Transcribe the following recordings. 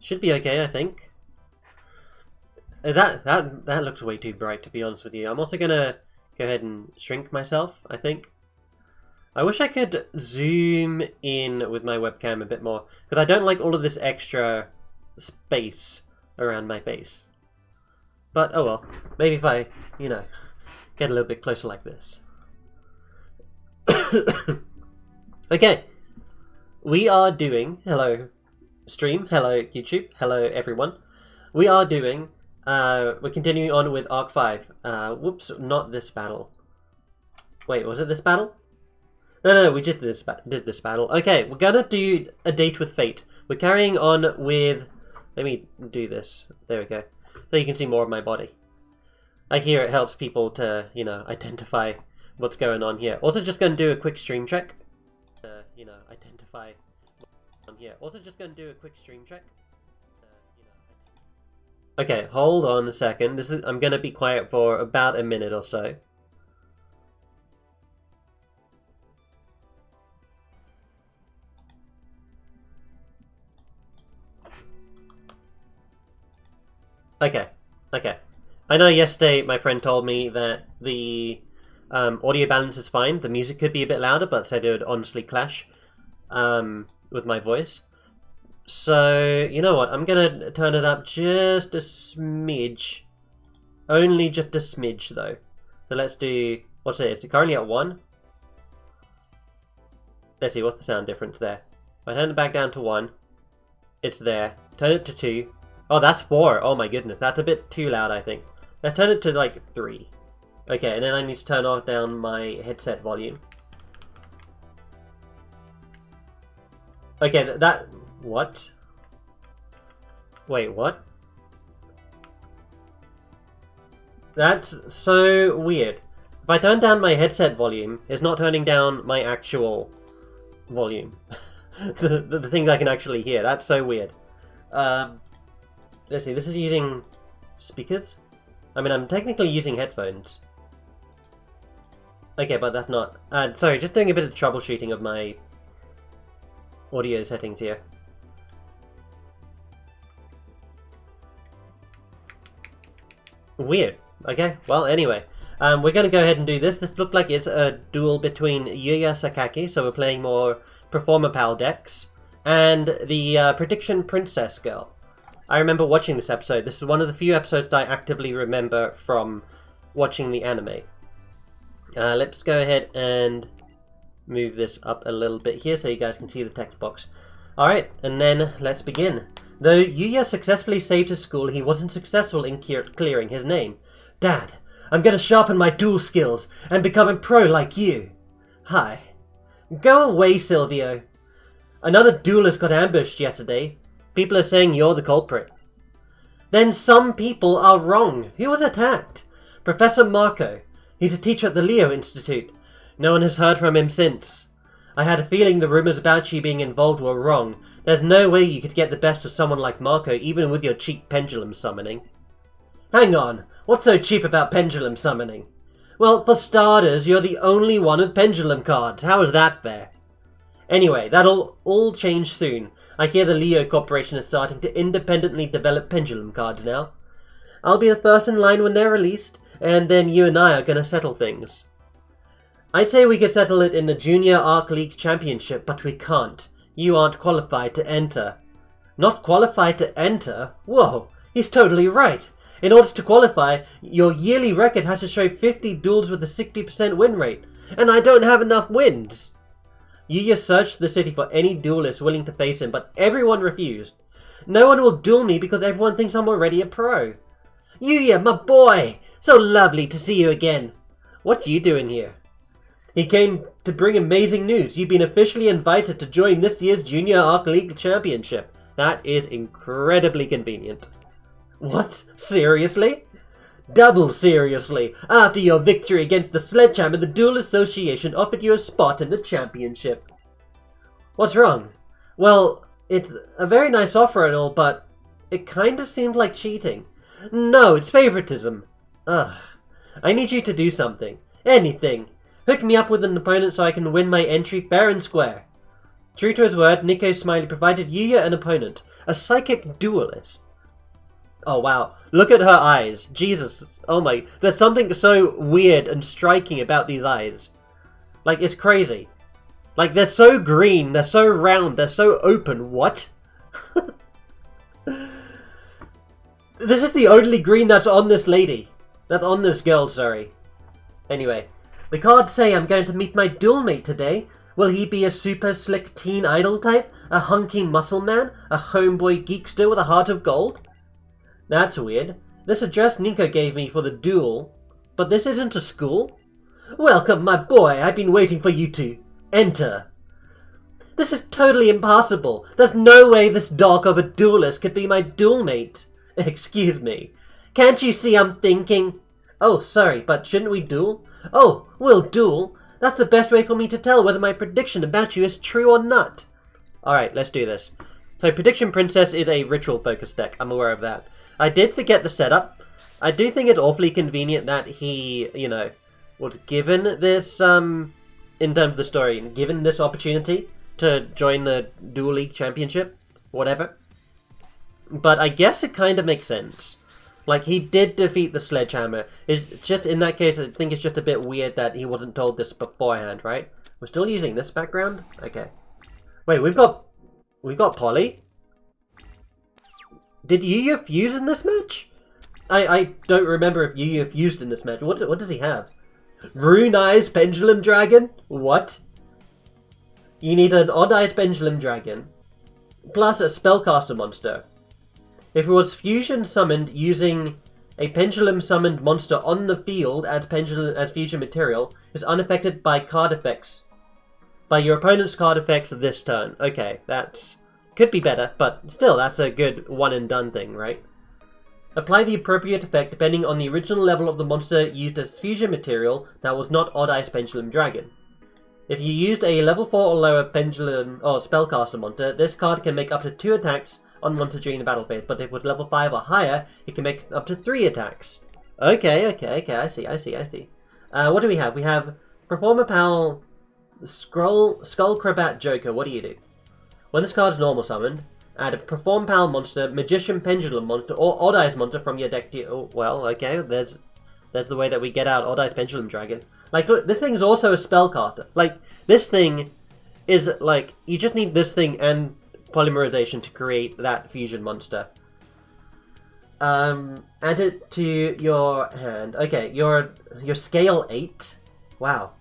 Should be okay, I think. That looks way too bright, to be honest with you. I'm also gonna go ahead and shrink myself, I think. I wish I could zoom in with my webcam a bit more, because I don't like all of this extra space around my face. But, oh well. Maybe if I, you know, get a little bit closer like this. Okay. We are doing... Hello, stream. Hello, YouTube. Hello, everyone. We are doing... we're continuing on with Arc 5. Whoops, not this battle. Wait, was it this battle? No, we did this battle. Okay, we're gonna do a date with fate. We're carrying on with... Let me do this. There we go. So you can see more of my body. I hear it helps people to, you know, identify what's going on here. Also just gonna do a quick stream check. Identify what's on here. Also just gonna do a quick stream check. Okay, hold on a second. I'm gonna be quiet for about a minute or so. Okay. I know yesterday my friend told me that the audio balance is fine. The music could be a bit louder, but said it would honestly clash with my voice. So, you know what? I'm gonna turn it up just a smidge. Only just a smidge, though. So let's do... What's it? It's currently at 1. Let's see, what's the sound difference there? If I turn it back down to 1, it's there. Turn it to 2. Oh, that's 4. Oh my goodness, that's a bit too loud, I think. Let's turn it to, like, 3. Okay, and then I need to turn off down my headset volume. Okay, that... What? Wait, what? That's so weird. If I turn down my headset volume, it's not turning down my actual volume. the thing I can actually hear. That's so weird. Let's see, this is using speakers? I mean, I'm technically using headphones. Okay, but that's not... sorry, just doing a bit of troubleshooting of my audio settings here. Weird. Okay, well, anyway. We're going to go ahead and do this. This looked like it's a duel between Yuya Sakaki, so we're playing more Performer Pal decks, and the Prediction Princess girl. I remember watching this episode. This is one of the few episodes that I actively remember from watching the anime. Let's go ahead and move this up a little bit here so you guys can see the text box. Alright, and then let's begin. Though Yuya successfully saved his school, he wasn't successful in clearing his name. Dad, I'm gonna sharpen my duel skills and become a pro like you. Hi. Go away, Silvio. Another duelist got ambushed yesterday. People are saying you're the culprit. Then some people are wrong. Who was attacked? Professor Marco. He's a teacher at the Leo Institute. No one has heard from him since. I had a feeling the rumors about you being involved were wrong. There's no way you could get the best of someone like Marco, even with your cheap pendulum summoning. Hang on, what's so cheap about pendulum summoning? Well, for starters, you're the only one with pendulum cards. How is that fair? Anyway, that'll all change soon. I hear the Leo Corporation is starting to independently develop pendulum cards now. I'll be the first in line when they're released, and then you and I are gonna settle things. I'd say we could settle it in the Junior Arc League Championship, but we can't. You aren't qualified to enter. Not qualified to enter? Whoa, he's totally right. In order to qualify, your yearly record has to show 50 duels with a 60% win rate, and I don't have enough wins. Yuya searched the city for any duelist willing to face him, but everyone refused. No one will duel me because everyone thinks I'm already a pro. Yuya, my boy! So lovely to see you again. What you doing here? He came to bring amazing news. You've been officially invited to join this year's Junior Arc League Championship. That is incredibly convenient. What? Seriously? Double seriously. After your victory against the Sledgehammer, the Duel Association offered you a spot in the championship. What's wrong? Well, it's a very nice offer and all, but it kinda seemed like cheating. No, it's favoritism. Ugh. I need you to do something. Anything. Hook me up with an opponent so I can win my entry fair and square. True to his word, Nico Smiley provided Yuya an opponent, a psychic duelist. Oh wow, look at her eyes. Jesus, oh my, there's something so weird and striking about these eyes. Like, it's crazy. Like, they're so green, they're so round, they're so open. What? This is the only green that's on this lady. That's on this girl, sorry. Anyway, the cards say I'm going to meet my duel mate today. Will he be a super slick teen idol type? A hunky muscle man? A homeboy geekster with a heart of gold? That's weird. This address Nico gave me for the duel. But this isn't a school? Welcome, my boy. I've been waiting for you to enter. This is totally impossible. There's no way this dog of a duelist could be my duel mate. Excuse me. Can't you see I'm thinking? Oh, sorry, but shouldn't we duel? Oh, we'll duel. That's the best way for me to tell whether my prediction about you is true or not. Alright, let's do this. So, Prediction Princess is a ritual-focused deck. I'm aware of that. I did forget the setup. I do think it's awfully convenient that he, you know, was given this, in terms of the story, given this opportunity to join the Duel League Championship, whatever. But I guess it kind of makes sense. Like, he did defeat the Sledgehammer. It's just, in that case, I think it's just a bit weird that he wasn't told this beforehand, right? We're still using this background? Okay. Wait, we've got Polly? Did Yuya fuse in this match? I don't remember if Yuya fused in this match. What does he have? Rune Eyes Pendulum Dragon? What? You need an Odd Eyes Pendulum Dragon, plus a Spellcaster monster. If it was fusion summoned using a pendulum summoned monster on the field as fusion material, is unaffected by card effects. By your opponent's card effects this turn. Okay, that's could be better, but still, that's a good one and done thing, right? Apply the appropriate effect depending on the original level of the monster used as fusion material that was not Odd Eyes Pendulum Dragon. If you used a level 4 or lower pendulum or spellcaster monster, this card can make up to 2 attacks on monsters during the battle phase, but if with level 5 or higher, it can make up to 3 attacks. Okay, I see. What do we have? We have Performer Pal, Skullcrabat Joker. What do you do? When this card is normal summoned, add a Perform Pal monster, Magician Pendulum monster, or Odd Eyes monster from your deck to... Oh, well, okay, there's the way that we get out Odd Eyes Pendulum Dragon. Like, look, this thing's also a spellcaster. Like, this thing is, like, you just need this thing and polymerization to create that fusion monster. Add it to your hand. Okay, your scale 8. Wow.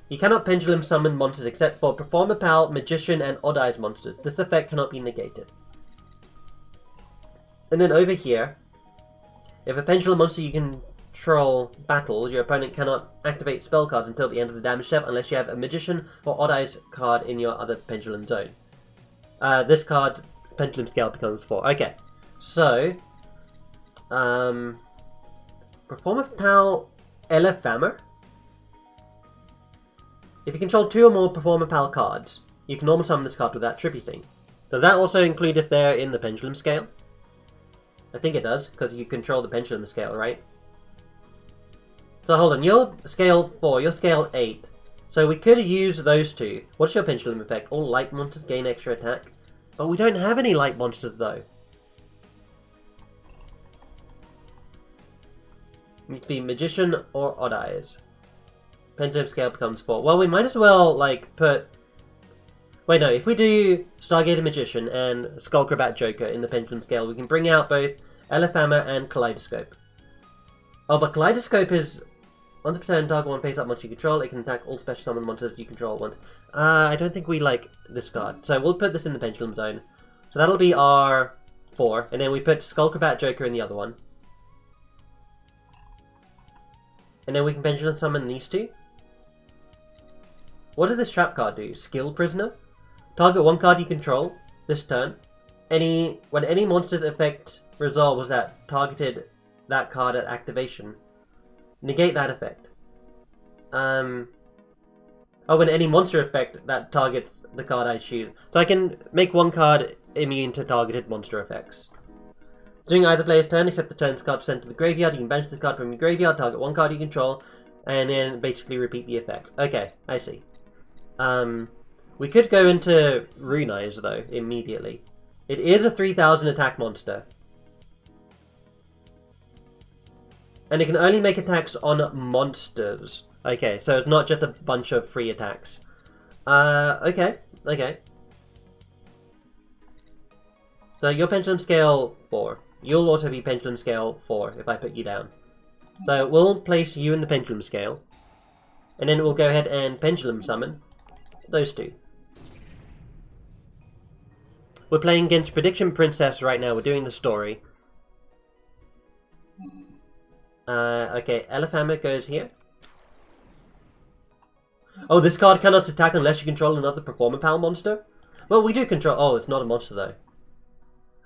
You cannot pendulum summon monsters except for Performer Pal, Magician, and Odd Eyes monsters. This effect cannot be negated. And then over here, if a pendulum monster you control battles, your opponent cannot activate spell cards until the end of the damage step unless you have a Magician or Odd Eyes card in your other pendulum zone. This card, pendulum scale becomes 4. Okay, so, Performer Pal Elefhammer. If you control 2 or more Performer Pal cards, you can normal summon this card with that trippy thing. Does that also include if they're in the pendulum scale? I think it does, because you control the pendulum scale, right? So hold on, you're scale 4, you're scale 8. So we could use those two. What's your pendulum effect? All light monsters gain extra attack. But we don't have any light monsters though. Needs to be Magician or Odd Eyes. Pendulum scale becomes 4. Well, we might as well, like, put... Wait, no, if we do Stargazer Magician and Skullcrabat Joker in the pendulum scale, we can bring out both Elefhammer and Kaleidoscope. Oh, but Kaleidoscope is... Once per turn, target one face up monster you control, it can attack all special summon monsters you control at once. I don't think we like this card. So we'll put this in the pendulum zone. So that'll be our 4, and then we put Skullcrabat Joker in the other one. And then we can pendulum summon these two. What does this trap card do? Skill Prisoner? Target one card you control this turn. When any monster's effect resolves that targeted that card at activation, negate that effect. Oh, when any monster effect that targets the card I choose. So I can make one card immune to targeted monster effects. During either player's turn, except the turn's card sent to the graveyard, you can banish this card from your graveyard, target one card you control, and then basically repeat the effect. Okay, I see. We could go into Runize, though, immediately. It is a 3000 attack monster. And it can only make attacks on monsters. Okay, so it's not just a bunch of free attacks. Okay. So you're Pendulum Scale 4. You'll also be Pendulum Scale 4 if I put you down. So we'll place you in the Pendulum Scale. And then we'll go ahead and Pendulum Summon those two. We're playing against Prediction Princess right now. We're doing the story. Okay, Elefhammer goes here. Oh, this card cannot attack unless you control another Performer Pal monster? Well, we do control... Oh, it's not a monster, though.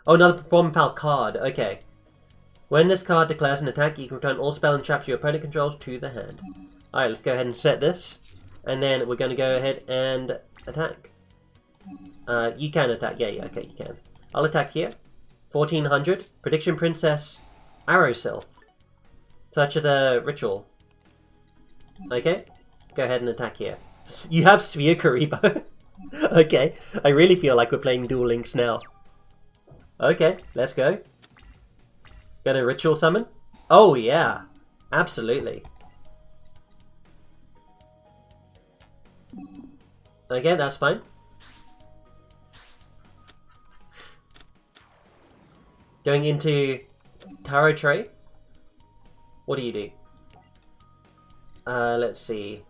Oh, another Performer Pal card. Okay. When this card declares an attack, you can return all spell and traps your opponent controls to the hand. Alright, let's go ahead and set this. And then we're going to go ahead and attack. You can attack. Yeah, okay, you can. I'll attack here. 1400. Prediction Princess. Arrow Sylph. Touch of the Ritual. Okay. Go ahead and attack here. You have Sphere Karibo. Okay. I really feel like we're playing Duel Links now. Okay, let's go. Gonna Ritual Summon? Oh, yeah. Absolutely. Okay, that's fine. Going into Tarot Tray. What do you do? Let's see.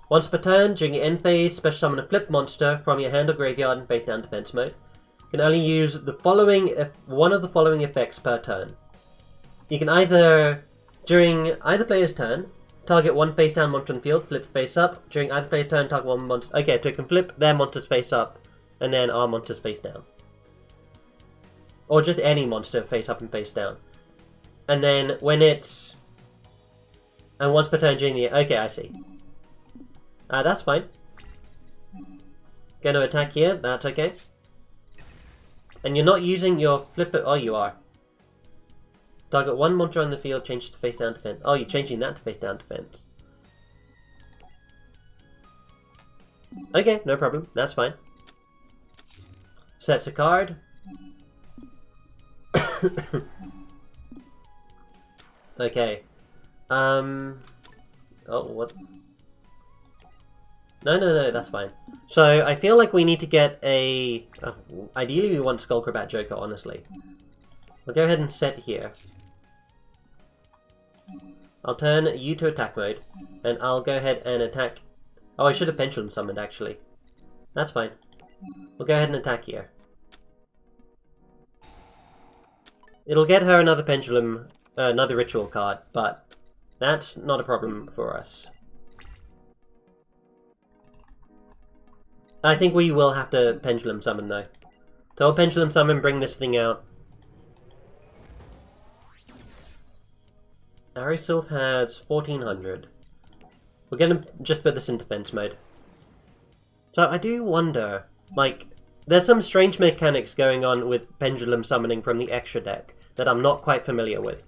Once per turn, during your end phase, special summon a flip monster from your hand or graveyard in face down defense mode. You can only use the following one of the following effects per turn. You can either, during either player's turn, target one face down monster on the field, flip face up. During either player's turn, target one monster. Okay, so you can flip their monster's face up, and then our monster's face down. Or just any monster face up and face down. And then when it's... And once per turn during the... Okay, I see. That's fine. Going to attack here, that's okay. And you're not using your flipper... Oh, you are. Target one monster on the field, change it to face down defense. Oh, you're changing that to face down defense. Okay, no problem. That's fine. Sets a card. Okay. Oh, what? No, that's fine. So, I feel like we need to get a... ideally, we want Skullcrabat Joker, honestly. We'll go ahead and set here. I'll turn you to attack mode, and I'll go ahead and attack... Oh, I should have Pendulum Summoned, actually. That's fine. We'll go ahead and attack here. It'll get her another Pendulum... another Ritual card, but that's not a problem for us. I think we will have to Pendulum Summon, though. So I'll Pendulum Summon, bring this thing out. Arrow Sylph has 1400. We're gonna just put this in defense mode. So I do wonder, like, there's some strange mechanics going on with Pendulum Summoning from the extra deck that I'm not quite familiar with.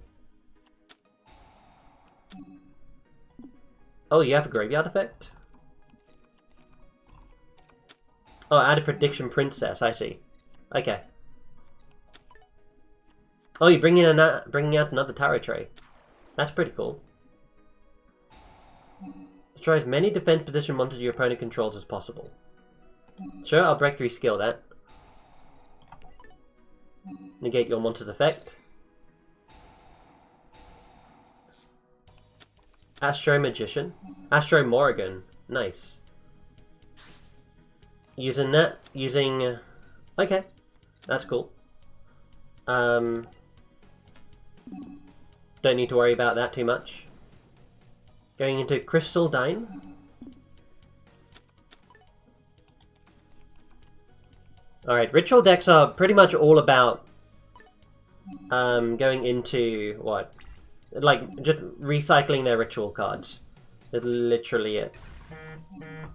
Oh, you have a graveyard effect? Oh, add a Prediction Princess, I see. Okay. Oh, you're bringing out another tarot tray. That's pretty cool. Destroy as many defense position monsters your opponent controls as possible. Sure, I'll break 3 skill that. Negate your monster's effect. Astro Magician. Astro Morrigan. Nice. Using that. Using... okay. That's cool. Don't need to worry about that too much. Going into Crystal Dine. Alright, ritual decks are pretty much all about going into, what? Like, just recycling their ritual cards. That's literally it.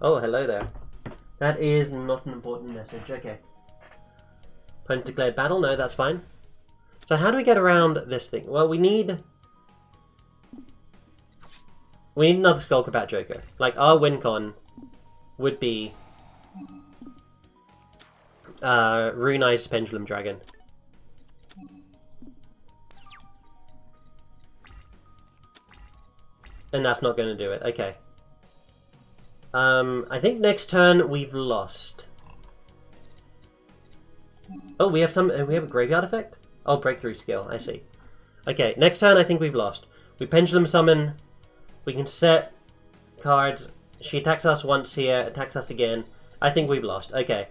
Oh, hello there. That is not an important message, okay. Opponent declared battle? No, that's fine. So how do we get around this thing? Well, we need another Skullcrabat Joker. Like, our win con would be Rune-Eyes Pendulum Dragon. And that's not going to do it. Okay. I think next turn we've lost. Oh, we have a graveyard effect? Oh, breakthrough skill. I see. Okay, next turn I think we've lost. We pendulum summon. We can set cards. She attacks us once here, attacks us again. I think we've lost. Okay.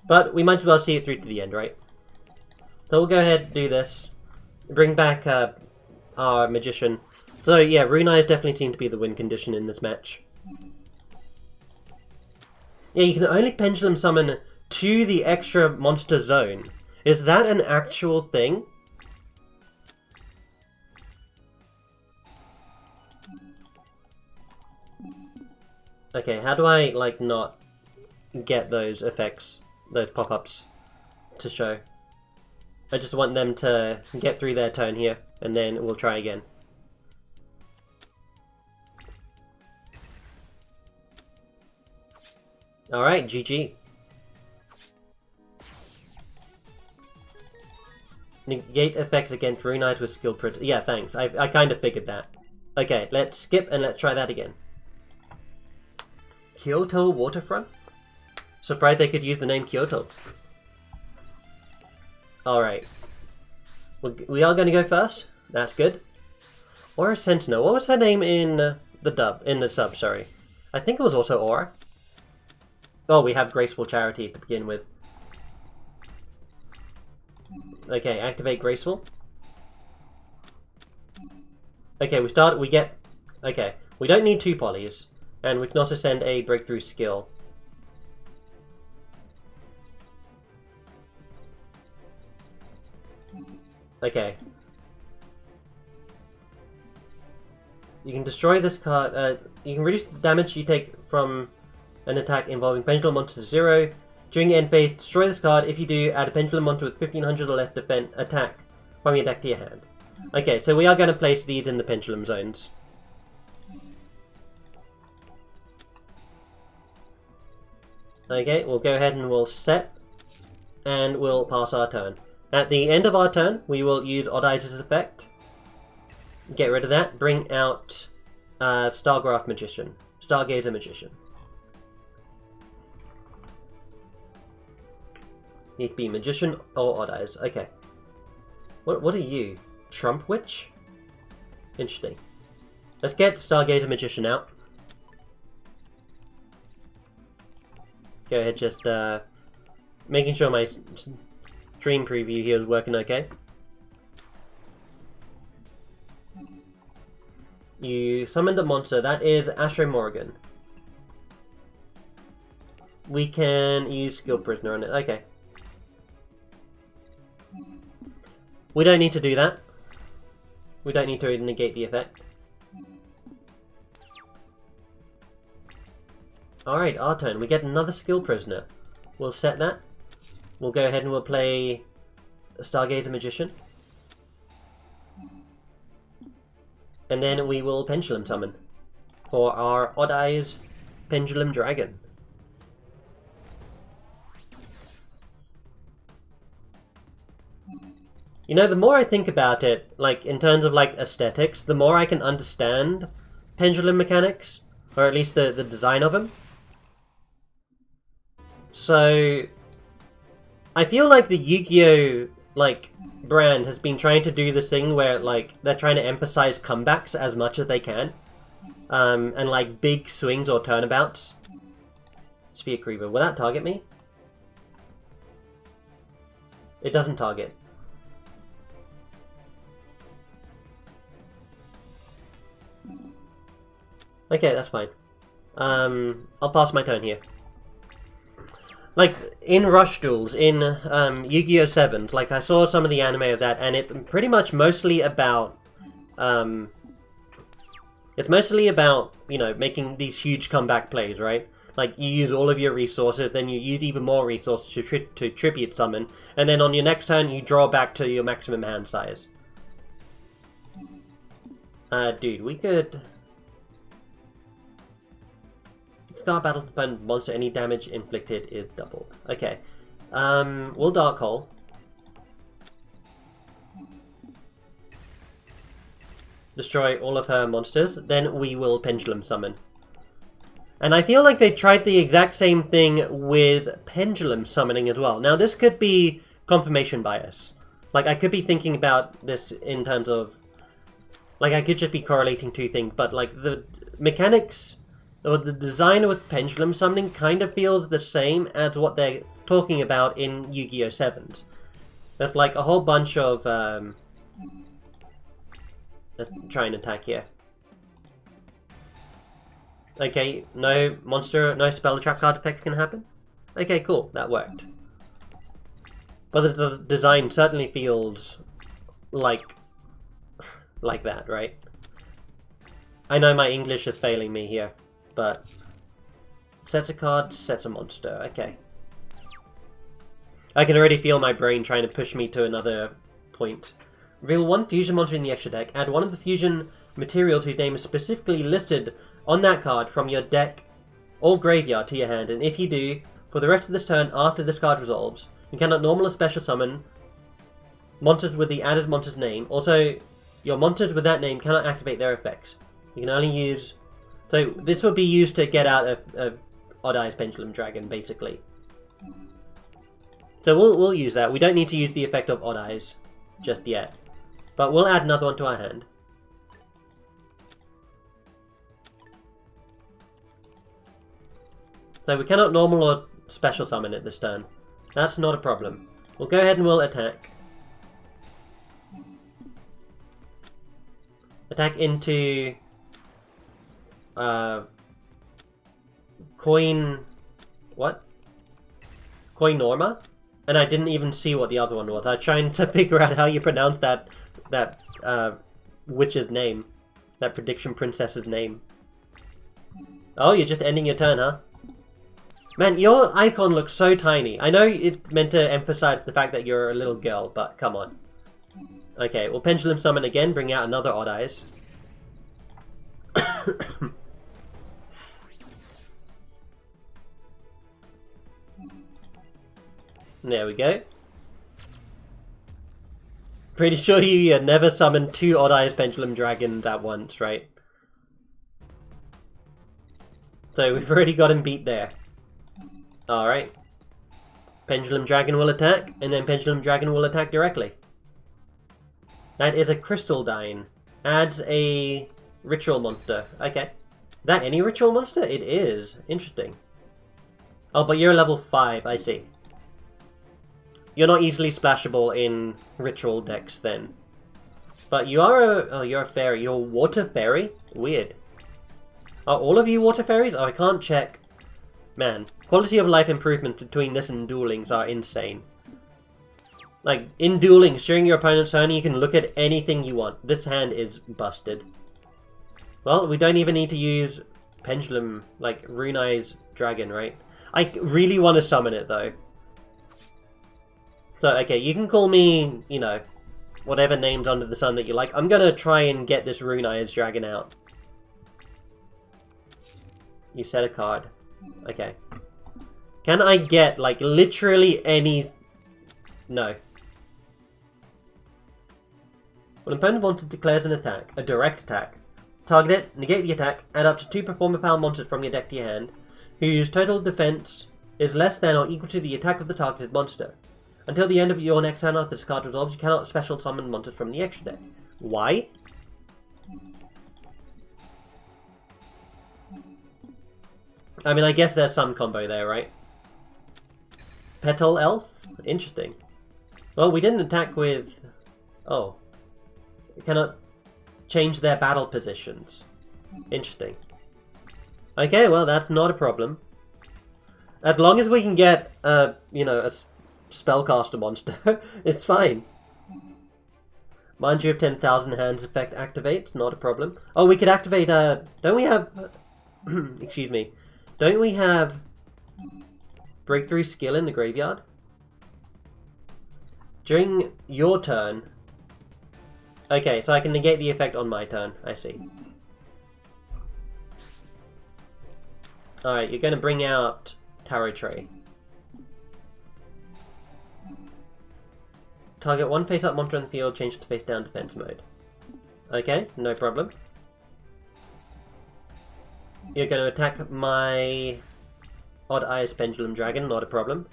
But we might as well see it through to the end, right? So we'll go ahead and do this. Bring back our magician. So yeah, Rune-Eyes definitely seem to be the win condition in this match. Yeah, you can only pendulum summon to the extra monster zone. Is that an actual thing? Okay, how do I, like, not get those effects, those pop-ups to show? I just want them to get through their turn here, and then we'll try again. Alright, GG. Negate effects against Rune-Eyes with skill print. Yeah, thanks. I kind of figured that. Okay, let's skip and let's try that again. Kyoto Waterfront? Surprised they could use the name Kyoto. Alright. We are going to go first. That's good. Aura Sentinel. What was her name in the sub, sorry. I think it was also Aura. Oh, we have Graceful Charity to begin with. Okay, activate Graceful. Okay, okay, we don't need 2 polys. And we can also send a breakthrough skill. Okay. You can destroy this card. You can reduce the damage you take from an attack involving Pendulum Monster to 0. During end phase, destroy this card. If you do, add a Pendulum Monster with 1500 or less defense attack from your deck to your hand. Okay, so we are going to place these in the Pendulum zones. Okay, we'll go ahead and we'll set, and we'll pass our turn. At the end of our turn, we will use Odd Eyes' effect. Get rid of that. Bring out Stargazer Magician. Need to be Magician or Odd Eyes. Okay. What are you? Trump Witch? Interesting. Let's get Stargazer Magician out. Go ahead, just making sure my stream preview here is working okay. You summoned a monster. That is Astro Morgan. We can use Skill Prisoner on it. Okay. We don't need to do that. We don't need to negate the effect. Alright, our turn. We get another Skill Prisoner. We'll set that. We'll go ahead and we'll play Stargazer Magician. And then we will Pendulum Summon for our Odd Eyes Pendulum Dragon. You know, the more I think about it, like, in terms of, like, aesthetics, the more I can understand pendulum mechanics, or at least the design of them. So, I feel like the Yu-Gi-Oh! Like, brand has been trying to do this thing where, like, they're trying to emphasize comebacks as much as they can. And, like, big swings or turnabouts. Sphere Creeper. Will that target me? It doesn't target. Okay, that's fine. I'll pass my turn here. Like, in Rush Duels, in Yu-Gi-Oh! 7, like, I saw some of the anime of that, and it's pretty much mostly about, you know, making these huge comeback plays, right? Like, you use all of your resources, then you use even more resources to tribute summon, and then on your next turn, you draw back to your maximum hand size. Dude, we could Scar battles the opponent monster, any damage inflicted is doubled. Okay. We'll Dark Hole. Destroy all of her monsters, then we will Pendulum Summon. And I feel like they tried the exact same thing with Pendulum Summoning as well. Now this could be confirmation bias. Like I could be thinking about this in terms of... Like I could just be correlating two things, but like the mechanics or the design with Pendulum Summoning kind of feels the same as what they're talking about in Yu-Gi-Oh! 7s. There's like a whole bunch of... Let's try and attack here. Okay, no monster, no spell trap card effect can happen. Okay, cool, that worked. But the design certainly feels like that, right? I know my English is failing me here, but sets a card, sets a monster. Okay. I can already feel my brain trying to push me to another point. Reveal one fusion monster in the extra deck. Add one of the fusion materials whose name is specifically listed on that card from your deck or graveyard to your hand, and if you do, for the rest of this turn after this card resolves, you cannot normal or special summon monsters with the added monster's name. Also, your monsters with that name cannot activate their effects. You can only use... So this will be used to get out of Odd Eyes Pendulum Dragon, basically. So we'll use that. We don't need to use the effect of Odd Eyes just yet. But we'll add another one to our hand. So we cannot normal or special summon it this turn. That's not a problem. We'll go ahead and we'll attack. Attack into... Coin... What? Coin Norma? And I didn't even see what the other one was. I was trying to figure out how you pronounce that witch's name. That prediction princess's name. Oh, you're just ending your turn, huh? Man, your icon looks so tiny. I know it's meant to emphasize the fact that you're a little girl, but come on. Okay, we'll Pendulum Summon again, bring out another Odd Eyes. There we go. Pretty sure you never summoned two Odd Eyes Pendulum Dragons at once, right? So we've already got him beat there. Alright. Pendulum Dragon will attack, and then Pendulum Dragon will attack directly. That is a Crystal Dyne. Adds a Ritual Monster. Okay. That any Ritual Monster? It is. Interesting. Oh, but you're level 5, I see. You're not easily splashable in Ritual decks then. But you are a... Oh, you're a fairy. You're a Water Fairy? Weird. Are all of you Water Fairies? Oh, I can't check. Man, quality of life improvements between this and Duelings are insane. Like, in Duelings, during your opponent's turn, you can look at anything you want. This hand is busted. Well, we don't even need to use Pendulum, like, Rune Eyes Dragon, right? I really want to summon it, though. So, okay, you can call me, you know, whatever names under the sun that you like. I'm gonna try and get this Rune Eyes Dragon out. You set a card. Okay. Can I get, like, literally any... No. When an opponent monster declares an attack, a direct attack, target it, negate the attack, add up to 2 Performer Power monsters from your deck to your hand, whose total defense is less than or equal to the attack of the targeted monster. Until the end of your next turn after this card resolves, you cannot special summon monsters from the extra deck. Why? I mean, I guess there's some combo there, right? Petal Elf? Interesting. Well, we didn't attack with... Oh. We cannot change their battle positions. Interesting. Okay, well, that's not a problem. As long as we can get, you know, a spellcaster monster, it's fine. Mind you, if 10,000 hands effect activates, not a problem. Oh, we could activate, don't we have... excuse me. Don't we have Breakthrough Skill in the graveyard? During your turn... Okay, so I can negate the effect on my turn. I see. Alright, you're going to bring out Tarot Tray. Target one face-up monster in the field, change to face-down defense mode. Okay, no problem. You're going to attack my Odd Eyes Pendulum Dragon, not a problem.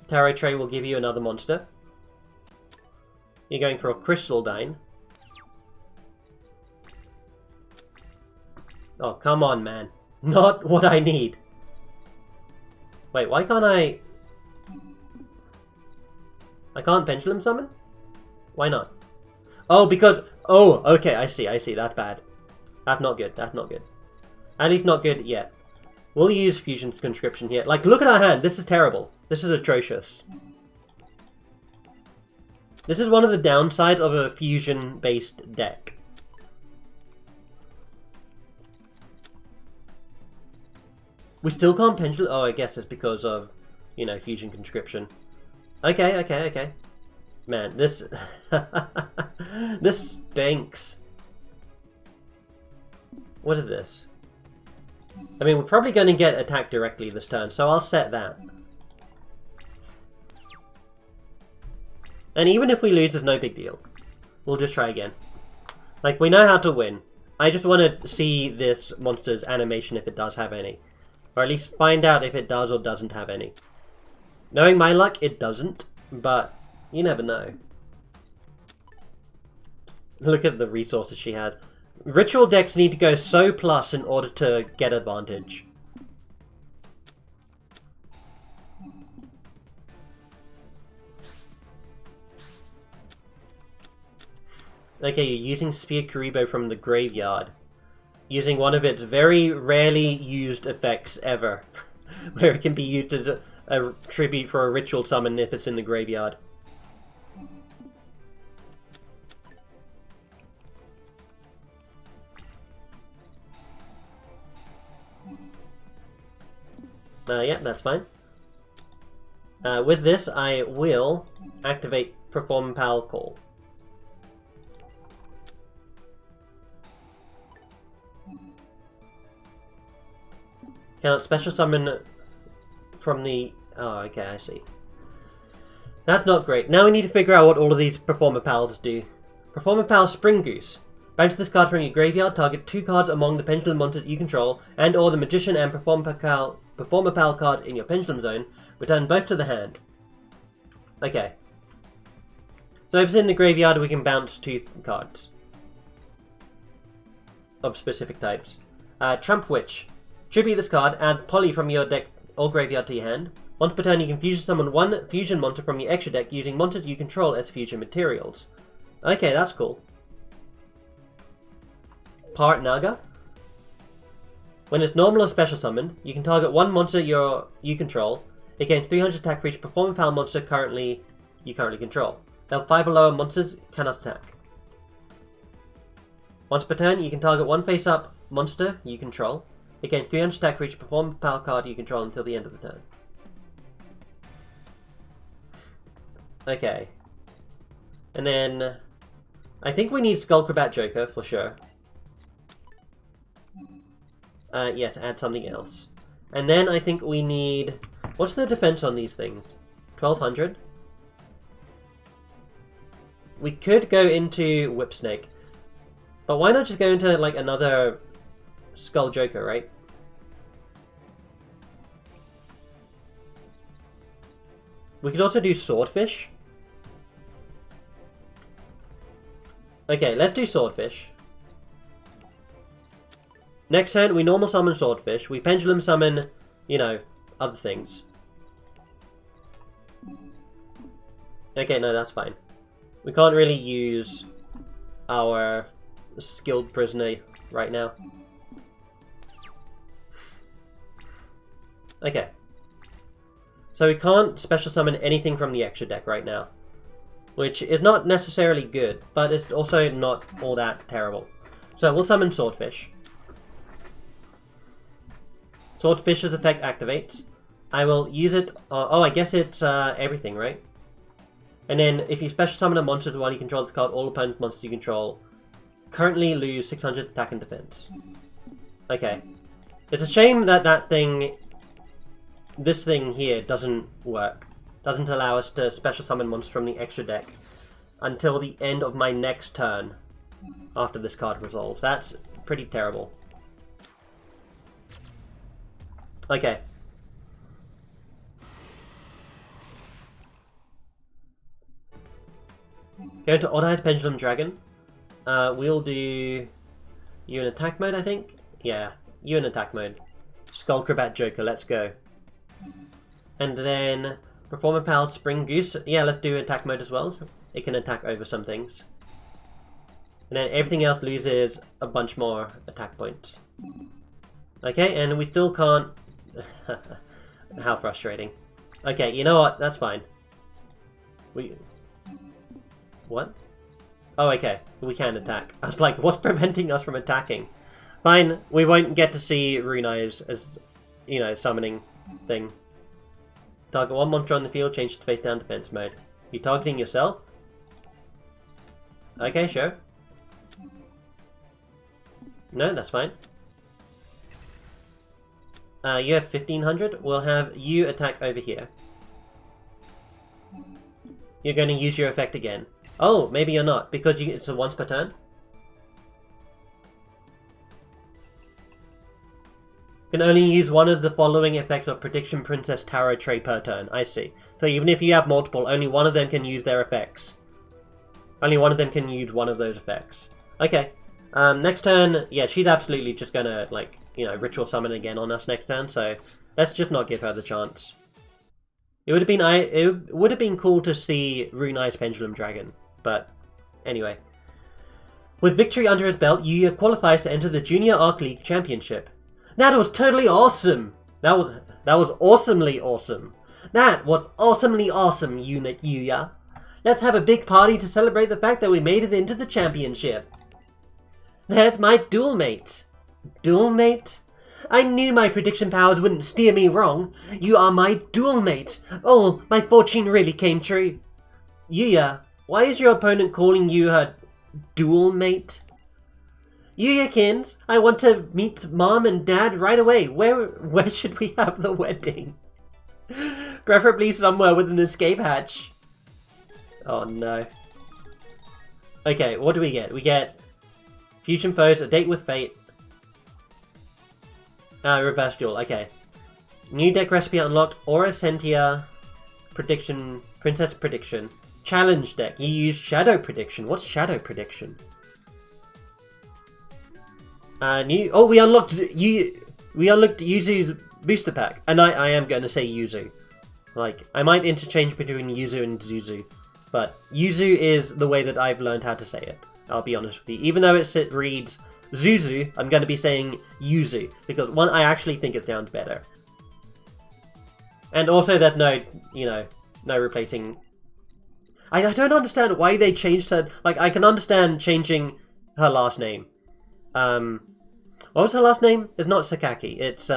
Tarot Tray will give you another monster. You're going for a Crystal Dine. Oh, come on, man. Not what I need. Wait, why can't I... I can't Pendulum Summon? Why not? Oh, because... Oh, okay, I see, that's bad. That's not good, that's not good. At least not good yet. We'll use Fusion Conscription here. Like, look at our hand, this is terrible. This is atrocious. This is one of the downsides of a fusion-based deck. We still can't Pendulum... Oh, I guess it's because of, you know, Fusion Conscription. Okay. Man, this... this stinks. What is this? I mean, we're probably going to get attacked directly this turn, so I'll set that. And even if we lose, it's no big deal. We'll just try again. Like, we know how to win. I just want to see this monster's animation if it does have any. Or at least find out if it does or doesn't have any. Knowing my luck, it doesn't, but you never know. Look at the resources she had. Ritual decks need to go so plus in order to get advantage. Okay, you're using Sphere Kuribo from the graveyard. Using one of its very rarely used effects ever. Where it can be used as a tribute for a ritual summon if it's in the graveyard. Yeah, that's fine. With this, I will activate Perform Pal Call. Cannot special summon from the... Oh, okay, I see. That's not great. Now we need to figure out what all of these Performer Pals do. Performer Pal Spring Goose. Bounce this card from your graveyard, target 2 cards among the Pendulum monsters you control, and or the Magician and Performer Pal cards in your Pendulum Zone. Return both to the hand. Okay. So if it's in the graveyard, we can bounce 2 cards. Of specific types. Trump Witch. Tribute this card, add Polly from your deck or graveyard to your hand. Once per turn, you can fusion summon 1 fusion monster from your extra deck using monsters you control as fusion materials. Okay, that's cool. Part Naga. When it's normal or special summoned, you can target 1 monster you control. It gains 300 attack for each Performer Pal monster you currently control. Level 5 or lower monsters cannot attack. Once per turn, you can target 1 face-up monster you control. It gains 300 attack for each Performer Pal card you control until the end of the turn. Okay. And then... I think we need Skullcrabat Joker, for sure. Yes, add something else. And then I think we need... What's the defense on these things? 1200? We could go into Whip Snake. But why not just go into, like, another Skull Joker, right? We could also do Swordfish. Okay, let's do Swordfish. Next turn, we normal summon Swordfish. We pendulum summon, you know, other things. Okay, no, that's fine. We can't really use our skilled prisoner right now. Okay. So we can't special summon anything from the extra deck right now. Which is not necessarily good, but it's also not all that terrible. So we'll summon Swordfish. Swordfish's effect activates. I will use it... oh, I guess it's everything, right? And then if you special summon a monster while you control this card, all opponent monsters you control currently lose 600 attack and defense. Okay. It's a shame that this thing here doesn't work. Doesn't allow us to special summon monsters from the extra deck until the end of my next turn after this card resolves. That's pretty terrible. Okay. Go to Odd Eyes Pendulum Dragon. We'll do you in attack mode, I think? Yeah, you in attack mode. Skullcrabat Joker, let's go. And then Performer Pal Spring Goose. Yeah, let's do attack mode as well. It can attack over some things. And then everything else loses a bunch more attack points. Okay, and we still can't... How frustrating. Okay, you know what? That's fine. What? Oh, okay. We can attack. I was like, what's preventing us from attacking? Fine, we won't get to see Rune Eyes as, you know, summoning thing. Target one monster on the field, change to face down defense mode. You targeting yourself? Okay, sure. No, that's fine. You have 1500. We'll have you attack over here. You're going to use your effect again. Oh, maybe you're not, because it's a once per turn. You can only use one of the following effects of Prediction Princess Tarot Tray per turn. I see. So even if you have multiple, only one of them can use their effects. Only one of them can use one of those effects. Okay. Next turn, yeah, she's absolutely just gonna, like, you know, ritual summon again on us next turn, so let's just not give her the chance. It would have been cool to see Rune Eyes Pendulum Dragon, but anyway. With victory under his belt, Yuya qualifies to enter the Junior Arc League Championship. That was totally awesome! That was awesomely awesome. That was awesomely awesome, Yuya. Let's have a big party to celebrate the fact that we made it into the championship. There's my duel mate. Duel mate? I knew my prediction powers wouldn't steer me wrong. You are my duel mate. Oh, my fortune really came true. Yuya, why is your opponent calling you her duel mate? Yuya-kins, I want to meet Mom and Dad right away. Where should we have the wedding? Preferably somewhere with an escape hatch. Oh no. Okay, what do we get? We get Fusion Foes, A Date with Fate. Reverse Duel, okay. New deck recipe unlocked, Aura Sentia, Prediction, Princess Prediction. Challenge deck, you use Shadow Prediction. What's Shadow Prediction? We unlocked Yuzu's booster pack, and I am going to say Yuzu. Like, I might interchange between Yuzu and Zuzu, but Yuzu is the way that I've learned how to say it. I'll be honest with you. Even though it reads Zuzu, I'm going to be saying Yuzu, because one, I actually think it sounds better. And also that no replacing... I don't understand why they changed her... Like, I can understand changing her last name. What was her last name? It's not Sakaki, it's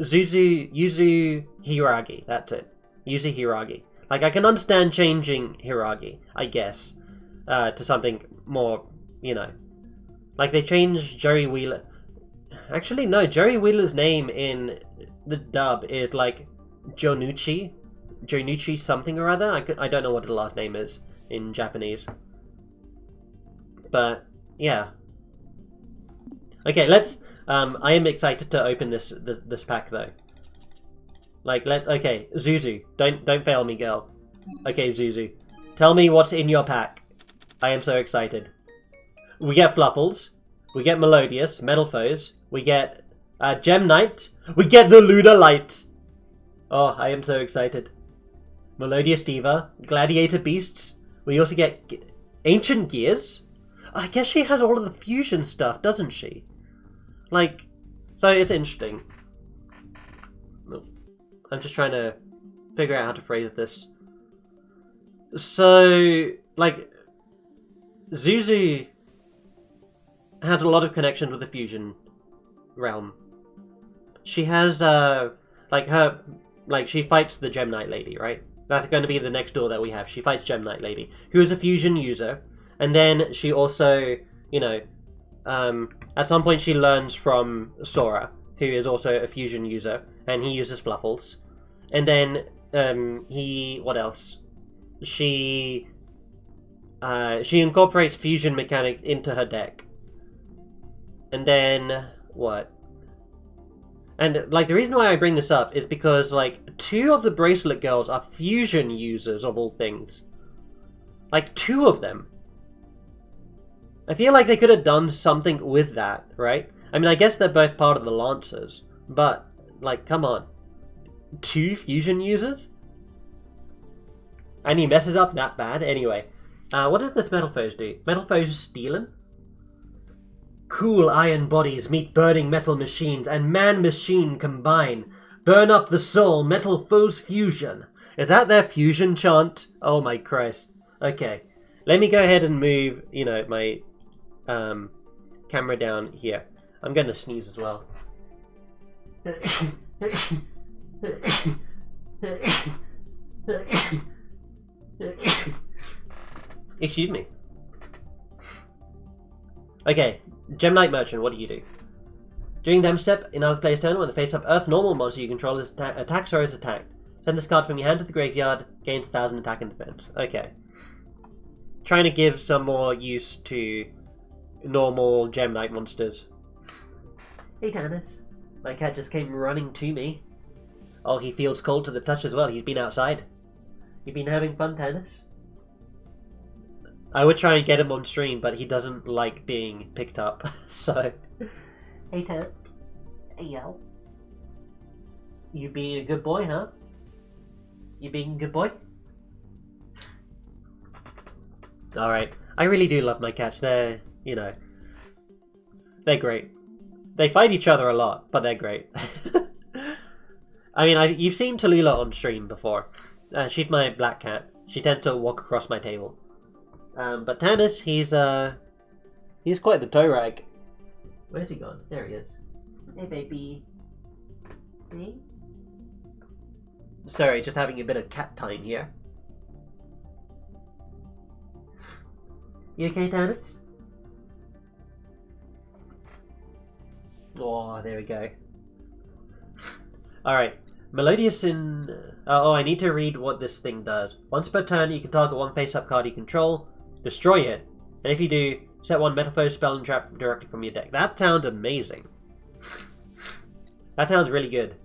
Yuzu Hiragi, that's it. Yuzu Hiragi. Like, I can understand changing Hiragi, I guess, to something more, you know. Like, they changed Jerry Wheeler. Actually, no, Jerry Wheeler's name in the dub is, like, Jonuchi something or other. I don't know what the last name is in Japanese. But, yeah. Okay, let's... I am excited to open this pack, though. Like, okay, Zuzu. Don't fail me, girl. Okay, Zuzu. Tell me what's in your pack. I am so excited. We get Fluffles. We get Melodious, Metal Foes. We get Gem Knight. We get the Lunar Light. Oh, I am so excited. Melodious Diva. Gladiator Beasts. We also get Ancient Gears. I guess she has all of the fusion stuff, doesn't she? Like, so it's interesting. I'm just trying to figure out how to phrase this. So, like, Zuzu had a lot of connections with the fusion realm. She has, she fights the Gem Knight Lady, right? That's going to be the next door that we have. She fights Gem Knight Lady, who is a fusion user. And then she also, you know, At some point she learns from Sora, who is also a fusion user, and he uses Fluffles. And then what else? She incorporates fusion mechanics into her deck. And then what? And like the reason why I bring this up is because like 2 of the Bracelet Girls are fusion users of all things. Like 2 of them. I feel like they could have done something with that, right? I mean, I guess they're both part of the Lancers, but like, come on. 2 fusion users? And he messed it up that bad? Anyway. What does this Metal Foes do? Metal Foes stealing? Cool iron bodies meet burning metal machines, and man-machine combine. Burn up the soul, Metal Foes fusion. Is that their fusion chant? Oh my Christ. Okay. Let me go ahead and move, you know, my camera down here. I'm going to sneeze as well. Excuse me. Okay, Gem Knight Merchant, what do you do? During Dem Step, in other player's turn, when the face-up Earth normal monster you control is attacks or is attacked, send this card from your hand to the graveyard, gains 1000 attack and defense. Okay. Trying to give some more use to normal Gem Knight monsters. Hey Tannis. My cat just came running to me. Oh, he feels cold to the touch as well. He's been outside. You been having fun, Tannis? I would try and get him on stream, but he doesn't like being picked up, so... Hey, Tannis. Hey, yo. You being a good boy, huh? You being a good boy? Alright. I really do love my cats. They're, you know... They're great. They fight each other a lot, but they're great. I mean, you've seen Tallulah on stream before. She's my black cat. She tends to walk across my table. But Tannis, he's quite the toe rag. Where's he gone? There he is. Hey, baby. Hey. Sorry, just having a bit of cat time here. You okay, Tannis? Oh, there we go. Alright. Melodious in... oh, I need to read what this thing does. Once per turn, you can target 1 face-up card you control, destroy it, and if you do, set 1 Metal Foes spell and trap directly from your deck. That sounds amazing. That sounds really good.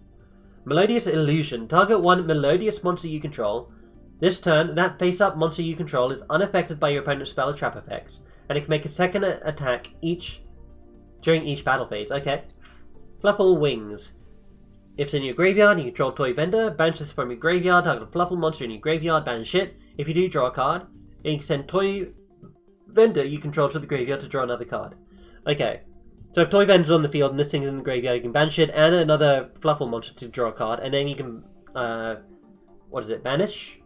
Melodious Illusion. Target 1 melodious monster you control. This turn, that face-up monster you control is unaffected by your opponent's spell or trap effects, and it can make a second attack during each battle phase. Okay. Fluffle Wings. If it's in your graveyard and you control Toy Vendor, banish this from your graveyard, target a Fluffle monster in your graveyard, banish it. If you do, draw a card. And you can send Toy Vendor you control to the graveyard to draw another card. Okay. So if Toy Vendor's on the field and this thing's in the graveyard, you can banish it and another Fluffle monster to draw a card, and then you can, what is it, banish?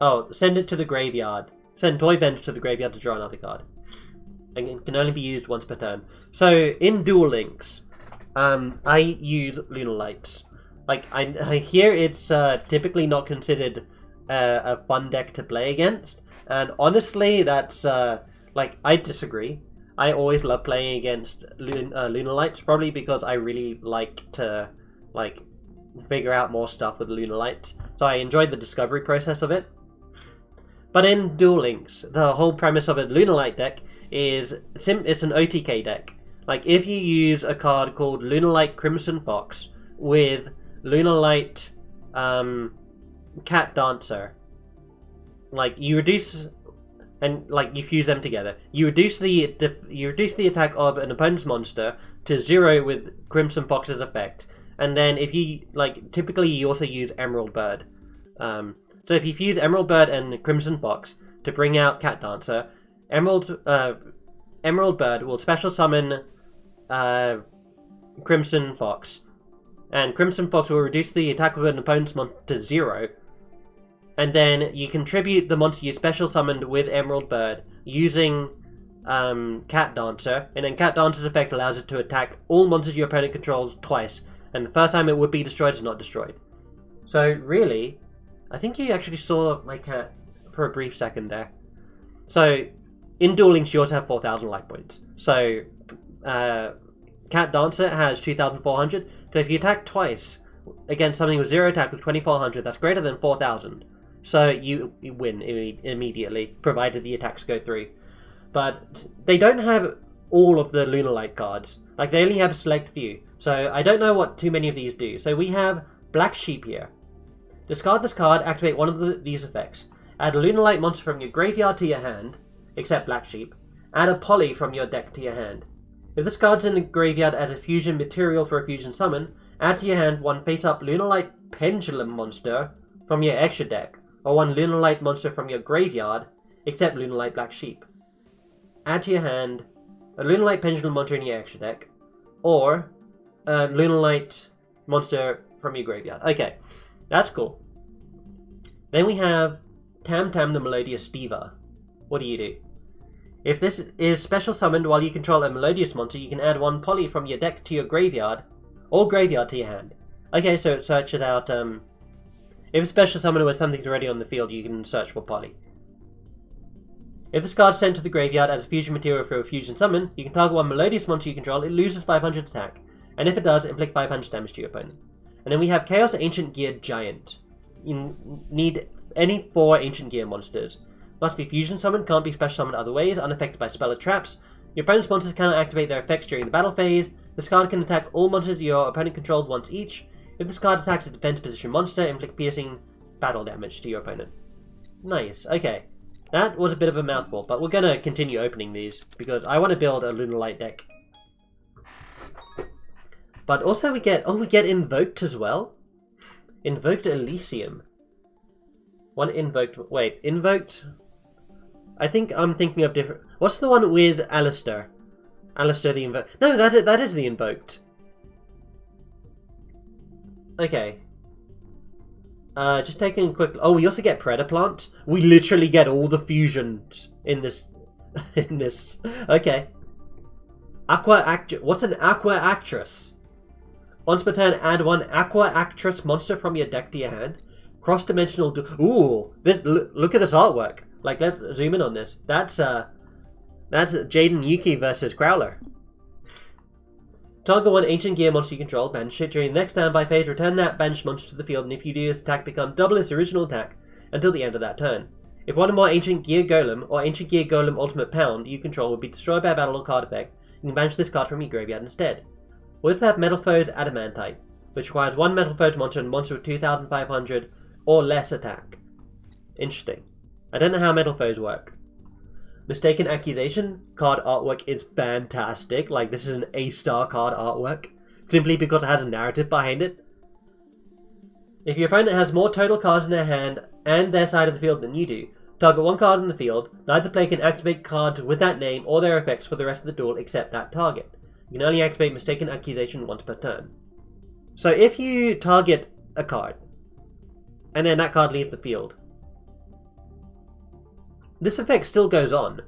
Oh, send it to the graveyard. Send Toy Vendor to the graveyard to draw another card. And it can only be used once per turn. So, in Duel Links, I use Lunar Lights. Like, I hear it's typically not considered a fun deck to play against, and honestly, that's, like, I disagree. I always love playing against Lunar Lights, probably because I really like to, like, figure out more stuff with Lunar Lights. So I enjoyed the discovery process of it. But in Duel Links, the whole premise of a Lunar Light deck is, it's an OTK deck. Like, if you use a card called Lunar Light Crimson Fox with Lunar Light Cat Dancer, like, you reduce... and like you fuse them together. You reduce the attack of an opponent's monster to 0 with Crimson Fox's effect, and then if you like, typically you also use Emerald Bird. So if you fuse Emerald Bird and Crimson Fox to bring out Cat Dancer, Emerald Bird will special summon Crimson Fox, and Crimson Fox will reduce the attack of an opponent's monster to 0. And then you contribute the monster you special summoned with Emerald Bird using Cat Dancer, and then Cat Dancer's effect allows it to attack all monsters your opponent controls twice, and the first time it would be destroyed is not destroyed. So really, I think you actually saw my cat for a brief second there. So in Duel Links you also have 4,000 life points. So Cat Dancer has 2,400. So if you attack twice against something with 0 attack with 2,400, that's greater than 4,000. So you win immediately, provided the attacks go through. But they don't have all of the Lunar Light cards. Like, they only have a select few. So I don't know what too many of these do. So we have Black Sheep here. Discard this card, activate one of these effects. Add a Lunar Light monster from your graveyard to your hand, except Black Sheep. Add a Poly from your deck to your hand. If this card's in the graveyard as a fusion material for a fusion summon, add to your hand one face-up Lunar Light Pendulum monster from your extra deck, or one Lunar Light monster from your graveyard, except Lunar Light Black Sheep. Add to your hand a Lunar Light Pendulum monster in your extra deck, or a Lunar Light monster from your graveyard. Okay, that's cool. Then we have Tam Tam the Melodious Diva. What do you do? If this is special summoned while you control a Melodious monster, you can add one Poly from your deck to your graveyard, or graveyard to your hand. Okay, so it searches out, if it's special summoned when something's already on the field, you can search for Poly. If this card's sent to the graveyard as a fusion material for a fusion summon, you can target one Melodious monster you control, it loses 500 attack, and if it does, inflict 500 damage to your opponent. And then we have Chaos Ancient Gear Giant. You need any 4 Ancient Gear monsters. Must be fusion summoned, can't be special summoned other ways, unaffected by spell or traps. Your opponent's monsters cannot activate their effects during the battle phase. This card can attack all monsters your opponent controls once each. If this card attacks a defense position monster, inflict piercing battle damage to your opponent. Nice, okay. That was a bit of a mouthful, but we're gonna continue opening these, because I want to build a Lunar Light deck. But also we get Invoked as well. Invoked Elysium. One Invoked, wait, Invoked... I think I'm thinking of different... What's the one with Alistair? Alistair the Invoked... No, that is the Invoked. Okay. Just taking a quick... Oh, we also get Predaplant. We literally get all the fusions in this... in this... Okay. What's an Aqua Actress? Once per turn, add one Aqua Actress monster from your deck to your hand. Cross-dimensional... Ooh! Look at this artwork. Like, let's zoom in on this. That's Jaden Yuki versus Growler. Target one Ancient Gear monster you control, banish it. During the next standby phase, return that banished monster to the field, and if you do, this attack becomes double its original attack until the end of that turn. If one or more Ancient Gear Golem or Ancient Gear Golem Ultimate Pound you control would be destroyed by a battle or card effect, you can banish this card from your graveyard instead. We also have Metal Foes Adamantite, which requires one Metal Foes monster and monster with 2,500 or less attack. Interesting. I don't know how Metal Foes work. Mistaken Accusation card artwork is fantastic. Like, this is an A-star card artwork, simply because it has a narrative behind it. If your opponent has more total cards in their hand and their side of the field than you do, target one card in the field. Neither player can activate cards with that name or their effects for the rest of the duel except that target. You can only activate Mistaken Accusation once per turn. So if you target a card, and then that card leaves the field, this effect still goes on.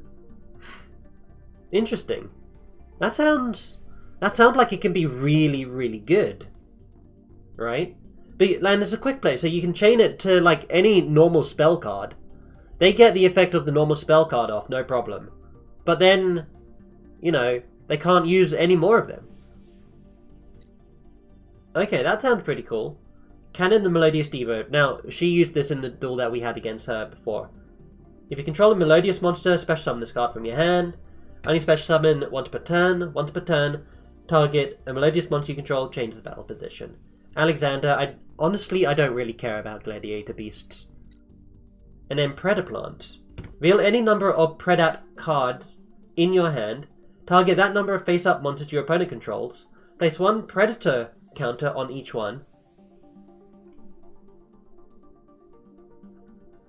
Interesting. That sounds like it can be really, really good. Right? And it's a quick play, so you can chain it to like any normal spell card. They get the effect of the normal spell card off, no problem. But then, you know, they can't use any more of them. Okay, that sounds pretty cool. Cannon the Melodious Diva. Now, she used this in the duel that we had against her before. If you control a Melodious monster, special summon this card from your hand. Only special summon once per turn. Once per turn, target a Melodious monster you control, change the battle position. Alexander, honestly, I don't really care about Gladiator Beasts. And then Predaplant. Reveal any number of Predap cards in your hand. Target that number of face-up monsters your opponent controls. Place one Predator counter on each one.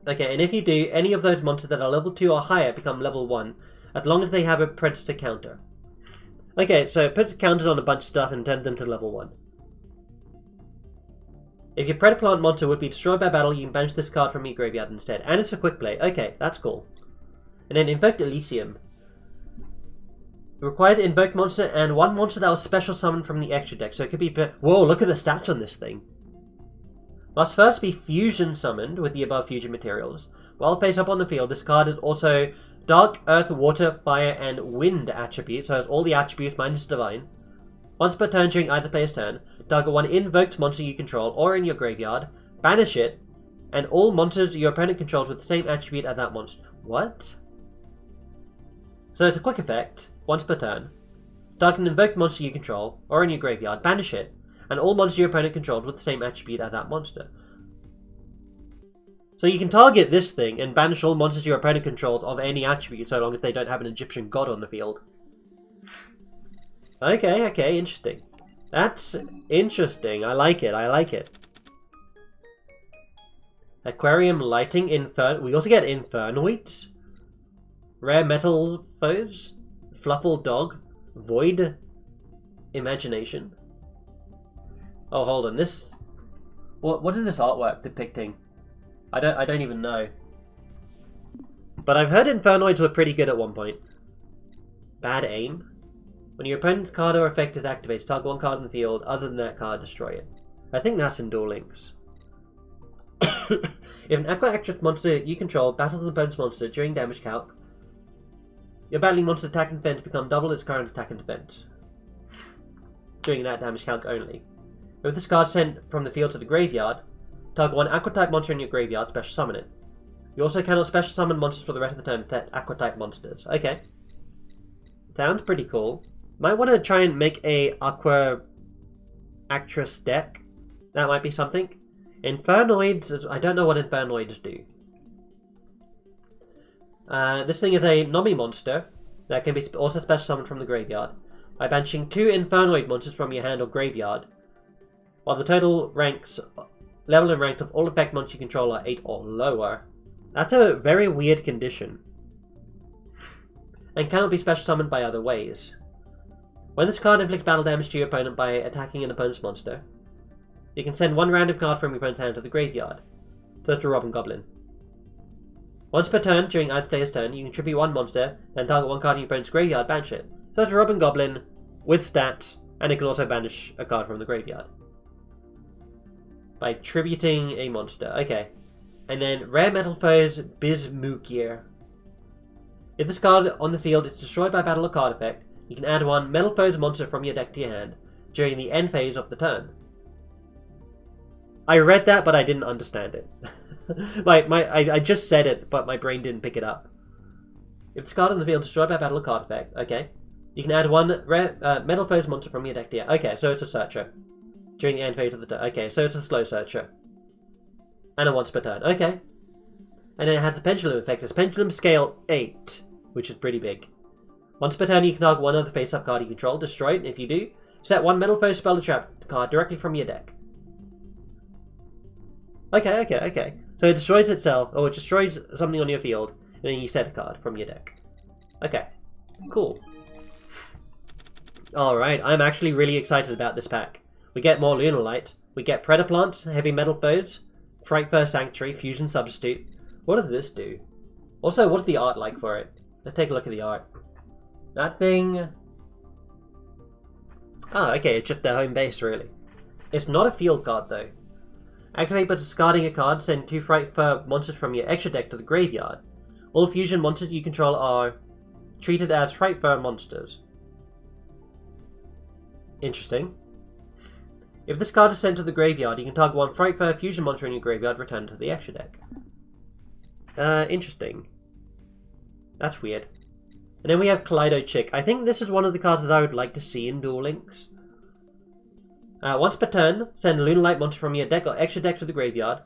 Okay, and if you do, any of those monsters that are level 2 or higher become level 1, as long as they have a Predator counter. Okay, so it puts counters on a bunch of stuff and turns them to level 1. If your Predaplant monster would be destroyed by battle, you can banish this card from your graveyard instead. And it's a quick play. Okay, that's cool. And then Invoked Elysium. Required Invoked monster and one monster that was special summoned from the extra deck. So it could be... Whoa, look at the stats on this thing. Must first be fusion summoned with the above fusion materials. While face up on the field, this card is also Dark, Earth, Water, Fire, and Wind attributes, so it's all the attributes minus Divine. Once per turn during either player's turn, target one invoked monster you control or in your graveyard, banish it, and all monsters your opponent controls with the same attribute as that monster. What? So it's a quick effect, once per turn. Target an invoked monster you control or in your graveyard, banish it, and all monsters your opponent controls with the same attribute as that monster. So you can target this thing and banish all monsters your opponent controls of any attribute so long as they don't have an Egyptian god on the field. Okay, interesting. That's interesting. I like it. Aquarium Lighting Inferno. We also get Infernoids. Rare Metal Foes. Fluffle Dog. Void. Imagination. Oh, hold on. This... What is this artwork depicting? I don't even know. But I've heard Infernoids were pretty good at one point. Bad Aim. When your opponent's card or effect is activated, target one card in the field. Other than that card, destroy it. I think that's in Duel Links. If an Aqua Actress monster you control battles an opponent's monster during damage calc, your battling monster's attack and defense become double its current attack and defense. During that damage calc only. If this card is sent from the field to the graveyard, target one Aqua-type monster in your graveyard, special summon it. You also cannot special summon monsters for the rest of the turn except Aqua-type monsters. Okay. Sounds pretty cool. Might want to try and make a Aqua Actress deck. That might be something. Infernoids, I don't know what Infernoids do. This thing is a Nomi monster that can be also special summoned from the graveyard by banishing 2 Infernoid monsters from your hand or graveyard, while the total level and ranks of all effect monsters you control are 8 or lower. That's a very weird condition, and cannot be special summoned by other ways. When this card inflicts battle damage to your opponent by attacking an opponent's monster, you can send one random card from your opponent's hand to the graveyard. So it's a Robin Goblin. Once per turn, during either player's turn, you can tribute one monster, then target one card in your opponent's graveyard, banish it. So it's a Robin Goblin with stats, and it can also banish a card from the graveyard by tributing a monster. Okay. And then Rare Metal Foes Bismugear. If this card on the field is destroyed by battle or card effect, you can add one Metal Foes monster from your deck to your hand during the end phase of the turn. I read that, but I didn't understand it. I just said it, but my brain didn't pick it up. If this card on the field is destroyed by battle or card effect, okay, you can add one rare Metal Foes monster from your deck to your hand. Okay, so it's a searcher during the end phase of the turn. Okay, so it's a slow searcher. And a once per turn. Okay. And then it has a pendulum effect. It's pendulum scale 8, which is pretty big. Once per turn, you can target one other face-up card you control, destroy it, and if you do, set one Metal Foe Spell or Trap card directly from your deck. Okay. So it destroys itself, or it destroys something on your field, and then you set a card from your deck. Okay. Cool. Alright, I'm actually really excited about this pack. We get more Lunar Lights, we get Predaplants, Heavy Metal Foes, Frightfur Sanctuary, Fusion Substitute. What does this do? Also, what's the art like for it? Let's take a look at the art. That thing... Oh, okay, it's just their home base, really. It's not a field card, though. Activate by discarding a card, send 2 Frightfur monsters from your extra deck to the graveyard. All fusion monsters you control are treated as Frightfur monsters. Interesting. If this card is sent to the graveyard, you can target one Frightfur fusion monster in your graveyard, return to the extra deck. Interesting. That's weird. And then we have Kaleido Chick. I think this is one of the cards that I would like to see in Duel Links. Once per turn, send a Lunar Light monster from your deck or extra deck to the graveyard,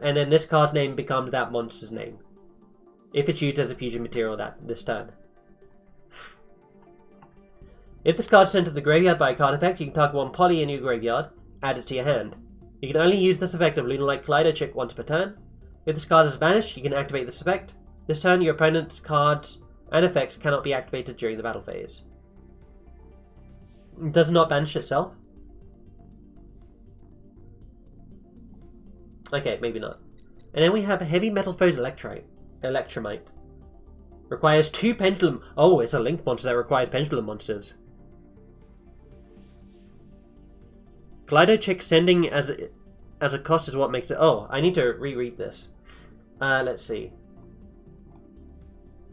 and then this card name becomes that monster's name, if it's used as a fusion material this turn. If this card is sent to the graveyard by a card effect, you can target one Poly in your graveyard, add it to your hand. You can only use this effect of Lunar Light Kaleido Chick once per turn. If this card is banished, you can activate this effect. This turn, your opponent's cards and effects cannot be activated during the battle phase. It does not banish itself. Okay, maybe not. And then we have Heavy Metal Foes Electromite. Requires 2 Pendulum... Oh, it's a Link monster that requires Pendulum monsters. Kaleido Chick sending as a cost is what makes it... Oh, I need to reread this. Let's see.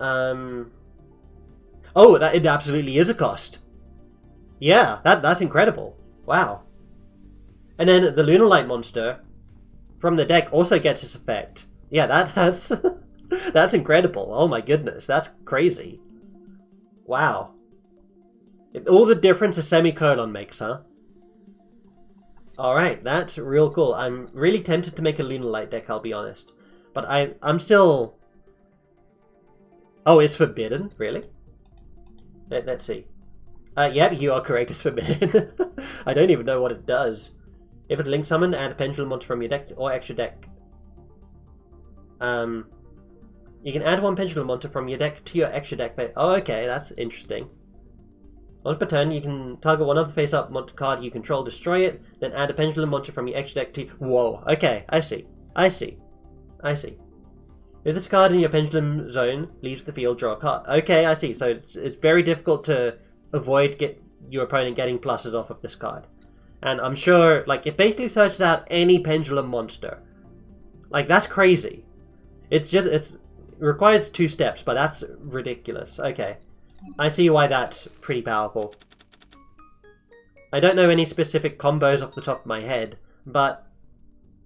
Oh, it absolutely is a cost. Yeah, that's incredible. Wow. And then the Lunar Light monster from the deck also gets its effect. Yeah, that's that's incredible. Oh my goodness, that's crazy. Wow. All the difference a semicolon makes, huh? Alright, that's real cool. I'm really tempted to make a Lunar Light deck, I'll be honest. But I'm still... Oh, it's forbidden? Really? Let's see. Yep, you are correct, it's forbidden. I don't even know what it does. If it's link summon, add a pendulum monster from your deck or extra deck. You can add one pendulum monster from your deck to your extra deck. Oh, okay, that's interesting. Once per turn, you can target one other face-up monster card you control, destroy it, then add a pendulum monster from your extra deck to... Whoa, okay, I see. I see. I see. If this card in your pendulum zone leaves the field, draw a card. Okay, I see. So it's very difficult to avoid your opponent getting pluses off of this card. And I'm sure, like, it basically searches out any pendulum monster. Like, that's crazy. It requires 2 steps, but that's ridiculous. Okay. I see why that's pretty powerful. I don't know any specific combos off the top of my head, but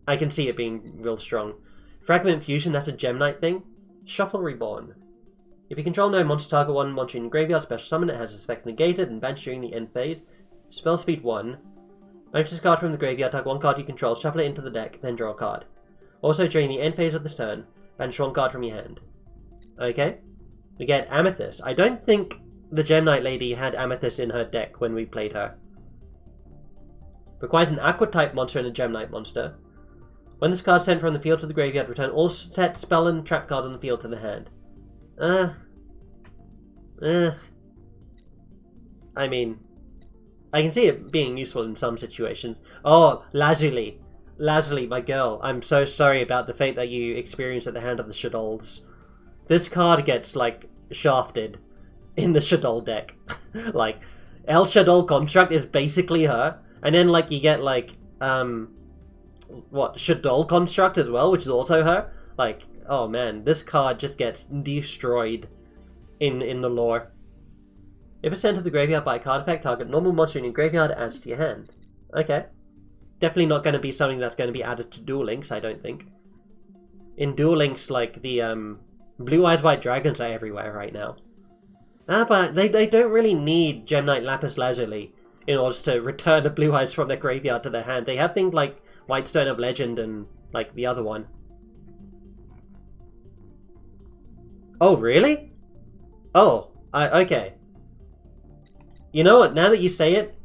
I can see it being real strong. Fragment Fusion, that's a Gem Knight thing. Shuffle Reborn. If you control no monster, target one monster in your graveyard, special summon it, has its effect negated and banished during the end phase. Spell speed 1. Banish this card from the graveyard, target one card you control, shuffle it into the deck, then draw a card. Also, during the end phase of this turn, banish one card from your hand. Okay. We get Amethyst. I don't think the Gem Knight lady had Amethyst in her deck when we played her. Requires an Aqua-type monster and a Gem Knight monster. When this card is sent from the field to the graveyard, return all set spell and trap cards on the field to the hand. I mean, I can see it being useful in some situations. Oh, Lazuli. Lazuli, my girl. I'm so sorry about the fate that you experienced at the hand of the Shaddolls. This card gets, like, shafted in the Shaddol deck. Like, El Shaddol Construct is basically her. And then, like, you get, like, Shaddol Construct as well, which is also her. Like, oh man, this card just gets destroyed in the lore. If it's sent to the graveyard by a card effect, target normal monster in your graveyard adds to your hand. Okay. Definitely not going to be something that's going to be added to Duel Links, I don't think. In Duel Links, like, the, Blue Eyes White Dragons are everywhere right now. But they don't really need Gem Knight Lapis Lazuli in order to return the Blue Eyes from their graveyard to their hand. They have things like Whitestone of Legend and, like, the other one. Oh, really? Oh, okay. You know what, now that you say it,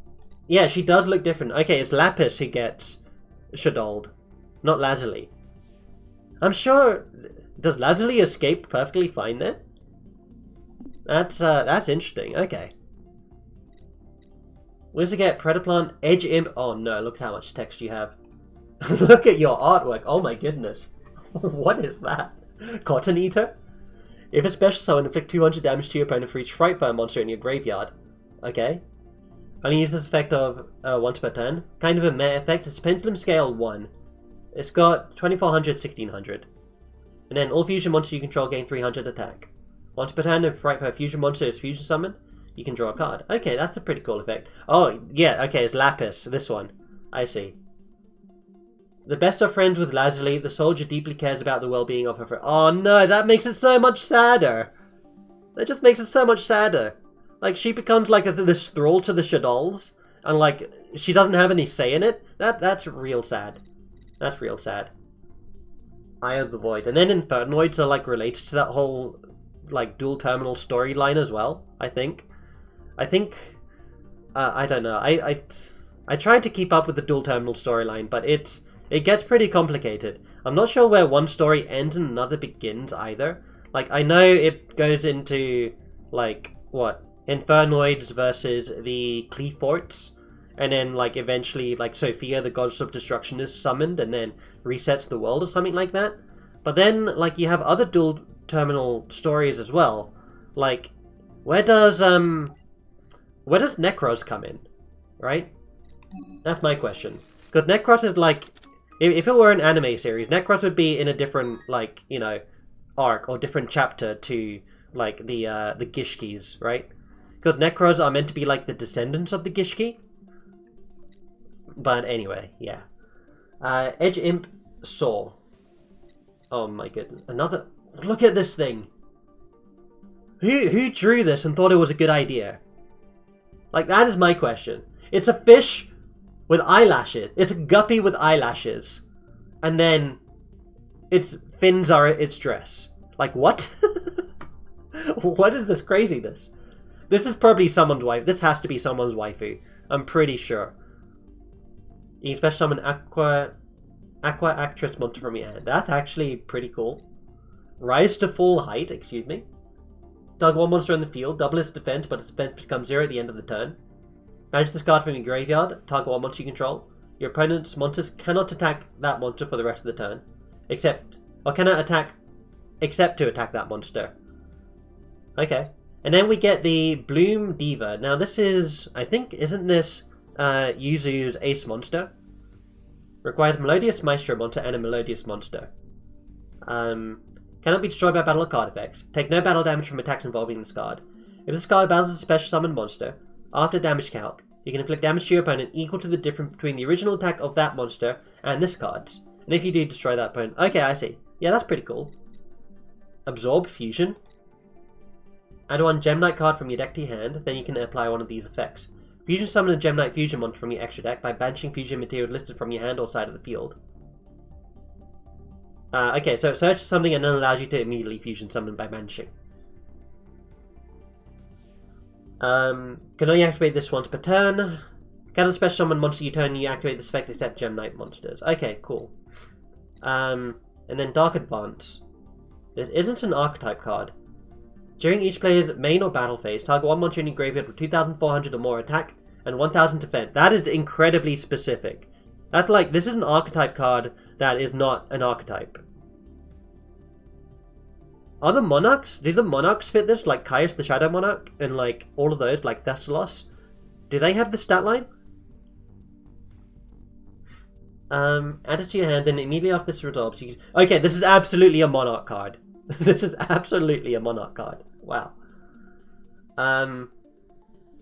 yeah, she does look different. Okay, it's Lapis who gets Shaddolled, not Lazuli. I'm sure... Does Lazuli escape perfectly fine then? That's interesting. Okay. We also get Predaplant, Edge Imp. Oh no, look how much text you have. Look at your artwork. Oh my goodness. What is that? Cotton Eater? If it's special summon, inflict 200 damage to your opponent for each Frightfire monster in your graveyard. Okay. Only use this effect of once per turn. Kind of a meh effect. It's Pendulum Scale 1. It's got 2400, 1600. And then all fusion monsters you control gain 300 attack. Once per turn, if Frightfire fusion monster is fusion summoned, you can draw a card. Okay, that's a pretty cool effect. Oh, yeah, okay, it's Lapis, this one. I see. The best of friends with Lazuli, the soldier deeply cares about the well-being of her friend. Oh no, that makes it so much sadder. That just makes it so much sadder. Like, she becomes like this thrall to the Shaddolls, and like, she doesn't have any say in it. That's real sad. That's real sad. Eye of the Void. And then Infernoids are like related to that whole like dual terminal storyline as well, I think. I don't know. I tried to keep up with the dual terminal storyline, but it gets pretty complicated. I'm not sure where one story ends and another begins either. Like, I know it goes into like what? Infernoids versus the Cleforts, and then like eventually like Sophia, the goddess of destruction, is summoned and then resets the world or something like that. But then like you have other dual terminal stories as well. Like where does Necros come in? Right? That's my question. Because Necros is like, if it were an anime series, Necros would be in a different like, you know, arc or different chapter to like the Gishkis, right? Because Necros are meant to be like the descendants of the Gishki. But anyway, yeah. Edge Imp Saw. Oh my goodness. Another... Look at this thing! Who drew this and thought it was a good idea? Like, that is my question. It's a fish with eyelashes. It's a guppy with eyelashes. And then its fins are its dress. Like, what? What is this craziness? This is probably someone's wife. This has to be someone's waifu. I'm pretty sure. You can special summon Aqua Actress monster from your hand. That's actually pretty cool. Rise to full height, excuse me. Target one monster in the field, double its defense, but its defense becomes 0 at the end of the turn. Banish this card from your graveyard, target one monster you control. Your opponent's monsters cannot attack that monster for the rest of the turn. Except to attack that monster. Okay. And then we get the Bloom Diva. Now this is, I think, isn't this Yuzu's ace monster? Requires Melodious Maestro monster and a Melodious monster. Cannot be destroyed by battle or card effects. Take no battle damage from attacks involving this card. If this card battles a special summon monster, after damage calc, you can inflict damage to your opponent equal to the difference between the original attack of that monster and this card's. And if you do, destroy that opponent. Okay, I see. Yeah, that's pretty cool. Absorb Fusion. Add one Gem Knight card from your deck to your hand, then you can apply one of these effects. Fusion summon a Gem Knight Fusion monster from your extra deck by banishing fusion material listed from your hand or side of the field. Okay, so it searches something and then allows you to immediately fusion summon by banishing. Can only activate this once per turn. Cannot special summon monster you turn you activate this effect except Gem Knight monsters. Okay, cool. And then Dark Advance. This isn't an archetype card. During each player's main or battle phase, target one monster in your graveyard with 2,400 or more attack and 1,000 defense. That is incredibly specific. That's like, this is an archetype card that is not an archetype. Are the Monarchs? Do the Monarchs fit this? Like Caius the Shadow Monarch and like all of those, like Thessalos? Do they have the stat line? Add it to your hand, then immediately after this resolves, you... Okay, this is absolutely a Monarch card. This is absolutely a Monarch card. Wow.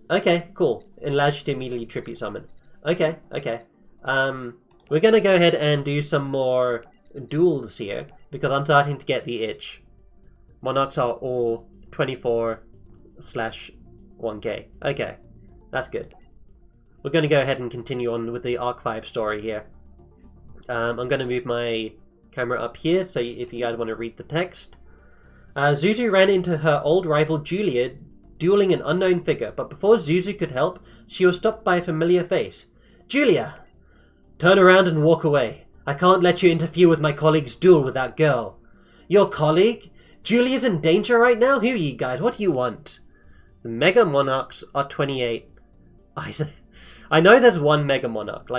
Okay, cool. It allows you to immediately tribute summon. Okay. We're gonna go ahead and do some more duels here, because I'm starting to get the itch. Monarchs are all 24/1k. Okay, that's good. We're gonna go ahead and continue on with the Arc 5 story here. I'm gonna move my camera up here, so if you guys want to read the text. Zuzu ran into her old rival Julia dueling an unknown figure, but before Zuzu could help, she was stopped by a familiar face. Julia! Turn around and walk away. I can't let you interfere with my colleague's duel with that girl. Your colleague? Julia's in danger right now? Who are you guys? What do you want? The Mega Monarchs are 28. I know there's one Mega Monarch.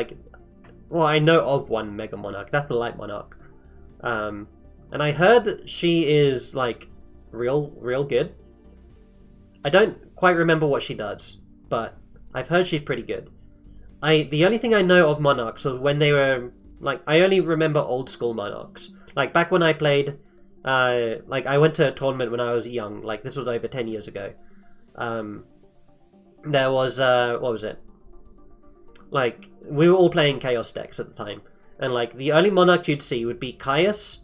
Well, I know of one Mega Monarch. That's the Light Monarch. And I heard she is, like, real good. I don't quite remember what she does, but I've heard she's pretty good. The only thing I know of Monarchs was when they were, like, I only remember old school Monarchs. Like, back when I played, like, I went to a tournament when I was young, like, this was over 10 years ago. There was, what was it? Like, we were all playing Chaos decks at the time. And, like, the only Monarchs you'd see would be Caius.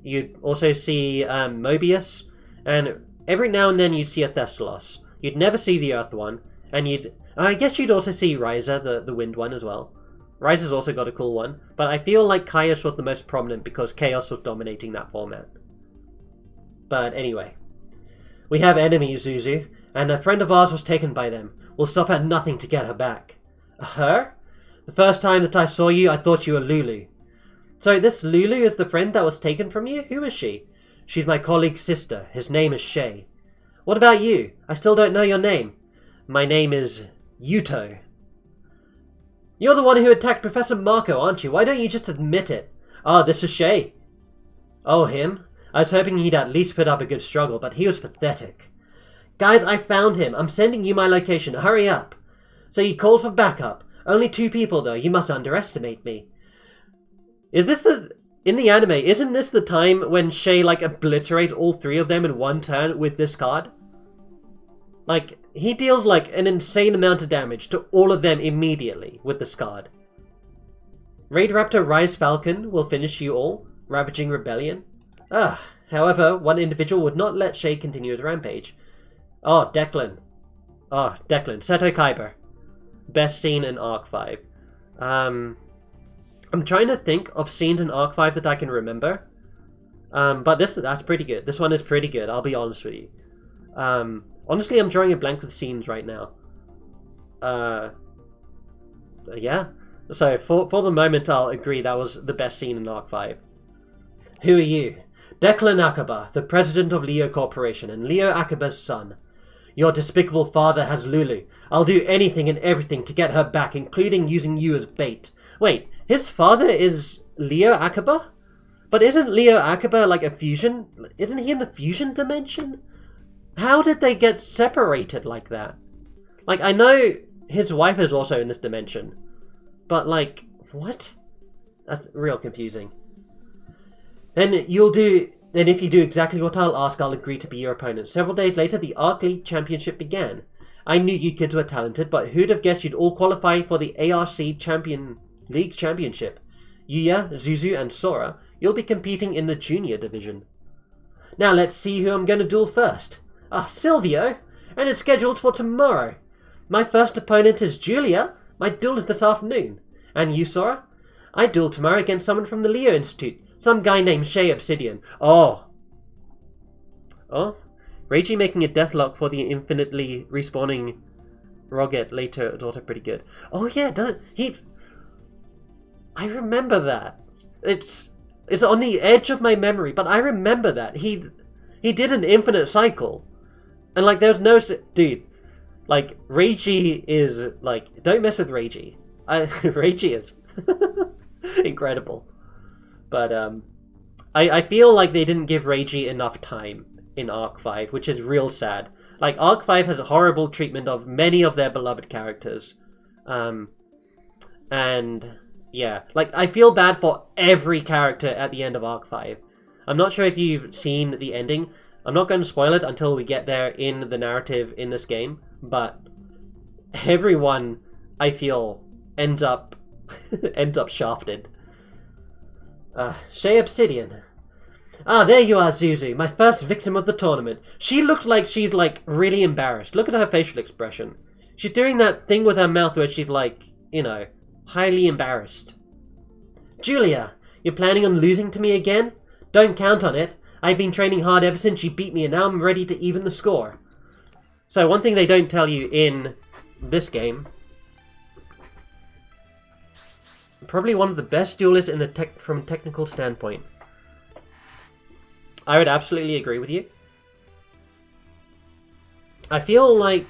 You'd also see, Mobius. And every now and then you'd see a Thessalos. You'd never see the Earth one. And I guess you'd also see Ryza, the Wind one as well. Ryza's also got a cool one. But I feel like Caius was the most prominent because Chaos was dominating that format. But anyway. We have enemies, Zuzu. And a friend of ours was taken by them. We'll stop at nothing to get her back. Her? The first time that I saw you, I thought you were Lulu. So this Lulu is the friend that was taken from you? Who is she? She's my colleague's sister. His name is Shay. What about you? I still don't know your name. My name is Yuto. You're the one who attacked Professor Marco, aren't you? Why don't you just admit it? Ah, this is Shay. Oh, him? I was hoping he'd at least put up a good struggle, but he was pathetic. Guys, I found him. I'm sending you my location. Hurry up. So you called for backup. Only 2 people, though. You must underestimate me. Is this the... in the anime, isn't this the time when Shay, like, obliterates all 3 of them in one turn with this card? Like, he deals, like, an insane amount of damage to all of them immediately with this card. Raid Raptor Rise Falcon will finish you all, ravaging Rebellion. However, one individual would not let Shay continue his rampage. Oh, Declan. Seto Kaiba. Best scene in Arc 5. I'm trying to think of scenes in Arc 5 that I can remember. But that's pretty good. This one is pretty good, I'll be honest with you. Honestly, I'm drawing a blank with scenes right now. Yeah. So, for the moment, I'll agree that was the best scene in Arc 5. Who are you? Declan Akaba, the president of Leo Corporation, and Leo Akaba's son. Your despicable father has Lulu. I'll do anything and everything to get her back, including using you as bait. Wait, his father is Leo Akaba? But isn't Leo Akaba like a fusion? Isn't he in the fusion dimension? How did they get separated like that? Like, I know his wife is also in this dimension. But, like, what? That's real confusing. Then if you do exactly what I'll ask, I'll agree to be your opponent. Several days later, the Arc League Championship began. I knew you kids were talented, but who'd have guessed you'd all qualify for the ARC League Championship? Yuya, Zuzu, and Sora, you'll be competing in the Junior Division. Now let's see who I'm going to duel first. Silvio! And it's scheduled for tomorrow. My first opponent is Julia. My duel is this afternoon. And you, Sora? I duel tomorrow against someone from the Leo Institute. Some guy named Shay Obsidian. Oh, Reiji making a deathlock for the infinitely respawning Roget later daughter pretty good. Oh yeah, I remember that. It's on the edge of my memory, but I remember that. He did an infinite cycle. And like there's no dude, like Reiji is like, don't mess with Reiji. Reiji is incredible. But I feel like they didn't give Reiji enough time in Arc 5, which is real sad. Like, Arc 5 has a horrible treatment of many of their beloved characters. And, yeah. Like, I feel bad for every character at the end of Arc 5. I'm not sure if you've seen the ending. I'm not going to spoil it until we get there in the narrative in this game. But everyone, I feel, ends up shafted. Shay Obsidian. There you are, Zuzu, my first victim of the tournament. She looked like she's, like, really embarrassed. Look at her facial expression. She's doing that thing with her mouth where she's, like, you know, highly embarrassed. Julia, you're planning on losing to me again? Don't count on it. I've been training hard ever since you beat me, and now I'm ready to even the score. So, one thing they don't tell you in this game, probably one of the best duelists in from a technical standpoint. I would absolutely agree with you. I feel like...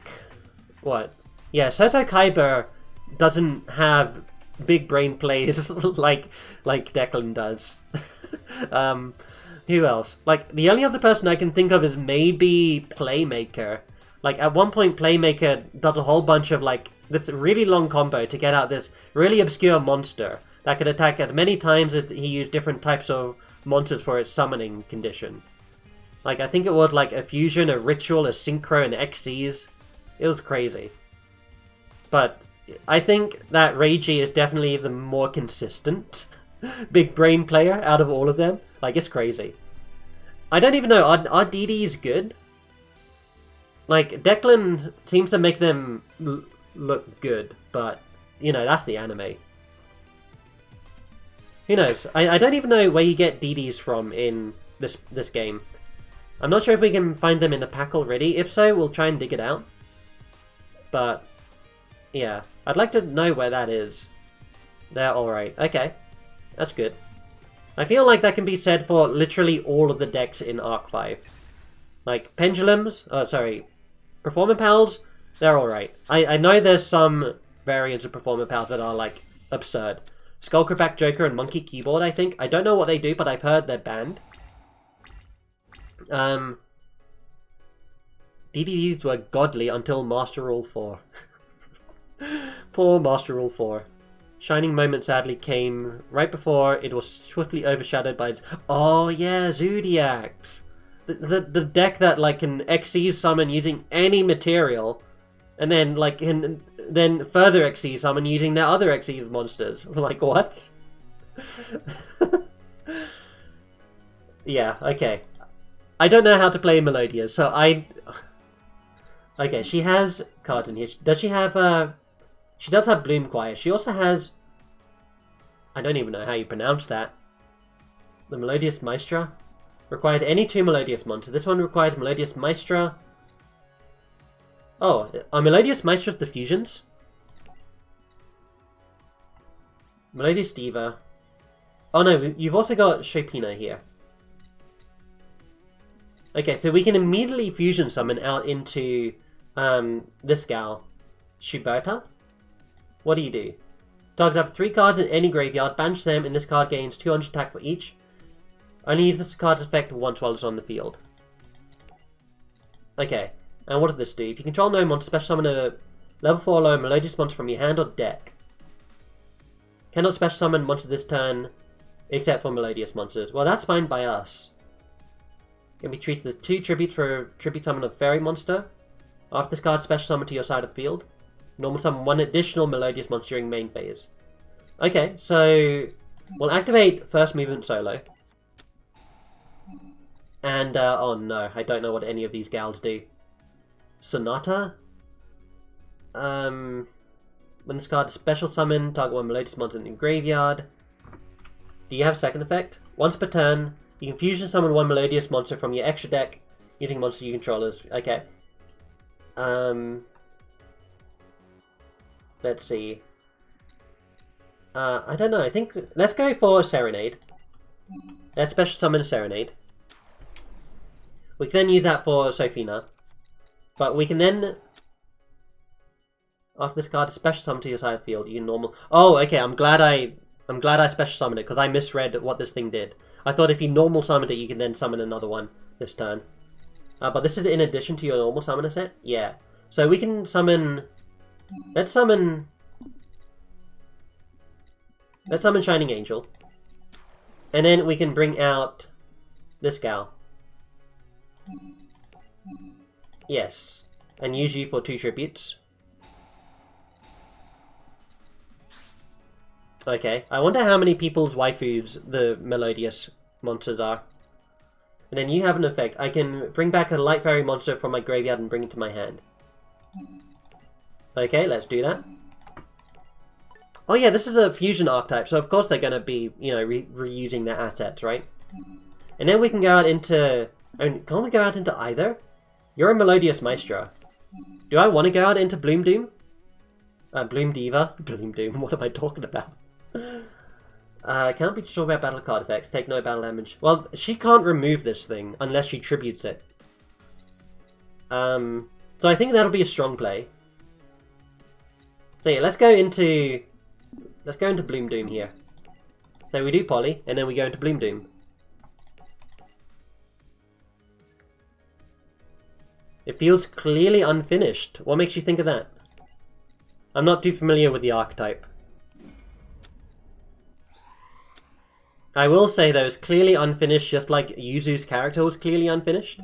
what? Yeah, Seto Kaiba doesn't have big brain plays like Declan does. Who else? Like, the only other person I can think of is maybe Playmaker. Like, at one point, Playmaker does a whole bunch of, like, this really long combo to get out this really obscure monster that could attack as many times as he used different types of monsters for its summoning condition. Like, I think it was like a fusion, a ritual, a synchro, and XCs. It was crazy. But I think that Reiji is definitely the more consistent big brain player out of all of them. Like, it's crazy. I don't even know, are DDs good? Like, Declan seems to make them look good, but, you know, that's the anime. Who knows? I don't even know where you get DDs from in this game. I'm not sure if we can find them in the pack already. If so, we'll try and dig it out. But, yeah. I'd like to know where that is. They're alright. Okay. That's good. I feel like that can be said for literally all of the decks in Arc 5. Like, Pendulums, Performer Pals, they're alright. I know there's some variants of Performer Pals that are, like, absurd. Skullcraback Joker and Monkey Keyboard, I think. I don't know what they do, but I've heard they're banned. DDDs were godly until Master Rule 4. Poor Master Rule 4. Shining moment sadly came right before it was swiftly overshadowed by its... Oh yeah, Zodiacs! The deck that like can XE summon using any material, and then like then further XE summon using their other XE monsters. Like what? Yeah, okay. I don't know how to play Melodia, so I... Okay, she has cards in here. Does she have, She does have Bloom Choir. She also has... I don't even know how you pronounce that. The Melodious Maestra? Required any 2 Melodious monsters. This one requires Melodious Maestra. Oh, are Melodious Maestras the fusions? Melodious Diva. Oh no, you've also got Chopina here. Okay, so we can immediately fusion summon out into this gal, Shuberta. What do you do? Target up 3 cards in any graveyard, banish them, and this card gains 200 attack for each. Only use this card's effect once while it's on the field. Okay, and what does this do? If you control no monster, special summon a level 4 low Melodious monster from your hand or deck. Cannot special summon monster this turn, except for Melodious monsters. Well, that's fine by us. Can be treated as 2 tributes for a tribute summon of fairy monster. After this card, special summon to your side of the field. Normal summon 1 additional Melodious monster during main phase. Okay, so we'll activate first movement solo. And, oh no, I don't know what any of these gals do. Sonata? When this card is special summon, target 1 Melodious monster in the graveyard. Do you have second effect? Once per turn, you can fusion summon 1 Melodious monster from your extra deck using monster you control as... Okay. Let's see. I don't know, I think... Let's go for Serenade. Let's special summon a Serenade. We can then use that for Sophina. But we can then... After this card is special summon to your side of the field, you can normal... Oh, okay, I'm glad I special summoned it, because I misread what this thing did. I thought if you normal summoned it, you can then summon another one this turn. But this is in addition to your normal summoner set? Yeah. So we can summon... Let's summon Shining Angel. And then we can bring out this gal. Yes. And use you for 2 tributes. Okay. I wonder how many people's waifus the Melodious monsters are. And then you have an effect. I can bring back a light fairy monster from my graveyard and bring it to my hand. Okay, let's do that. Oh yeah, this is a fusion archetype, so of course they're going to be, you know, reusing their assets, right? And then we can go out into... I mean, can't we go out into either? You're a Melodious Maestra. Do I want to go out into Bloom Doom? Bloom Diva? Bloom Doom, what am I talking about? Can't be sure about battle card effects. Take no battle damage. Well, she can't remove this thing unless she tributes it. So I think that'll be a strong play. So yeah, let's go into Bloom Doom here. So we do Poly, and then we go into Bloom Doom. It feels clearly unfinished. What makes you think of that? I'm not too familiar with the archetype. I will say though, it's clearly unfinished, just like Yuzu's character was clearly unfinished.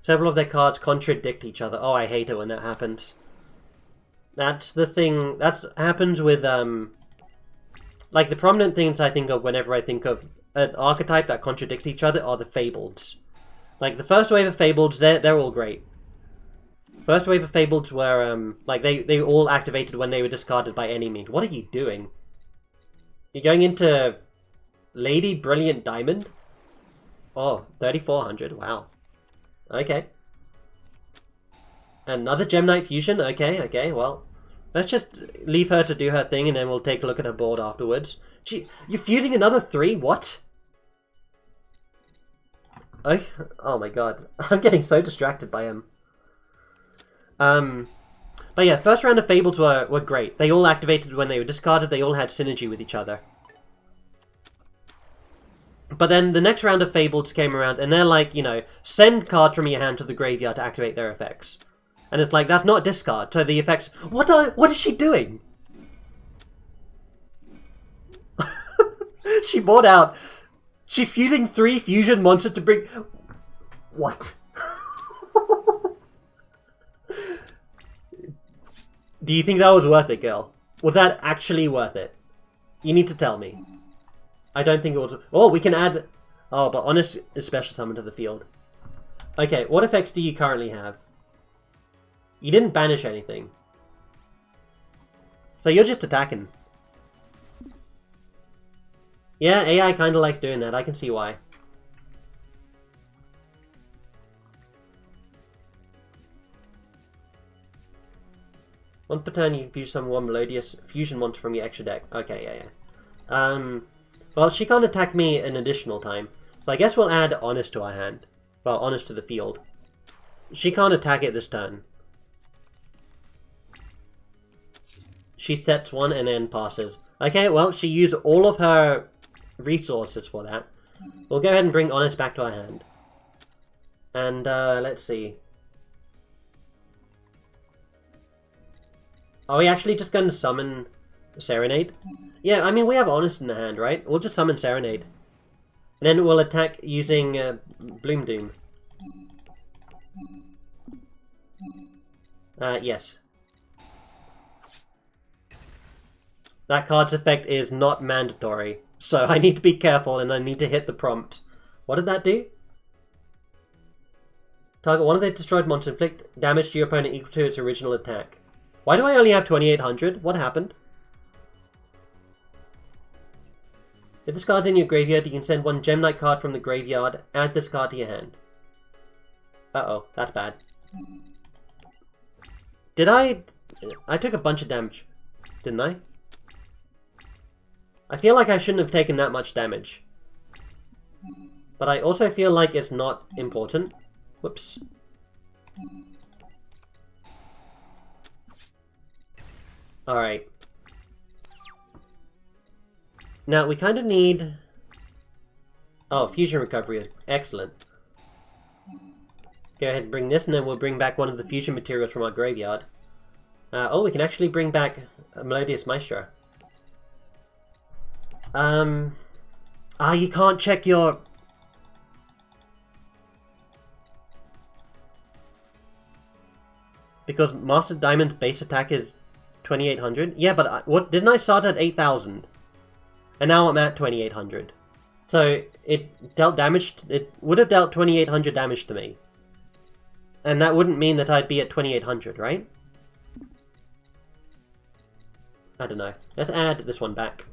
Several of their cards contradict each other. Oh, I hate it when that happens. That's the thing, that happens with, like the prominent things I think of whenever I think of an archetype that contradicts each other are the Fableds. Like the first wave of Fableds, they're all great. First wave of Fableds were, like they all activated when they were discarded by any means. What are you doing? You're going into Lady Brilliant Diamond? Oh, 3,400, wow. Okay. Another Gem Knight Fusion? Okay, well. Let's just leave her to do her thing and then we'll take a look at her board afterwards. You're fusing another 3? What? Oh my god. I'm getting so distracted by him. But yeah, first round of Fables were great. They all activated when they were discarded, they all had synergy with each other. But then the next round of Fables came around and they're like, you know, send cards from your hand to the graveyard to activate their effects. And it's like, that's not discard, so the effects... What is she doing? She bought out. She's fusing 3 fusion monsters to bring... What? Do you think that was worth it, girl? Was that actually worth it? You need to tell me. I don't think it was... Oh, we can add... Oh, but Honest is special summon to the field. Okay, what effects do you currently have? You didn't banish anything. So you're just attacking. Yeah, AI kind of likes doing that. I can see why. Once per turn, you can fuse some one melodious fusion monster from your extra deck. Okay, yeah. Well, she can't attack me an additional time. So I guess we'll add Honest to our hand. Well, Honest to the field. She can't attack it this turn. She sets one and then passes. Okay, well, she used all of her resources for that. We'll go ahead and bring Honest back to our hand. And, let's see. Are we actually just going to summon Serenade? Yeah, I mean, we have Honest in the hand, right? We'll just summon Serenade. And then we'll attack using Bloom Doom. Yes. That card's effect is not mandatory, so I need to be careful and I need to hit the prompt. What did that do? Target one of the destroyed monsters, inflict damage to your opponent equal to its original attack. Why do I only have 2800? What happened? If this card's in your graveyard, you can send one Gem Knight card from the graveyard, add this card to your hand. Uh-oh, that's bad. Did I took a bunch of damage, didn't I? I feel like I shouldn't have taken that much damage. But I also feel like it's not important. Whoops. Alright. Now, we kind of need... Oh, fusion recovery is excellent. Go ahead and bring this, and then we'll bring back one of the fusion materials from our graveyard. Oh, we can actually bring back a Melodious Maestro. You can't check your... Because Master Diamond's base attack is 2800? Yeah, but what didn't I start at 8000? And now I'm at 2800. So it dealt damage, it would have dealt 2800 damage to me. And that wouldn't mean that I'd be at 2800, right? I don't know. Let's add this one back.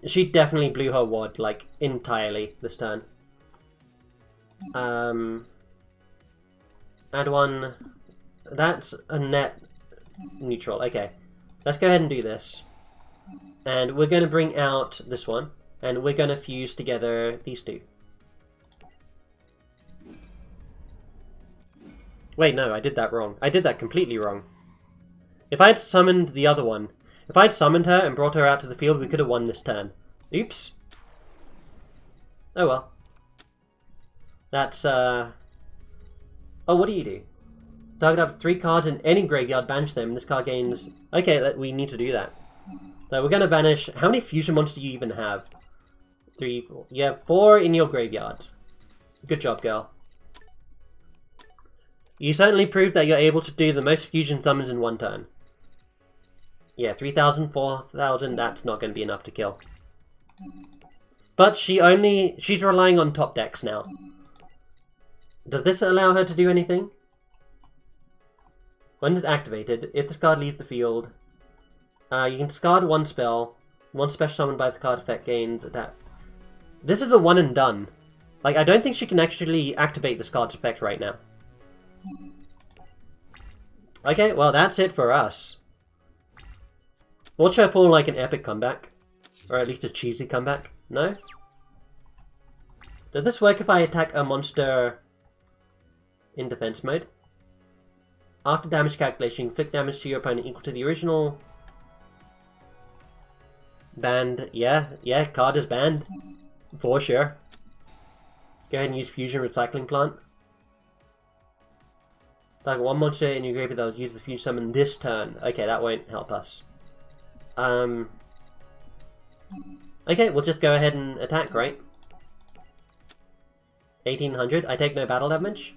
She definitely blew her wad, like, entirely this turn. Add one. That's a net neutral. Okay. Let's go ahead and do this. And we're going to bring out this one. And we're going to fuse together these two. Wait, no, I did that wrong. I did that completely wrong. If I had summoned the other one, if I'd summoned her and brought her out to the field, we could have won this turn. Oops. Oh well. That's, Oh, what do you do? Target up to 3 cards in any graveyard, banish them. This card gains... Okay, we need to do that. So we're going to banish... How many fusion monsters do you even have? 3, 4... You have 4 in your graveyard. Good job, girl. You certainly proved that you're able to do the most fusion summons in one turn. Yeah, 3000, 4000, that's not going to be enough to kill. But she's relying on top decks now. Does this allow her to do anything? When it's activated, if this card leaves the field, you can discard one spell. One special summoned by the card effect gains attack. This is a one and done. Like, I don't think she can actually activate this card's effect right now. Okay, well that's it for us. Watch her pull like an epic comeback. Or at least a cheesy comeback. No? Does this work if I attack a monster in defense mode? After damage calculation, inflict damage to your opponent equal to the original. Banned. Yeah, card is banned. For sure. Go ahead and use Fusion Recycling Plant. Target one monster in your graveyard that will use the fusion summon this turn. Okay, that won't help us. Okay, we'll just go ahead and attack, right? 1800. I take no battle damage.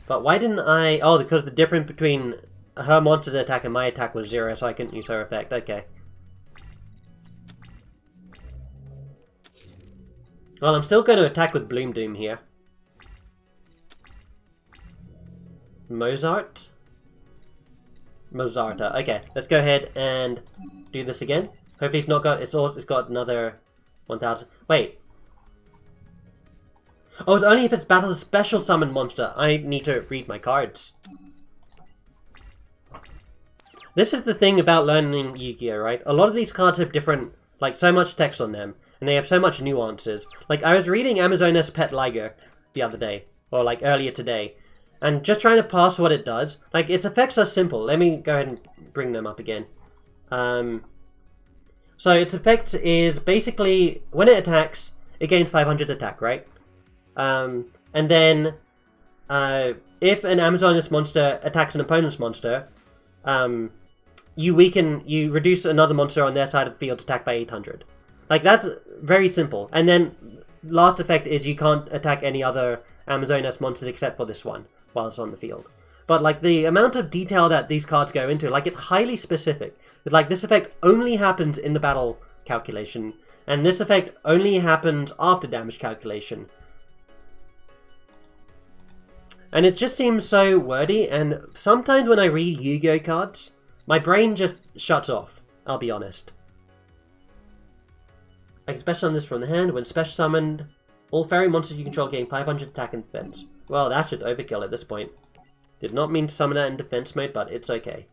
But why didn't I... Oh, because the difference between her monster's attack and my attack was 0, so I couldn't use her effect. Okay. Well, I'm still going to attack with Bloom Doom here. Mozarta. Okay, let's go ahead and do this again. Hopefully it's not got... It's got another 1000... Wait. Oh, it's only if it's battles a special summon monster. I need to read my cards. This is the thing about learning Yu-Gi-Oh, right? A lot of these cards have different, like, so much text on them. And they have so much nuances. Like, I was reading Amazonas Pet Liger the other day. Or, like, earlier today. And just trying to parse what it does. Like, its effects are simple. Let me go ahead and bring them up again. So, its effect is basically, when it attacks, it gains 500 attack, right? And then, if an Amazonas monster attacks an opponent's monster, you reduce another monster on their side of the field attack by 800. Like, that's very simple. And then, last effect is you can't attack any other Amazonas monsters except for this one while it's on the field. But, like, the amount of detail that these cards go into, like, it's highly specific. It's like, this effect only happens in the battle calculation, and this effect only happens after damage calculation. And it just seems so wordy, and sometimes when I read Yu-Gi-Oh cards, my brain just shuts off, I'll be honest. I can special summon this from the hand. When special summoned, all fairy monsters you control gain 500 attack and defense. Well, that should overkill at this point. Did not mean to summon that in defense mode, but it's okay.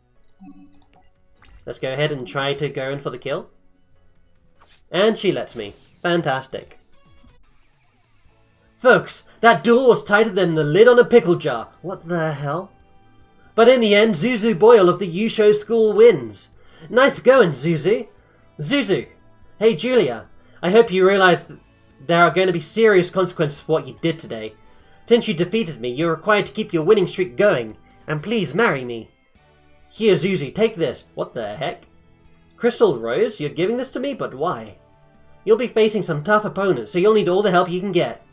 Let's go ahead and try to go in for the kill. And she lets me. Fantastic. Folks, that duel was tighter than the lid on a pickle jar. What the hell? But in the end, Zuzu Boyle of the Yusho School wins. Nice going, Zuzu. Zuzu. Hey, Julia. I hope you realize that there are going to be serious consequences for what you did today. Since you defeated me, you're required to keep your winning streak going. And please marry me. Here, Zuzu, take this. What the heck? Crystal Rose, you're giving this to me? But why? You'll be facing some tough opponents, so you'll need all the help you can get.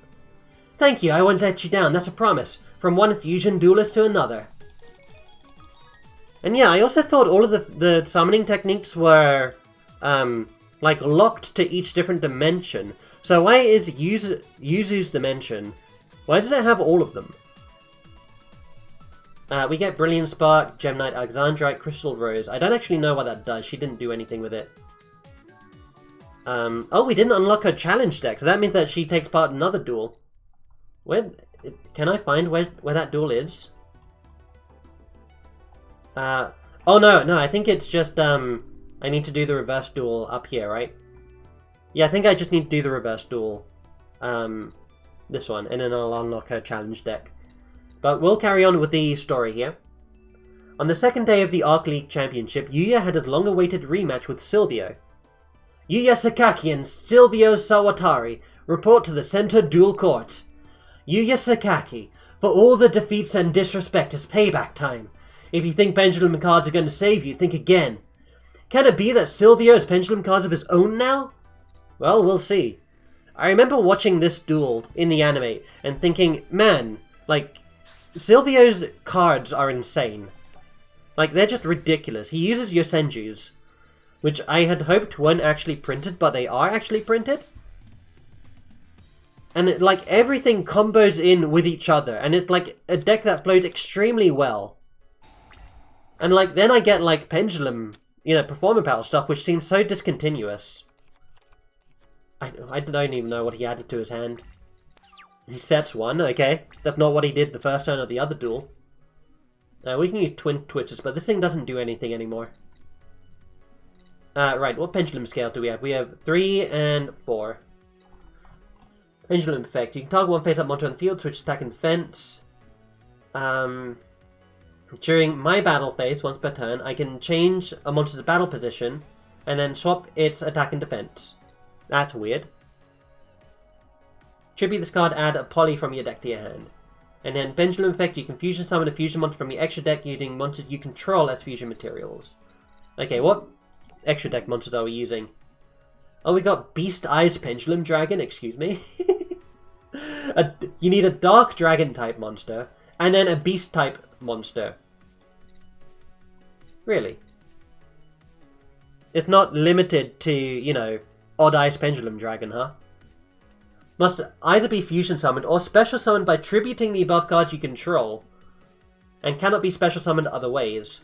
Thank you, I won't let you down, that's a promise. From one fusion duelist to another. And yeah, I also thought all of the summoning techniques were, like, locked to each different dimension. So why is Yuzu's dimension? Why does it have all of them? We get Brilliant Spark, Gemnite, Alexandrite, Crystal Rose. I don't actually know what that does. She didn't do anything with it. Oh, we didn't unlock her challenge deck, so that means that she takes part in another duel. Where... Can I find where that duel is? Oh, no, I think it's just, I need to do the reverse duel up here, right? Yeah, I think I just need to do the reverse duel. This one, and then I'll unlock her challenge deck. But we'll carry on with the story here. On the second day of the Arc League Championship, Yuya had his long-awaited rematch with Silvio. Yuya Sakaki and Silvio Sawatari report to the Center Duel Courts. Yuya Sakaki, for all the defeats and disrespect, it's payback time. If you think pendulum cards are going to save you, think again. Can it be that Silvio has pendulum cards of his own now? Well, we'll see. I remember watching this duel in the anime and thinking, man, like, Silvio's cards are insane. Like, they're just ridiculous. He uses Yosenjus, which I had hoped weren't actually printed, but they are actually printed. And it, like, everything combos in with each other, and it's like a deck that flows extremely well. And like, then I get like Pendulum, you know, Performer Battle stuff, which seems so discontinuous. I don't even know what he added to his hand. He sets one, okay. That's not what he did the first turn of the other duel. We can use Twin Twitzers, but this thing doesn't do anything anymore. Right, what Pendulum scale do we have? We have 3 and 4. Pendulum effect. You can target one face-up monster on the field, switch attack and defense. During my battle phase, once per turn, I can change a monster's battle position, and then swap its attack and defense. That's weird. Tribute this card, add a poly from your deck to your hand. And then Pendulum Effect, you can fusion summon a fusion monster from your extra deck using monsters you control as fusion materials. Okay, what extra deck monsters are we using? Oh, we got Beast Eyes Pendulum Dragon, excuse me. You need a Dark Dragon type monster, and then a Beast type monster. Really? It's not limited to, you know, Odd Eyes Pendulum Dragon, huh? Must either be fusion summoned or special summoned by tributing the above cards you control, and cannot be special summoned other ways.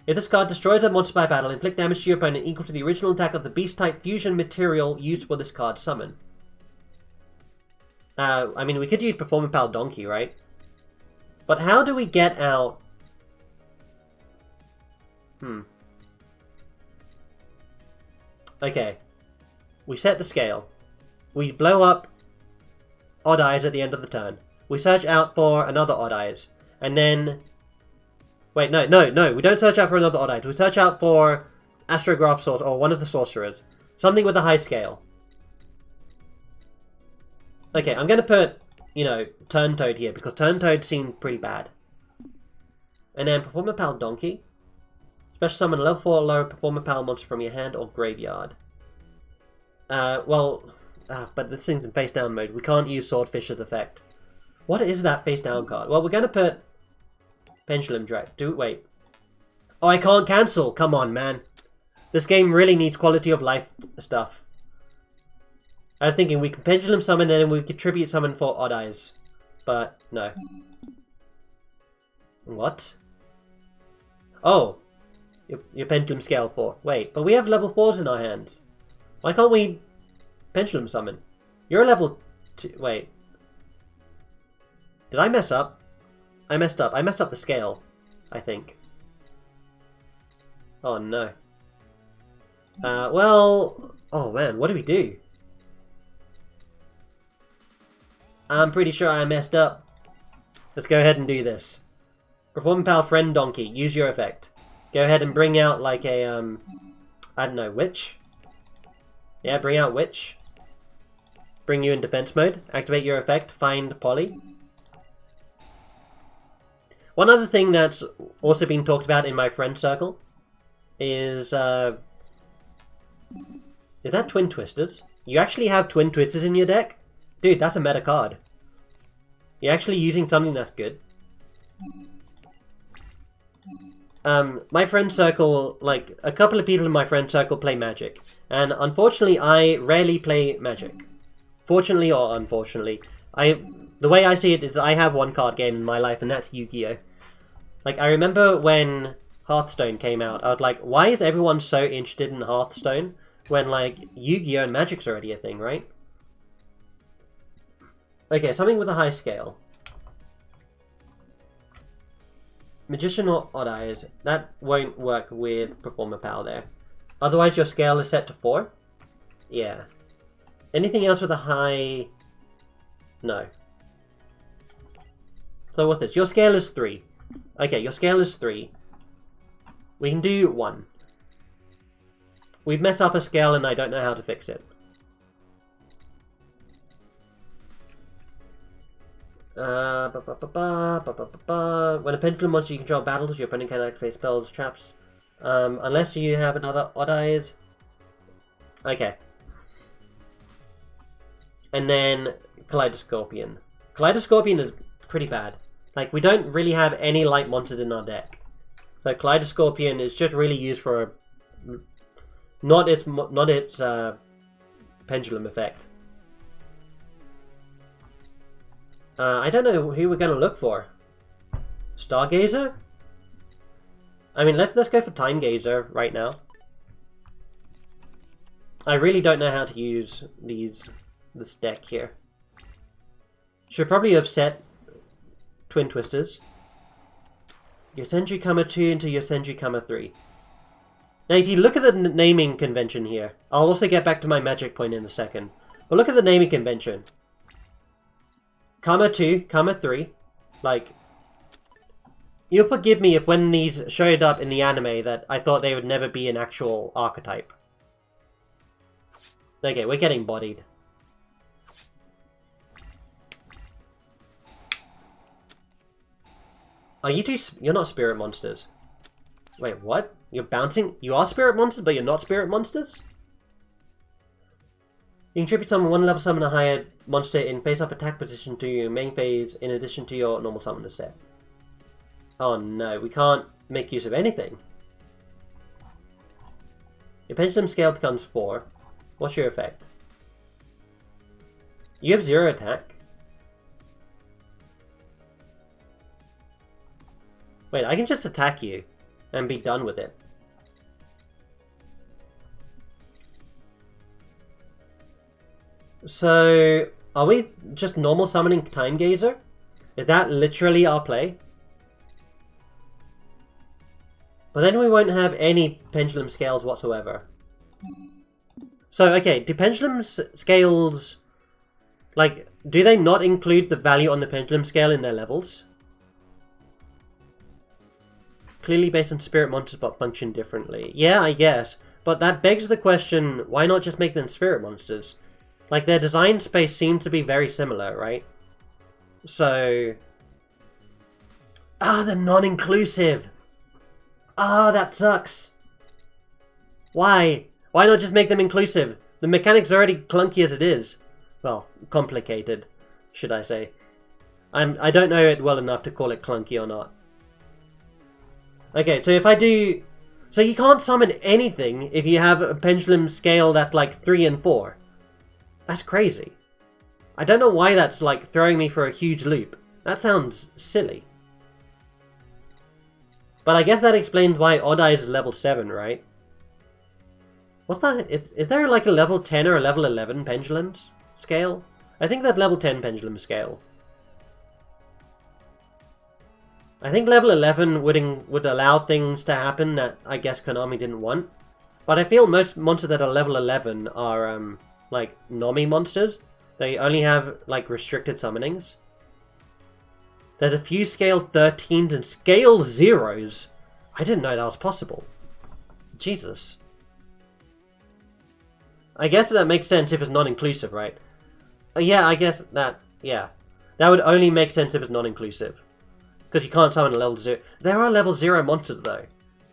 If this card destroys a monster by battle, inflict damage to your opponent equal to the original attack of the Beast-type fusion material used for this card summon. I mean, we could use Performance Pal Donkey, right? But how do we get out... Okay. We set the scale. We blow up Odd Eyes at the end of the turn. We search out for another Odd Eyes. And then... Wait, no, we don't search out for another Odd Eyes. We search out for Astrograph Sorcerer, or one of the Sorcerers. Something with a high scale. Okay, I'm gonna put, you know, Turntoad here, because Turntoad seemed pretty bad. And then Performer Pal Donkey. Special summon a level 4 or lower Performer Pal monster from your hand or graveyard. But this thing's in face down mode. We can't use Swordfish's effect. What is that face down card? Well, we're gonna put Pendulum Drag. Wait. Oh, I can't cancel! Come on, man. This game really needs quality of life stuff. I was thinking we can Pendulum Summon and then we could Tribute Summon for Odd Eyes. But, no. What? Oh. Your Pendulum Scale 4. Wait, but we have level 4s in our hands. Why can't we Pendulum Summon? You're a level 2... Wait. Did I mess up? I messed up. I messed up the scale, I think. Oh, no. Well... Oh, man, what do we do? I'm pretty sure I messed up. Let's go ahead and do this. Perform Pal Friend Donkey. Use your effect. Go ahead and bring out like a, I don't know, Witch? Yeah, bring out Witch. Bring you in defense mode. Activate your effect. Find Polly. One other thing that's also been talked about in my friend circle is that Twin Twisters? You actually have Twin Twisters in your deck? Dude, that's a meta card. You're actually using something that's good. My friend circle, like, a couple of people in my friend circle play Magic. And unfortunately, I rarely play Magic. Fortunately or unfortunately. The way I see it is I have one card game in my life, and that's Yu-Gi-Oh! Like, I remember when Hearthstone came out, I was like, why is everyone so interested in Hearthstone when, like, Yu-Gi-Oh! And Magic's already a thing, right? Okay, something with a high scale. Magician or Odd Eyes. That won't work with Performer Pal there. Otherwise your scale is set to 4? Yeah. Anything else with a high... No. So what's this? Your scale is 3. Okay, your scale is 3. We can do 1. We've messed up a scale and I don't know how to fix it. When a pendulum monster you control battles, your opponent can activate spells, traps, unless you have another Odd Eyes. Okay. And then Kaleidoscorpion. Kaleidoscorpion is pretty bad. Like, we don't really have any light monsters in our deck. So Kaleidoscorpion is just really used for not its pendulum effect. I don't know who we're gonna look for. Stargazer? I mean, let's go for Time Gazer right now. I really don't know how to use this deck here. Should probably have set Twin Twisters. Your Sentry Comer 2 into your Sentry Comer 3. Now, if you look at the naming convention here, I'll also get back to my magic point in a second. But look at the naming convention. Comer 2, Comer 3. Like, you'll forgive me if when these showed up in the anime that I thought they would never be an actual archetype. Okay, we're getting bodied. Are you two... You're not spirit monsters. Wait, what? You're bouncing? You are spirit monsters, but you're not spirit monsters? You can tribute summon one level summon a higher monster in face-up attack position to your main phase in addition to your normal summoner set. Oh no, we can't make use of anything. Your pendulum scale becomes 4. What's your effect? You have 0 attack. Wait, I can just attack you and be done with it. So, are we just normal summoning Time Gazer? Is that literally our play? But then we won't have any pendulum scales whatsoever. So, okay, do pendulum scales... Like, do they not include the value on the pendulum scale in their levels? Clearly based on spirit monsters but function differently. Yeah, I guess. But that begs the question, why not just make them spirit monsters? Like, their design space seems to be very similar, right? So... Ah, they're non-inclusive! Ah, that sucks! Why? Why not just make them inclusive? The mechanic's already clunky as it is. Well, complicated, should I say. I don't know it well enough to call it clunky or not. Okay, so if I do... So you can't summon anything if you have a pendulum scale that's like 3 and 4. That's crazy. I don't know why that's like throwing me for a huge loop. That sounds silly. But I guess that explains why Odd Eyes is level 7, right? What's that? Is there like a level 10 or a level 11 pendulums scale? I think that's level 10 pendulum scale. I think level 11 would allow things to happen that I guess Konami didn't want. But I feel most monsters that are level 11 are like Nomi monsters. They only have like restricted summonings. There's a few scale 13s and scale 0s. I didn't know that was possible. Jesus. I guess that makes sense if it's non-inclusive, right? Yeah, I guess that, yeah. That would only make sense if it's non-inclusive. Because you can't summon a level 0. There are level 0 monsters, though.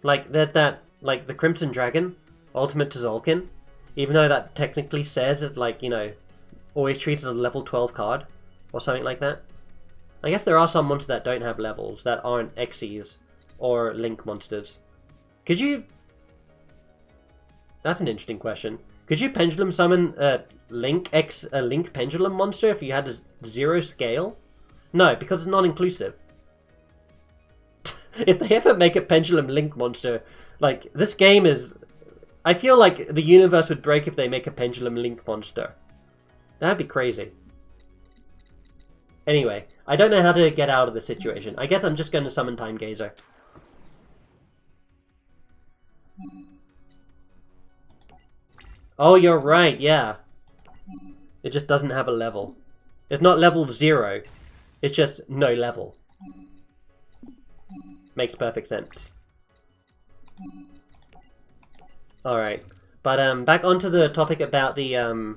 Like, there's that, like, the Crimson Dragon, Ultimate Tzolk'in. Even though that technically says it, like, you know, always treated as a level 12 card. Or something like that. I guess there are some monsters that don't have levels, that aren't Xyz or Link monsters. Could you... That's an interesting question. Could you pendulum summon a Link pendulum monster if you had a 0 scale? No, because it's non-inclusive. If they ever make a pendulum Link monster, like, this game is... I feel like the universe would break if they make a pendulum Link monster. That'd be crazy. Anyway, I don't know how to get out of the situation. I guess I'm just going to summon Time Gazer. Oh, you're right, yeah. It just doesn't have a level. It's not level 0. It's just no level. Makes perfect sense. Alright. But back onto the topic about the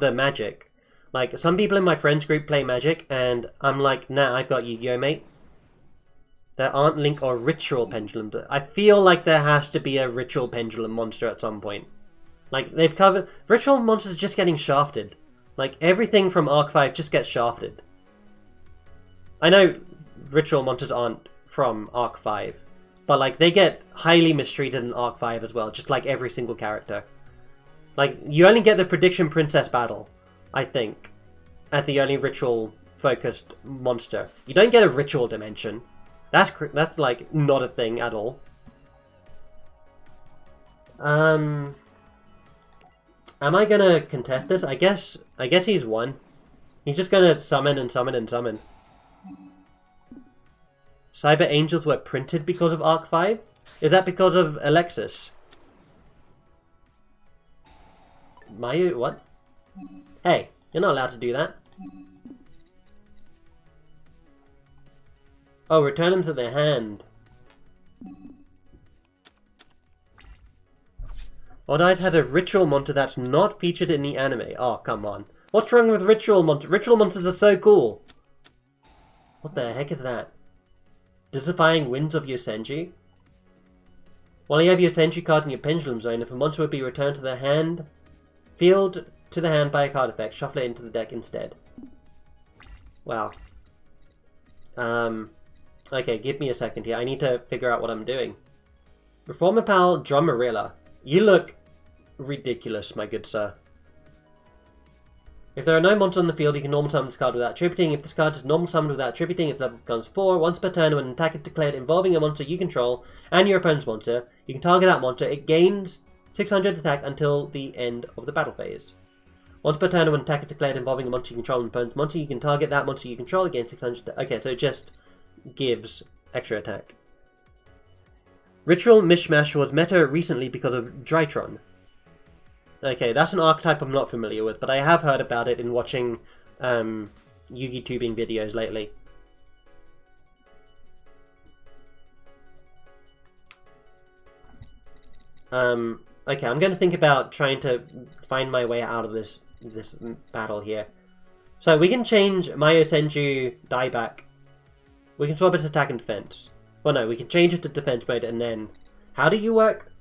magic. Like, some people in my friends group play Magic, and I'm like, nah, I've got Yu-Gi-Oh, mate. There aren't Link or Ritual Pendulums. I feel like there has to be a Ritual Pendulum monster at some point. Like, they've covered... Ritual monsters are just getting shafted. Like, everything from Arc 5 just gets shafted. I know Ritual monsters aren't from Arc 5, but, like, they get highly mistreated in Arc 5 as well, just like every single character. Like, you only get the Prediction Princess battle, I think, at the only ritual-focused monster. You don't get a ritual dimension. That's like, not a thing at all. Am I gonna contest this? I guess he's won. He's just gonna summon and summon and summon. Cyber Angels were printed because of Arc 5? Is that because of Alexis? Mayu, what? Hey, you're not allowed to do that. Oh, return them to their hand. Odd Eyes has a ritual monster that's not featured in the anime. Oh, come on. What's wrong with ritual monsters? Ritual monsters are so cool. What the heck is that? Disifying Winds of Yosenji. While you have your Yosenji card in your Pendulum Zone, if a monster would be returned to the hand, field to the hand by a card effect, shuffle it into the deck instead. Wow. Okay, give me a second here. I need to figure out what I'm doing. Reformer Pal Drumarilla. You look ridiculous, my good sir. If there are no monsters on the field, you can normal summon this card without attributing. If this card is normal summoned without attributing, its level becomes 4. Once per turn, when an attack is declared involving a monster you control and your opponent's monster, you can target that monster. It gains 600 attack until the end of the battle phase. Once per turn, when an attack is declared involving a monster you control and opponent's monster, you can target that monster you control again 600. Okay, so it just gives extra attack. Ritual Mishmash was meta recently because of Drytron. Okay, that's an archetype I'm not familiar with, but I have heard about it in watching Yugi tubing videos lately. Okay, I'm going to think about trying to find my way out of this battle here. So we can change Mayo Senju dieback. We can swap its attack and defense. Well, no, we can change it to defense mode and then... How do you work?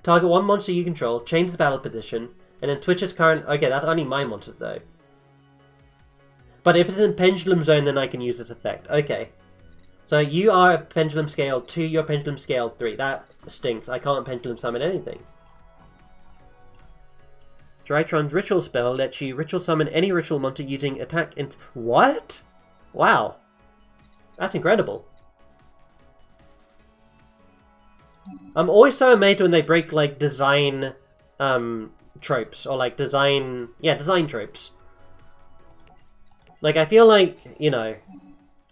Target one monster you control, change the battle position, and then switch its current... Okay, that's only my monsters though. But if it's in Pendulum Zone, then I can use this effect. Okay. So you are Pendulum Scale 2, you're Pendulum Scale 3. That stinks. I can't Pendulum Summon anything. Drytron's Ritual spell lets you Ritual Summon any Ritual monster using attack and... What? Wow. That's incredible. I'm always so amazed when they break, like, design, tropes. Or, like, design tropes. Like, I feel like, you know...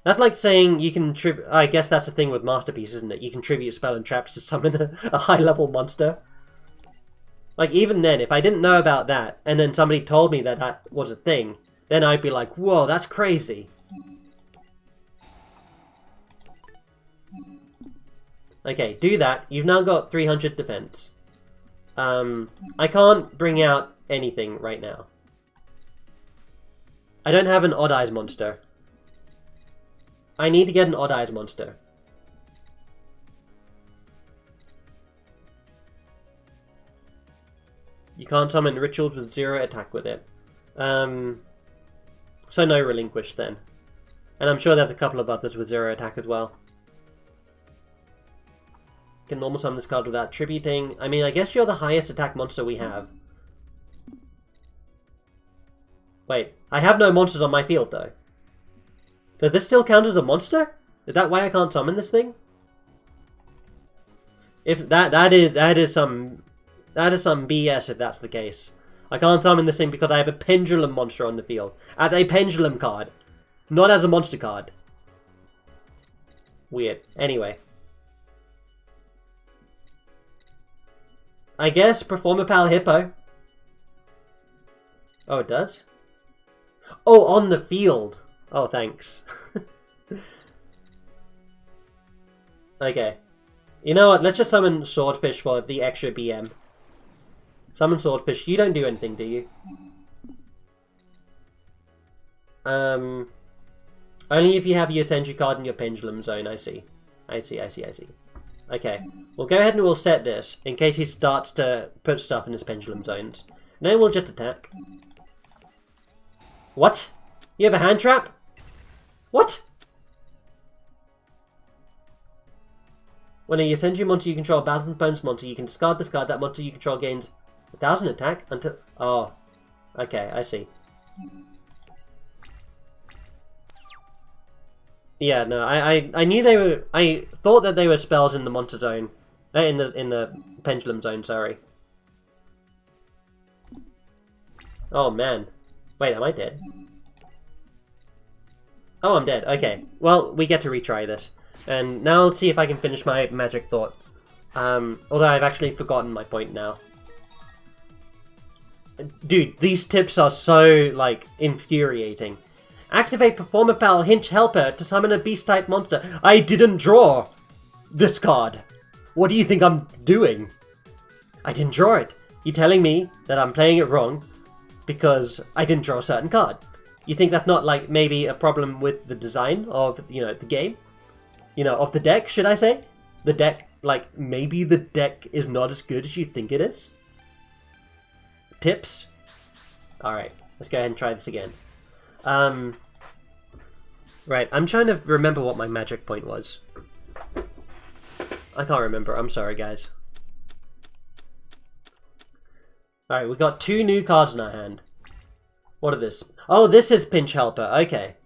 That's like saying you can I guess that's the thing with Masterpiece, isn't it? You can tribute spell and traps to summon a high-level monster. Like, even then, if I didn't know about that, and then somebody told me that that was a thing, then I'd be like, whoa, that's crazy. Okay, do that. You've now got 300 defense. I can't bring out anything right now. I don't have an Odd Eyes monster. I need to get an Odd Eyes monster. You can't summon rituals with 0 attack with it. So no Relinquish then. And I'm sure there's a couple of others with 0 attack as well. Can normal summon this card without tributing. I mean, I guess you're the highest attack monster we have. Wait, I have no monsters on my field though. Does this still count as a monster? Is that why I can't summon this thing? If that is some BS if that's the case. I can't summon this thing because I have a pendulum monster on the field. As a pendulum card. Not as a monster card. Weird. Anyway. I guess Performer Pal Hippo. Oh, it does? Oh, on the field. Oh, thanks. Okay. You know what? Let's just summon Swordfish for the extra BM. Summon Swordfish. You don't do anything, do you? Only if you have your Senju card in your Pendulum Zone, I see. I see. Okay, we'll go ahead and we'll set this, in case he starts to put stuff in his Pendulum Zones. No, we'll just attack. What? You have a hand trap? What? When a Yosenju monster you control battles an opponent's monster, you can discard this card. That monster you control gains 1000 attack until... Oh, okay, I see. Yeah, no, I knew they were... I thought that they were spells in the monster zone. In the Pendulum Zone, sorry. Oh, man. Wait, am I dead? Oh, I'm dead. Okay. Well, we get to retry this. And now let's see if I can finish my magic thought. Although I've actually forgotten my point now. Dude, these tips are so, like, infuriating. Activate Performer Pal Hinge Helper to summon a beast-type monster. I didn't draw this card. What do you think I'm doing? I didn't draw it. You're telling me that I'm playing it wrong because I didn't draw a certain card. You think that's not like maybe a problem with the design of, you know, the game? You know, of the deck, should I say? The deck, like, maybe the deck is not as good as you think it is? Tips? Alright, let's go ahead and try this again. Right, I'm trying to remember what my magic point was. I can't remember, I'm sorry guys. Alright, we've got 2 new cards in our hand. What are this? Oh, this is Pinch Helper, okay.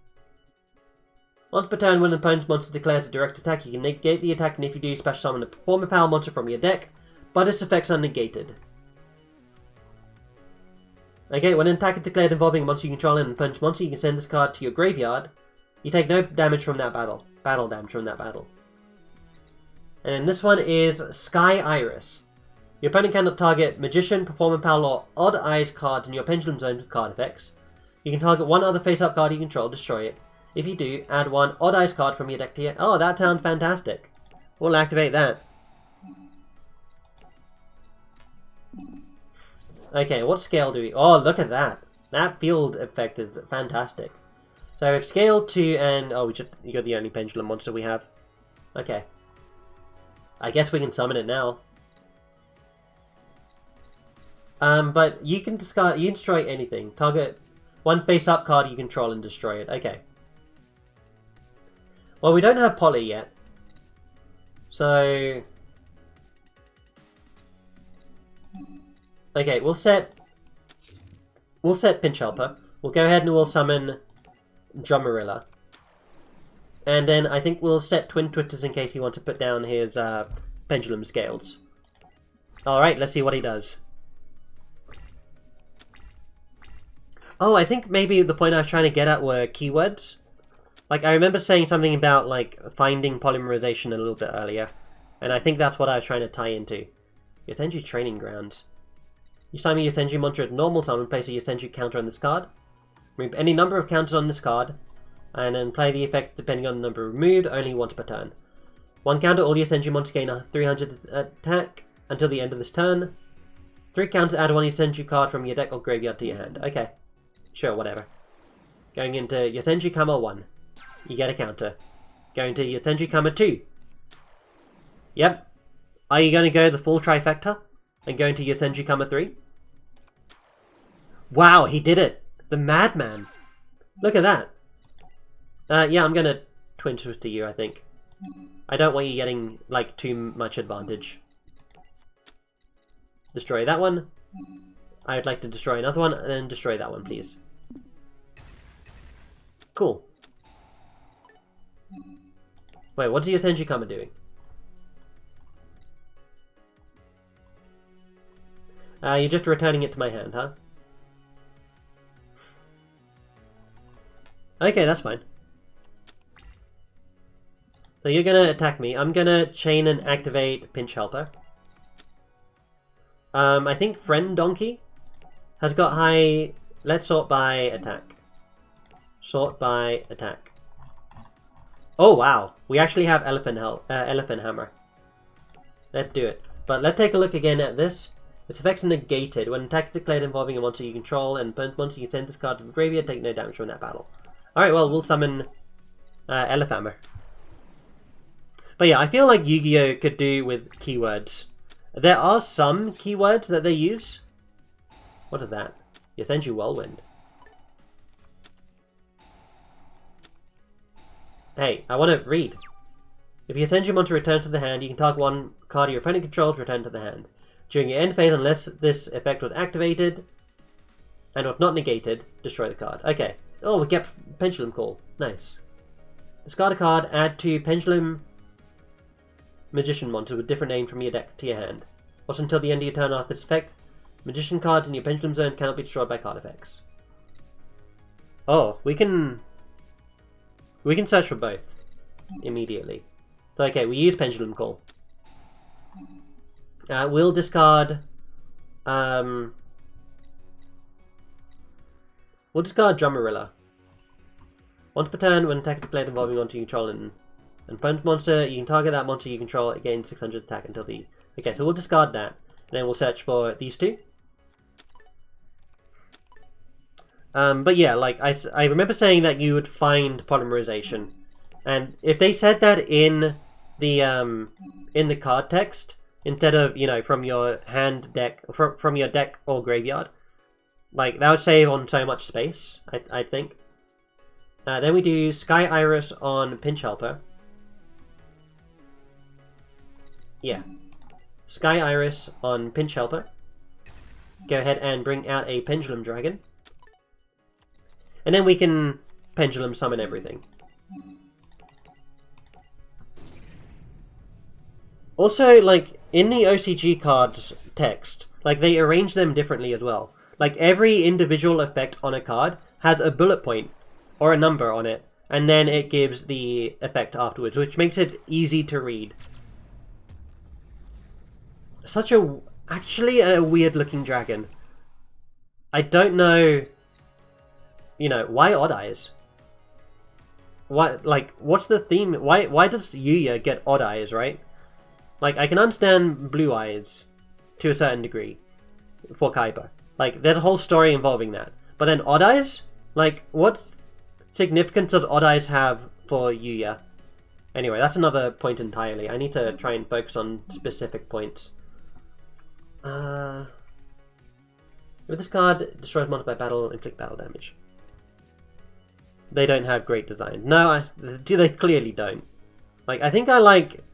Once per turn, when an opponent's monster declares a direct attack, you can negate the attack, and if you do, special summon a Performer Power monster from your deck, but its effects are negated. Okay, when an attack is declared involving a monster you control and an opponent's monster, you can send this card to your graveyard. You take no damage from that battle. Battle damage from that battle. And this one is Sky Iris. Your opponent cannot target Magician, Performer Power, or Odd Eyes cards in your Pendulum Zone with card effects. You can target one other face-up card you control, destroy it. If you do, add one Odd Eyes card from your deck to your... Oh, that sounds fantastic. We'll activate that. Okay, what scale do we... Oh, look at that. That field effect is fantastic. So we have scale 2 and... Oh, you're the only pendulum monster we have. Okay. I guess we can summon it now. But you can discard... You can destroy anything. Target one face-up card you control and destroy it. Okay. Well, we don't have Poly yet. So... Okay, we'll set Pinch Helper. We'll go ahead and we'll summon Drummerilla. And then I think we'll set Twin Twitters in case he wants to put down his Pendulum Scales. Alright, let's see what he does. Oh, I think maybe the point I was trying to get at were keywords. Like, I remember saying something about, like, finding polymerization a little bit earlier. And I think that's what I was trying to tie into. Yotenji Training Grounds. Each time a Yotenji monster at normal summon, place a Yotenji counter on this card. Remove any number of counters on this card. And then play the effects depending on the number removed, only once per turn. One counter, all Yotenji monsters gain a 300 attack until the end of this turn. 3 counters, add one Yotenji card from your deck or graveyard to your hand. Okay. Sure, whatever. Going into Yotenji Kama 1. You get a counter. Going to Yotenji Kama 2. Yep. Are you going to go the full trifecta? And go into Yotenji Kama 3? Wow, he did it! The madman! Look at that! Yeah, I'm going to Twin Twist to you, I think. I don't want you getting, like, too much advantage. Destroy that one. I would like to destroy another one, and then destroy that one, please. Cool. Wait, what's the Yotenji Kama doing? You're just returning it to my hand, huh? Okay, that's fine. So you're gonna attack me. I'm gonna chain and activate Pinch Helper. I think Friend Donkey has got high... Let's sort by attack. Sort by attack. Oh wow, we actually have Elephant Hammer. Let's do it. But let's take a look again at this. Its effects are negated. When an attack is declared involving a monster you control and opponent's monster, you can send this card to the graveyard, take no damage from that battle. Alright, well, we'll summon Elephant Hammer. But yeah, I feel like Yu-Gi-Oh! Could do with keywords. There are some keywords that they use. What is that? Yotenji Whirlwind. Hey, I want to read. If Yotenji monster returns to the hand, you can target one card your opponent controls, return to the hand. During your end phase, unless this effect was activated and was not negated, destroy the card. Okay. Oh, we get Pendulum Call. Nice. Discard a card, add 2 Pendulum Magician monsters with different names from your deck to your hand. Watch until the end of your turn after this effect. Magician cards in your Pendulum Zone cannot be destroyed by card effects. Oh, we can search for both immediately. So okay, we use Pendulum Call. We'll discard we'll discard Drummerilla. Once per turn, when attack is declared involving monster you control and opponent's monster, you can target that monster you control, it gains 600 attack until the... Okay, so we'll discard that. And then we'll search for these two. But yeah, like I remember saying that you would find polymerization, and if they said that in the card text instead of from your hand deck from your deck or graveyard, like that would save on so much space. I think. Then we do Sky Iris on Pinch Helper. Yeah, Sky Iris on Pinch Helper. Go ahead and bring out a Pendulum Dragon. And then we can Pendulum Summon everything. Also, like, in the OCG cards text, like, they arrange them differently as well. Like, every individual effect on a card has a bullet point, or a number on it, and then it gives the effect afterwards, which makes it easy to read. Actually a weird-looking dragon. I don't know... why Odd Eyes? Why, like, what's the theme? Why does Yuya get Odd Eyes, right? Like, I can understand Blue Eyes to a certain degree for Kaiba. Like, there's a whole story involving that. But then Odd Eyes? Like, what significance does Odd Eyes have for Yuya? Anyway, that's another point entirely. I need to try and focus on specific points. With this card, destroys monster by battle, inflict battle damage. They don't have great design. No, they clearly don't. Like, I think I like...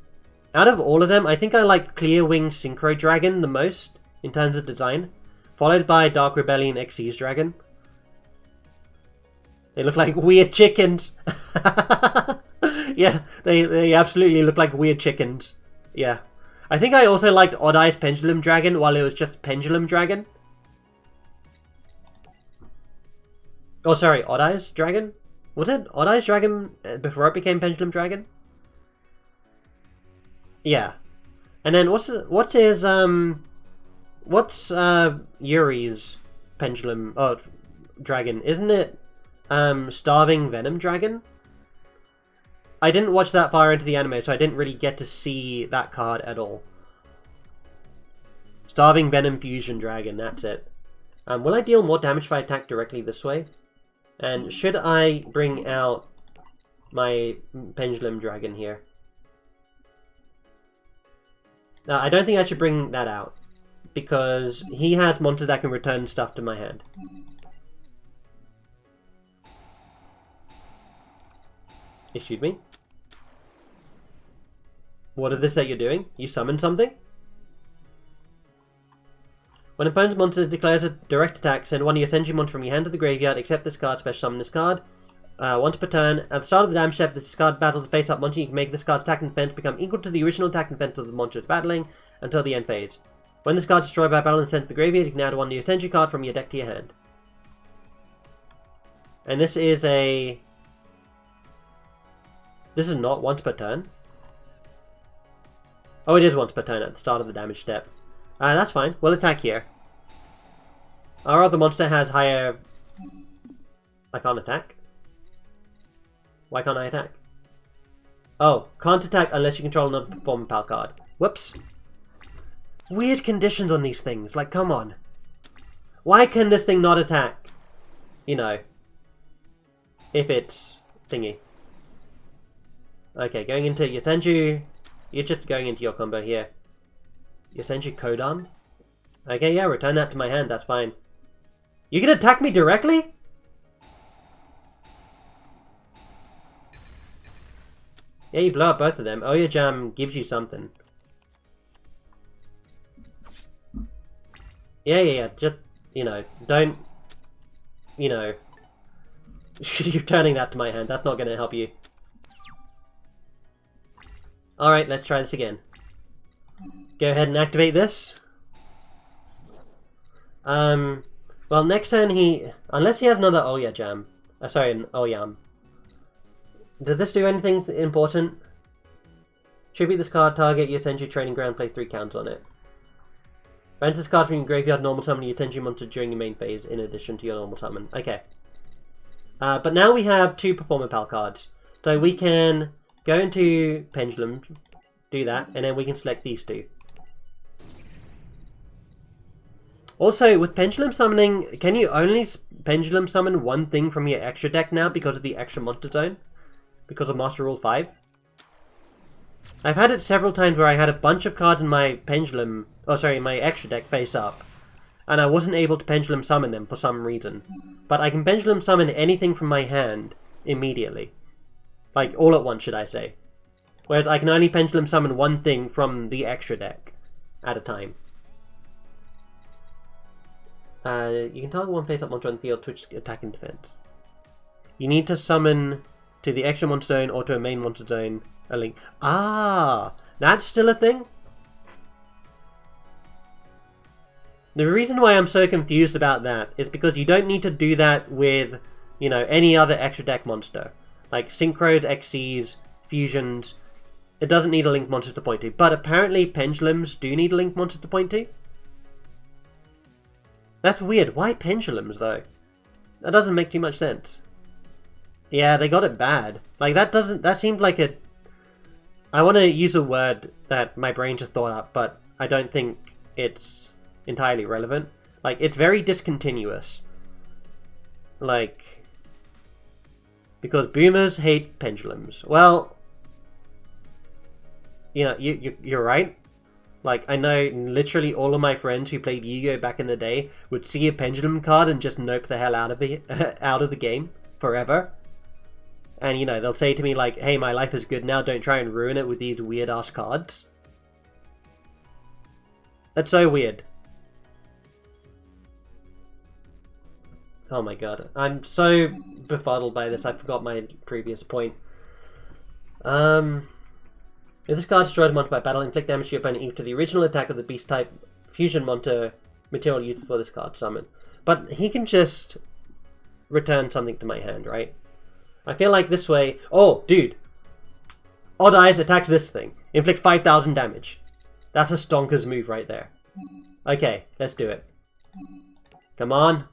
Out of all of them, I think I like Clear Wing Synchro Dragon the most, in terms of design. Followed by Dark Rebellion Xyz Dragon. They look like weird chickens! Yeah, they absolutely look like weird chickens. Yeah. I think I also liked Odd Eyes Pendulum Dragon while it was just Pendulum Dragon. Oh, sorry, Odd Eyes Dragon? Was it Odd Eyes Dragon before it became Pendulum Dragon? Yeah. And then what's Yuri's Pendulum Dragon? Isn't it Starving Venom Dragon? I didn't watch that far into the anime, so I didn't really get to see that card at all. Starving Venom Fusion Dragon, that's it. Will I deal more damage if I attack directly this way? And should I bring out my Pendulum Dragon here? I don't think I should bring that out, because he has monsters that can return stuff to my hand. Excuse me? What is this that you're doing? You summoned something? When an opponent's monster declares a direct attack, send one of your Senju monsters from your hand to the graveyard, except this card, special summon this card. Once per turn. At the start of the damage step, this card battles face up monster. You can make this card's attack and defense become equal to the original attack and defense of the monster it's battling until the end phase. When this card is destroyed by battle and sent to the graveyard, you can add one of your Senju card from your deck to your hand. And this is a... This is not once per turn. Oh, it is once per turn at the start of the damage step. That's fine. We'll attack here. Our other monster has higher... I can't attack. Why can't I attack? Oh, can't attack unless you control another Performer Pal card. Whoops. Weird conditions on these things. Like, come on. Why can this thing not attack? You know. If it's... thingy. Okay, going into your Senju. You're just going into your combo here. Your Senju Kodan. Okay, yeah, return that to my hand, that's fine. You can attack me directly? Yeah, you blow up both of them. Oya Jam gives you something. Yeah. Just, don't... you're turning that to my hand. That's not going to help you. Alright, let's try this again. Go ahead and activate this. Well, next turn unless he has another Oya Jam. Sorry, an Oyam. Does this do anything important? Tribute this card, target your Tenju Training Ground, play 3 counts on it. Banish this card from your graveyard, normal summon your Tenju monster during your main phase, in addition to your normal summon. Okay. But now we have 2 Performer Pal cards. So we can go into Pendulum, do that, and then we can select these 2. Also, with pendulum summoning, can you only pendulum summon one thing from your extra deck now because of the extra monster zone? Because of Master Rule 5? I've had it several times where I had a bunch of cards in my pendulum, my extra deck face up, and I wasn't able to pendulum summon them for some reason. But I can pendulum summon anything from my hand immediately. Like, all at once, should I say. Whereas I can only pendulum summon one thing from the extra deck at a time. You can target one face-up monster on the field, switch attack and defense. You need to summon to the extra monster zone or to a main monster zone a link. Ah! That's still a thing? The reason why I'm so confused about that is because you don't need to do that with, you know, any other extra deck monster. Like Synchros, Xyz, Fusions. It doesn't need a linked monster to point to. But apparently pendulums do need a linked monster to point to. That's weird. Why pendulums, though? That doesn't make too much sense. Yeah, they got it bad. Like, that seemed like a... I want to use a word that my brain just thought up, but I don't think it's entirely relevant. Like, it's very discontinuous. Like... Because boomers hate pendulums. Well... You know, you're right. Like, I know literally all of my friends who played Yu-Gi-Oh! Back in the day would see a pendulum card and just nope the hell out of the game forever. And, you know, they'll say to me like, hey, my life is good now, don't try and ruin it with these weird-ass cards. That's so weird. Oh my god. I'm so befuddled by this, I forgot my previous point. If this card destroys a monster by battle, inflict damage to your opponent equal to the original attack of the beast type fusion monster material used for this card summon. But he can just return something to my hand, right? I feel like this way... Oh, dude! Odd Eyes attacks this thing. Inflicts 5,000 damage. That's a stonker's move right there. Okay, let's do it. Come on.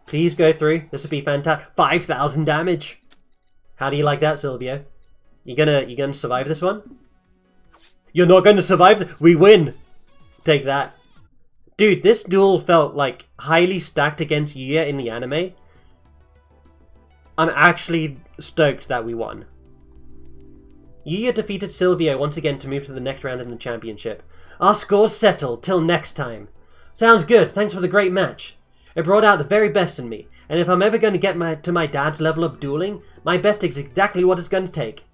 Please go through. This would be fantastic. 5,000 damage! How do you like that, Silvio? You gonna survive this one? You're not gonna survive. We win. Take that, dude. This duel felt like highly stacked against Yuya in the anime. I'm actually stoked that we won. Yuya defeated Silvio once again to move to the next round in the championship. Our score's settled. Till next time. Sounds good. Thanks for the great match. It brought out the very best in me. And if I'm ever going to get to my dad's level of dueling, my best is exactly what it's going to take.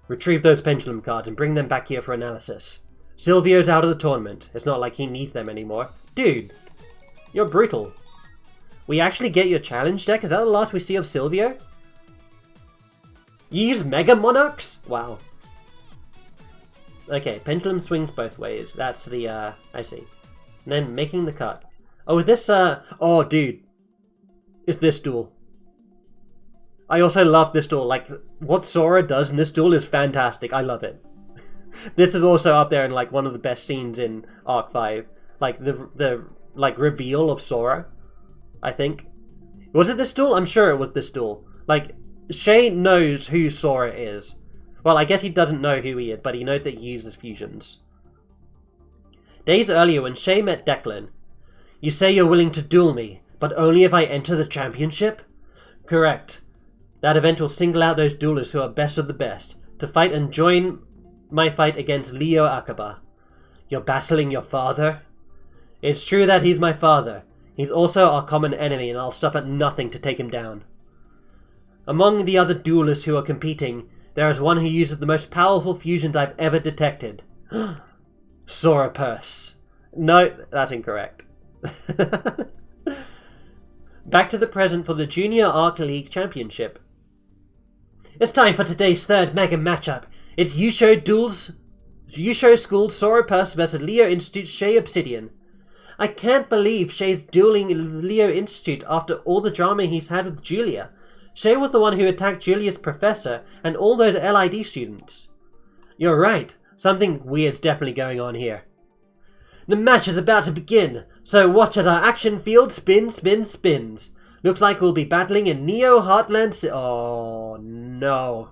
Retrieve those pendulum cards and bring them back here for analysis. Silvio's out of the tournament. It's not like he needs them anymore. Dude, you're brutal. We actually get your challenge deck? Is that the last we see of Silvio? You use Mega Monarchs? Wow. Okay, pendulum swings both ways. That's the, I see. And then making the cut. Oh, is this, oh, dude. It's this duel. I also love this duel. Like, what Sora does in this duel is fantastic. I love it. This is also up there in, like, one of the best scenes in Arc 5. Like, the like, reveal of Sora, I think. Was it this duel? I'm sure it was this duel. Like, Shay knows who Sora is. Well, I guess he doesn't know who he is, but he knows that he uses fusions. Days earlier, when Shay met Declan, you say you're willing to duel me, but only if I enter the championship? Correct. That event will single out those duelists who are best of the best, to fight and join my fight against Leo Akaba. You're battling your father? It's true that he's my father. He's also our common enemy, and I'll stop at nothing to take him down. Among the other duelists who are competing, there is one who uses the most powerful fusions I've ever detected. Sora Purse. No, that's incorrect. Back to the present for the Junior Arc League Championship. It's time for today's third mega matchup. It's Yusho School's Sora Purse versus Leo Institute's Shay Obsidian. I can't believe Shay's dueling Leo Institute after all the drama he's had with Julia. Shay was the one who attacked Julia's professor and all those LID students. You're right. Something weird's definitely going on here. The match is about to begin, so watch as our action field spins. Looks like we'll be battling in Neo Heartland Oh, no.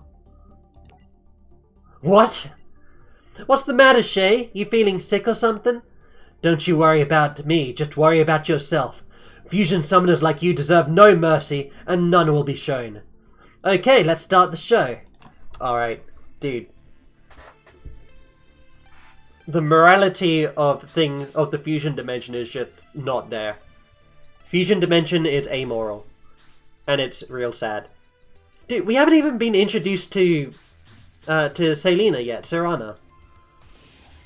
What? What's the matter, Shay? You feeling sick or something? Don't you worry about me, just worry about yourself. Fusion summoners like you deserve no mercy, and none will be shown. Okay, let's start the show. Alright, dude. The morality of things, of the fusion dimension is just not there. Fusion dimension is amoral. And it's real sad. Dude, we haven't even been introduced to Selena yet, Serana.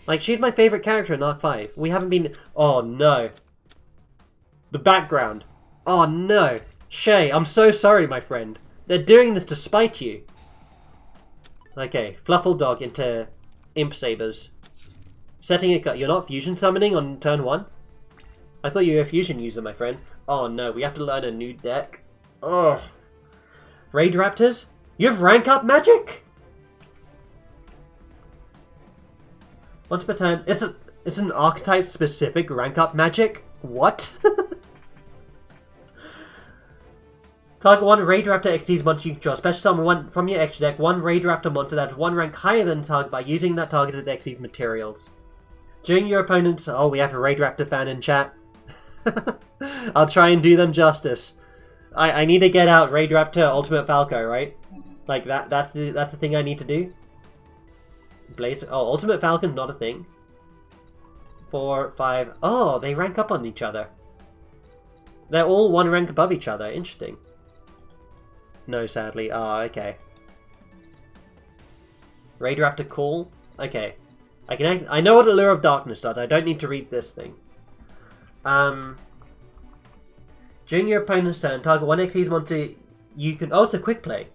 Like, she's my favorite character in Arc 5. We haven't been... Oh, no. The background. Oh, no. Shay, I'm so sorry, my friend. They're doing this to spite you. Okay, Fluffle Dog into Imp Sabers. Setting it... You're not fusion summoning on turn 1? I thought you were a fusion user, my friend. Oh, no. We have to learn a new deck. Ugh. Raid Raptors? You have rank up magic? Once per turn, it's an archetype specific rank up magic? What? Target one Raid Raptor exceeds monster you control. Special summon one from your extra deck, one Raid Raptor monster that is one rank higher than the target by using that targeted exceed materials. During your opponent's... Oh, we have a Raid Raptor fan in chat. I'll try and do them justice. I need to get out Raid Raptor Ultimate Falco, right? Like that's the thing I need to do. Blaze. Oh, Ultimate Falcon's not a thing. 4, 5. Oh, they rank up on each other. They're all one rank above each other. Interesting. No, sadly. Oh, okay. Raid Raptor Call. Okay. I know what Allure of Darkness does. I don't need to read this thing. During your opponent's turn, target one Xyz monster you can... Oh, it's a quick play.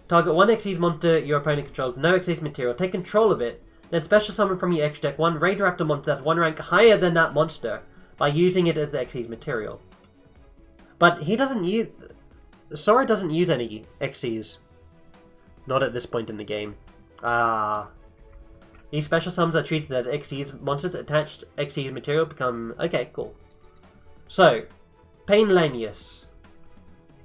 Target one Xyz monster your opponent controls, no Xyz material. Take control of it, then special summon from your extra deck one Raid Raptor monster that's one rank higher than that monster by using it as the Xyz material. But he doesn't use... Sora doesn't use any Xyz. Not at this point in the game. These special summons are treated as Xyz monsters. Attached Xyz material become... Okay, cool. So... Painlanius.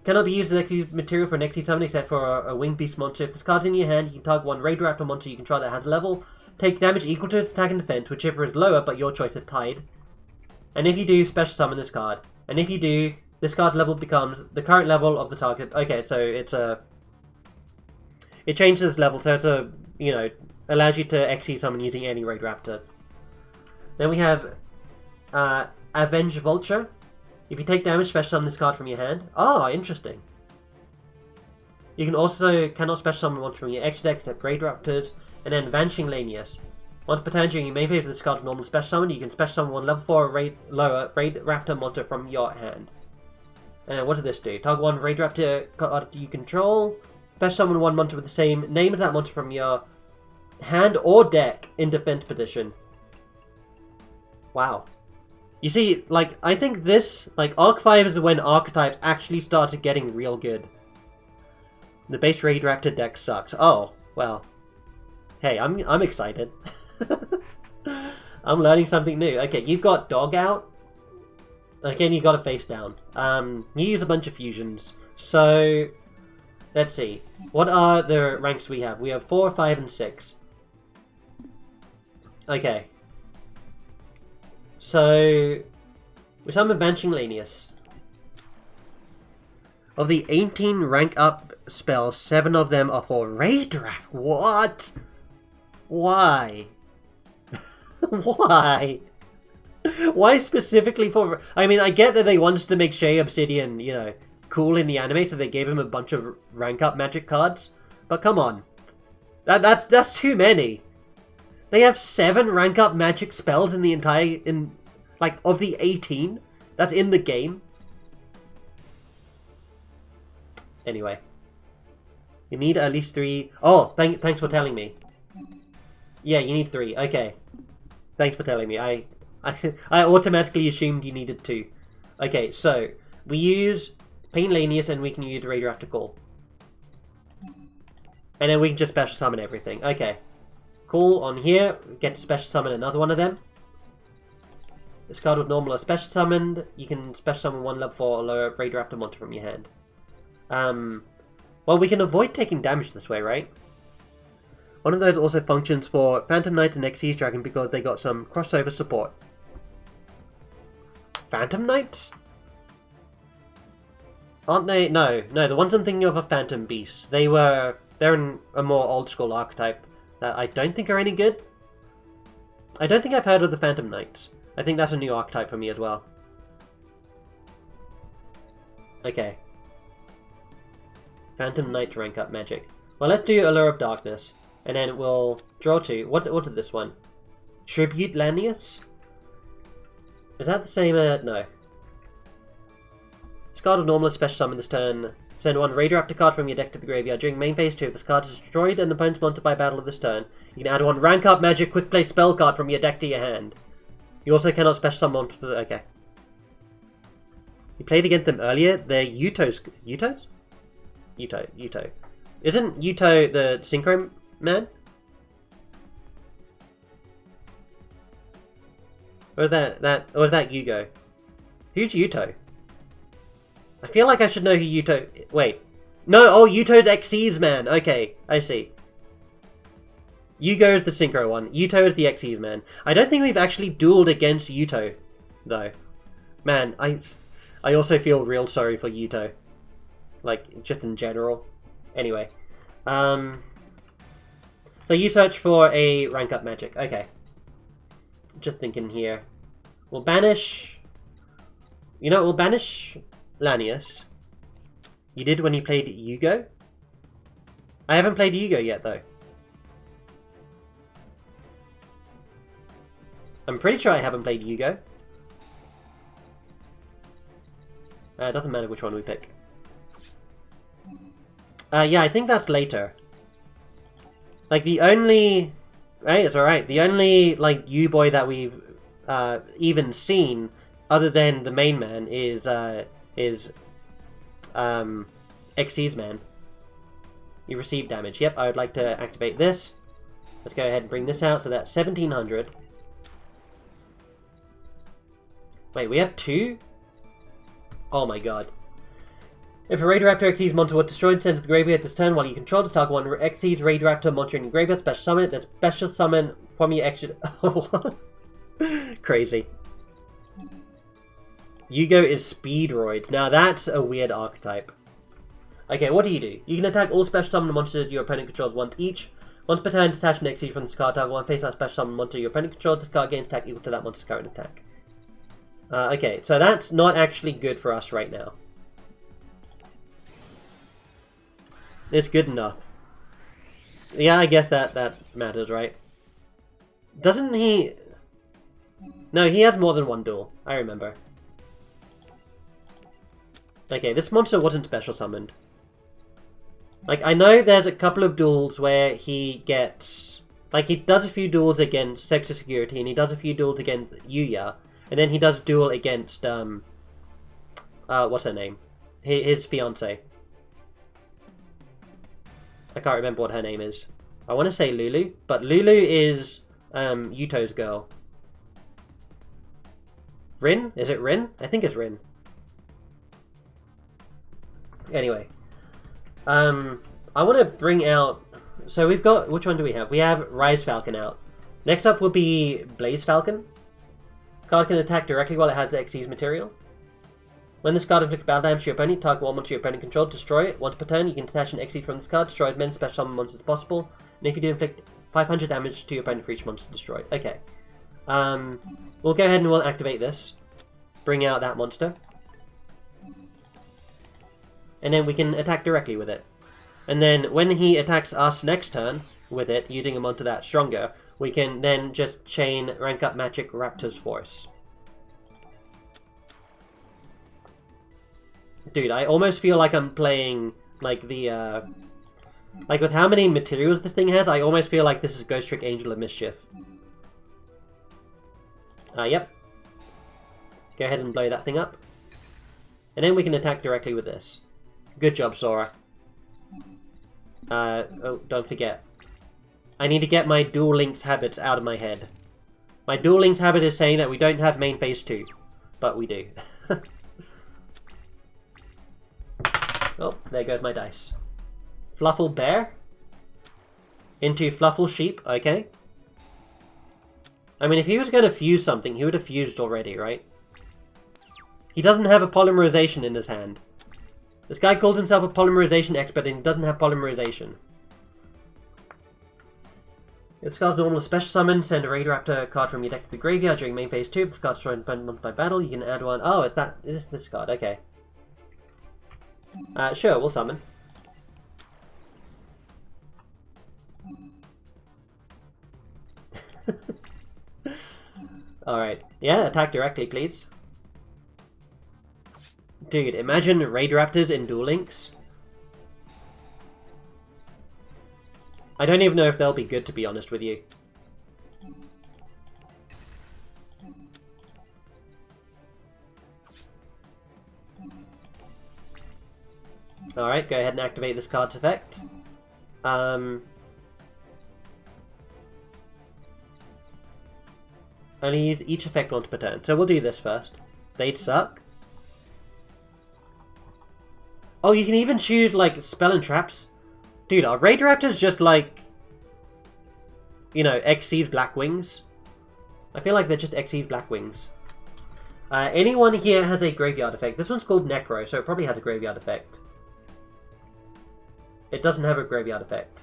Cannot be used as Xyz material for an Xyz summon except for a winged beast monster. If this card's in your hand, you can target one Raid Raptor monster you control that has level. Take damage equal to its attack and defense, whichever is lower, but your choice is tied. And if you do, special summon this card. And if you do, this card's level becomes the current level of the target. Okay, so it's a... It changes its level, so it's a, you know, allows you to Xyz summon using any Raid Raptor. Then we have Avenge Vulture. If you take damage, special summon this card from your hand. Oh, interesting. You can also cannot special summon one from your extra deck except Raid Raptors, and then Vanishing Lanius. Once per turn during your main phase of this card's normal special summon, you can special summon one level 4 lower Raid Raptor monster from your hand. And then what does this do? Target one Raid Raptor card you control, special summon one monster with the same name as that monster from your hand or deck in defense position. Wow. You see, like, I think this, like, Arc 5 is when archetypes actually started getting real good. The base Raid Raptor deck sucks. Oh, well. Hey, I'm excited. I'm learning something new. Okay, you've got Dog out. Again, you've got a face down. You use a bunch of fusions. So, let's see. What are the ranks we have? We have 4, 5, and 6. Okay. So, we summon Vanishing Lanius. Of the 18 rank up spells, 7 of them are for Raid Raptor. What? Why? Why? Why specifically for... I mean, I get that they wanted to make Shay Obsidian, you know, cool in the anime, so they gave him a bunch of rank up magic cards. But come on. That's too many. They have 7 rank up magic spells in the entire... Like, of the 18 that's in the game. Anyway. You need at least 3... Oh, thanks for telling me. Yeah, you need 3. Okay. Thanks for telling me. I automatically assumed you needed 2. Okay, so... We use Painlanius and we can use Raid Raptor Call. And then we can just special summon everything. Okay. Cool, on here, get to special summon another one of them. This card with normal or special summoned, you can special summon one level 4 or lower Raid Raptor monster from your hand. Well, we can avoid taking damage this way, right? One of those also functions for Phantom Knight and Xyz Dragon because they got some crossover support. Phantom Knights? Aren't they? No, the ones I'm thinking of are Phantom Beasts. They're in a more old school archetype that I don't think are any good. I don't think I've heard of the Phantom Knights. I think that's a new archetype for me as well. Okay. Phantom Knight rank up magic. Well, let's do Allure of Darkness. And then we'll draw 2. What did this one? Tribute Lanius? Is that the same? No. Discard of normal special summon this turn. Send 1 Radioactive card from your deck to the graveyard. During main phase 2, if this card is destroyed and the opponent's monster by battle of this turn, you can add 1 rank up magic quick play spell card from your deck to your hand. You also cannot special summon monsters. Okay. You played against them earlier. They're Yuto's. Yuto's? Yuto. Isn't Yuto the Synchro Man? Or is that Yugo? Who's Yuto? I feel like I should know who Yuto... Wait. No, oh, Yuto's Xyz Man. Okay, I see. Yugo is the Synchro one. Yuto is the Xyz Man. I don't think we've actually dueled against Yuto, though. Man, I also feel real sorry for Yuto. Like, just in general. Anyway. So you search for a rank up magic. Okay. Just thinking here. We'll banish... You know, we'll banish Lanius. You did when you played Yugo? I haven't played Yugo yet, though. I'm pretty sure I haven't played Yugo. It doesn't matter which one we pick. Yeah, I think that's later. Like, the only... Right, it's alright. The only, like, U-boy that we've even seen, other than the main man, is Xyz Man. You receive damage. Yep, I would like to activate this. Let's go ahead and bring this out, so that's 1700. Wait, we have 2? Oh my god. If a Radioactive Xyz monster was destroyed, sent to the graveyard this turn while you control the target 1 Xyz Radioactive monster in your graveyard, special summon it, then special summon from your extra... Oh, crazy. Yugo is Speedroid. Now that's a weird archetype. Okay, what do? You can attack all special summon monsters your opponent controls once each. Once per turn, detach an Xyz from this card, target 1 face out special summon monster your opponent controls. This card gains attack equal to that monster's current attack. Okay, so that's not actually good for us right now. It's good enough. Yeah, I guess that matters, right? Doesn't he... No, he has more than 1 duel. I remember. Okay, this monster wasn't special summoned. Like, I know there's a couple of duels where he gets... Like, he does a few duels against Sector Security, and he does a few duels against Yuya, and then he does a duel against, what's her name? His fiancée. I can't remember what her name is. I want to say Lulu, but Lulu is, Yuto's girl. Rin? Is it Rin? I think it's Rin. Anyway. I want to bring out... So we've got... Which one do we have? We have Rise Falcon out. Next up will be Blaze Falcon. Card can attack directly while it has the Xyz material. When this card inflicts battle damage to your opponent, target 1 monster your opponent controls, destroy it. Once per turn, you can detach an Xyz from this card, destroy as many special summon monsters as possible. And if you do, inflict 500 damage to your opponent for each monster destroyed. Okay. We'll go ahead and we'll activate this. Bring out that monster. And then we can attack directly with it. And then when he attacks us next turn with it, using a monster that's stronger, we can then just chain rank up magic Raptor's Force. Dude, I almost feel like I'm playing, like, the, like, with how many materials this thing has, I almost feel like this is Ghost Trick Angel of Mischief. Yep. Go ahead and blow that thing up. And then we can attack directly with this. Good job, Sora. Oh, don't forget. I need to get my Duel Links habits out of my head. My Duel Links habit is saying that we don't have main phase 2. But we do. Oh, there goes my dice. Fluffle Bear? into Fluffle Sheep, okay. I mean, if he was going to fuse something, he would have fused already, right? He doesn't have a polymerization in his hand. This guy calls himself a polymerization expert and he doesn't have polymerization. If this card's normal, special summon, send a Raidraptor card from your deck to the graveyard during main phase 2. If this card's destroyed by battle, you can add one. Oh, it's that. It's this card, okay. Sure, we'll summon. Alright. Yeah, attack directly, please. Dude, imagine Raidraptors in Duel Links. I don't even know if they'll be good, to be honest with you. Alright, go ahead and activate this card's effect. Only use each effect once per turn. So we'll do this first. They'd suck. Oh, you can even choose, like, spell and traps. Dude, are Raidraptors just, like, you know, Xyz Black Wings? I feel like they're just Xyz Black Wings. Anyone here has a graveyard effect. This one's called Necro, so it probably has a graveyard effect. It doesn't have a graveyard effect.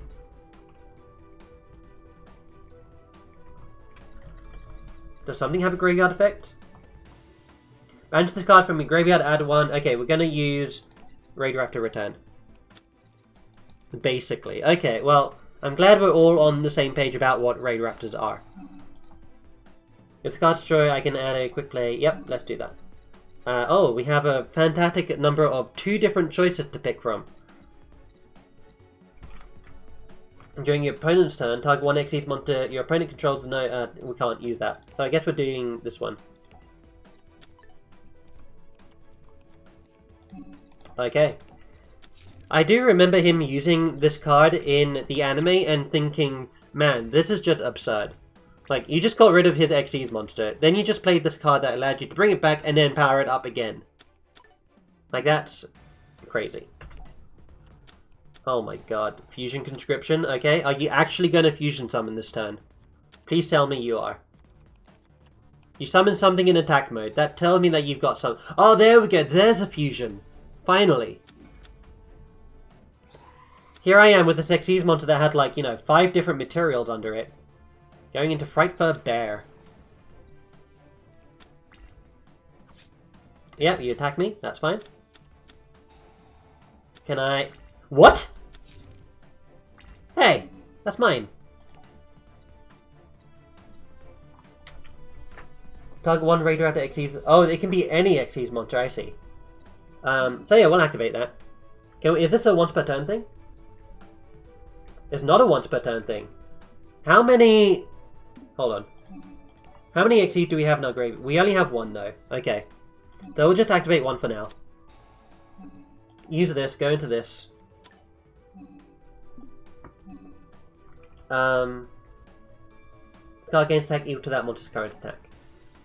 Does something have a graveyard effect? Banish this card from your graveyard, add one. Okay, we're gonna use Raidraptor Return. Basically. Okay, well, I'm glad we're all on the same page about what Raidraptors are. If the card's destroyed, I can add a quick play. Yep, let's do that. Oh, we have a fantastic number of 2 different choices to pick from. During your opponent's turn, target 1 Xyz monster your opponent controls. No, we can't use that. So I guess we're doing this one. Okay. I do remember him using this card in the anime and thinking, man, this is just absurd. Like, you just got rid of his Xyz monster, then you just played this card that allowed you to bring it back and then power it up again. Like, that's crazy. Oh my god. Fusion Conscription, okay. Are you actually going to fusion summon this turn? Please tell me you are. You summon something in attack mode. That tells me that you've got some... Oh, there we go. There's a fusion. Finally. Here I am with this Xyz monster that had, like, you know, 5 different materials under it. Going into Frightfur Bear. Yeah, you attack me. That's fine. Can I... What? Hey, that's mine. Target 1 Raidraptor Xyz. Oh, it can be any Xyz monster, I see. So yeah, we'll activate that. Is this a once per turn thing? It's not a once per turn thing. How many... Hold on. How many Xyz do we have in our grave? We only have 1 though. Okay. So we'll just activate 1 for now. Use this, go into this. Card gains attack equal to that monster's current attack.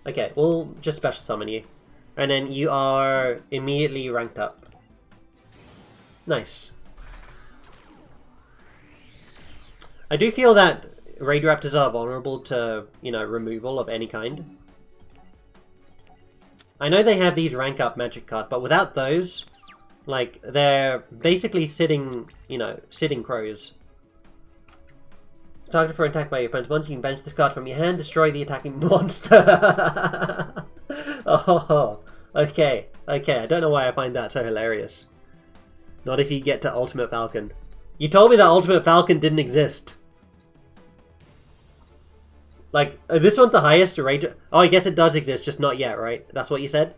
Okay, we'll just special summon you. And then you are immediately ranked up. Nice. I do feel that Raidraptors are vulnerable to, you know, removal of any kind. I know they have these rank up magic cards, but without those, like, they're basically sitting, you know, sitting crows. Targeted for attack by your opponent's monster, you can banish this card from your hand, destroy the attacking monster. Oh, okay, okay, I don't know why I find that so hilarious. Not if you get to Ultimate Falcon. You told me that Ultimate Falcon didn't exist. Like, this one's the highest rate. Oh, I guess it does exist, just not yet, right? That's what you said?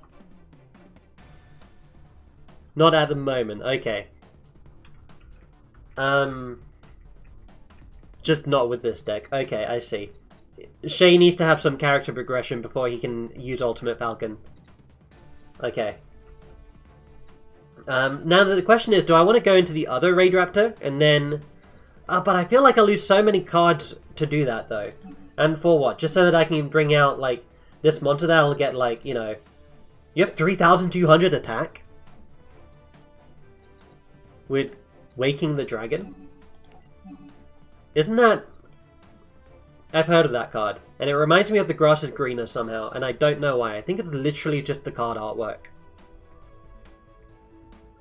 Not at the moment, okay. Just not with this deck. Okay, I see. Shay needs to have some character progression before he can use Ultimate Falcon. Okay. Now the question is, do I want to go into the other Raidraptor and then... but I feel like I lose so many cards to do that, though. And for what? Just so that I can bring out, like, this monster that'll get, like, you know... You have 3,200 attack? With Waking the Dragon? Isn't that... I've heard of that card, and it reminds me of the grass is greener somehow, and I don't know why. I think it's literally just the card artwork.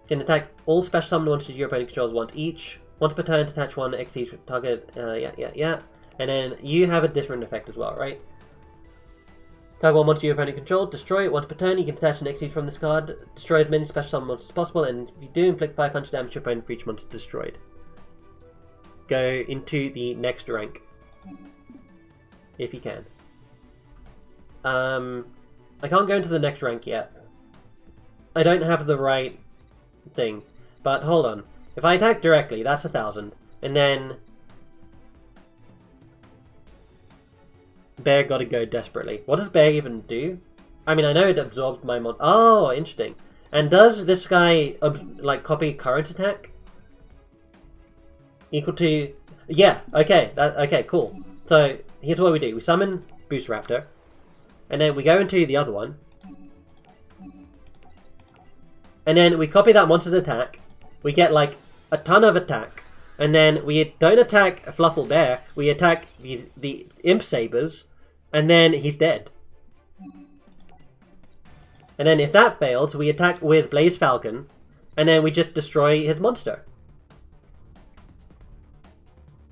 Can attack all special summon monsters your opponent controls once each. Once per turn, detach one XT target. Yeah. And then you have a different effect as well, right? Target one monster your opponent controls, destroy it. Once per turn, you can detach an XT from this card. Destroy as many special summon monsters as possible, and if you do, inflict 500 damage to your opponent for each monster destroyed. Go into the next rank. If you can. I can't go into the next rank yet. I don't have the right thing. But hold on. If I attack directly, that's 1,000. And then... Bear gotta go desperately. What does Bear even do? I mean, I know it absorbs my mon... Oh, interesting. And does this guy, like, copy current attack? Equal to... Yeah, okay. Okay, cool. So, here's what we do. We summon Boost Raptor. And then we go into the other one. And then we copy that monster's attack. We get, like, a ton of attack. And then we don't attack Fluffle Bear. We attack the Imp Sabers. And then he's dead. And then if that fails, we attack with Blaze Falcon. And then we just destroy his monster.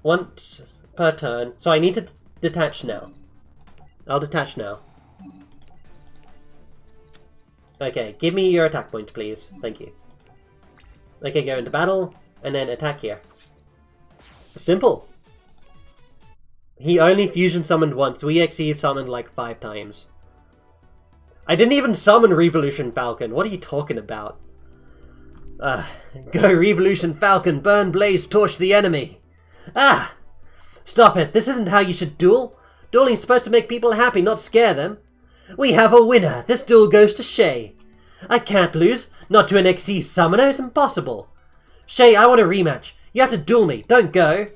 Once per turn. So I need to detach now. I'll detach now. Okay, give me your attack points, please. Thank you. Okay, go into battle, and then attack here. Simple. He only fusion summoned once. We XE summoned like 5 times. I didn't even summon Revolution Falcon. What are you talking about? Go Revolution Falcon, burn, blaze, torch the enemy. Ah! Stop it. This isn't how you should duel. Dueling's supposed to make people happy, not scare them. We have a winner. This duel goes to Shay. I can't lose. Not to an XE summoner. It's impossible. Shay, I want a rematch. You have to duel me. Don't go.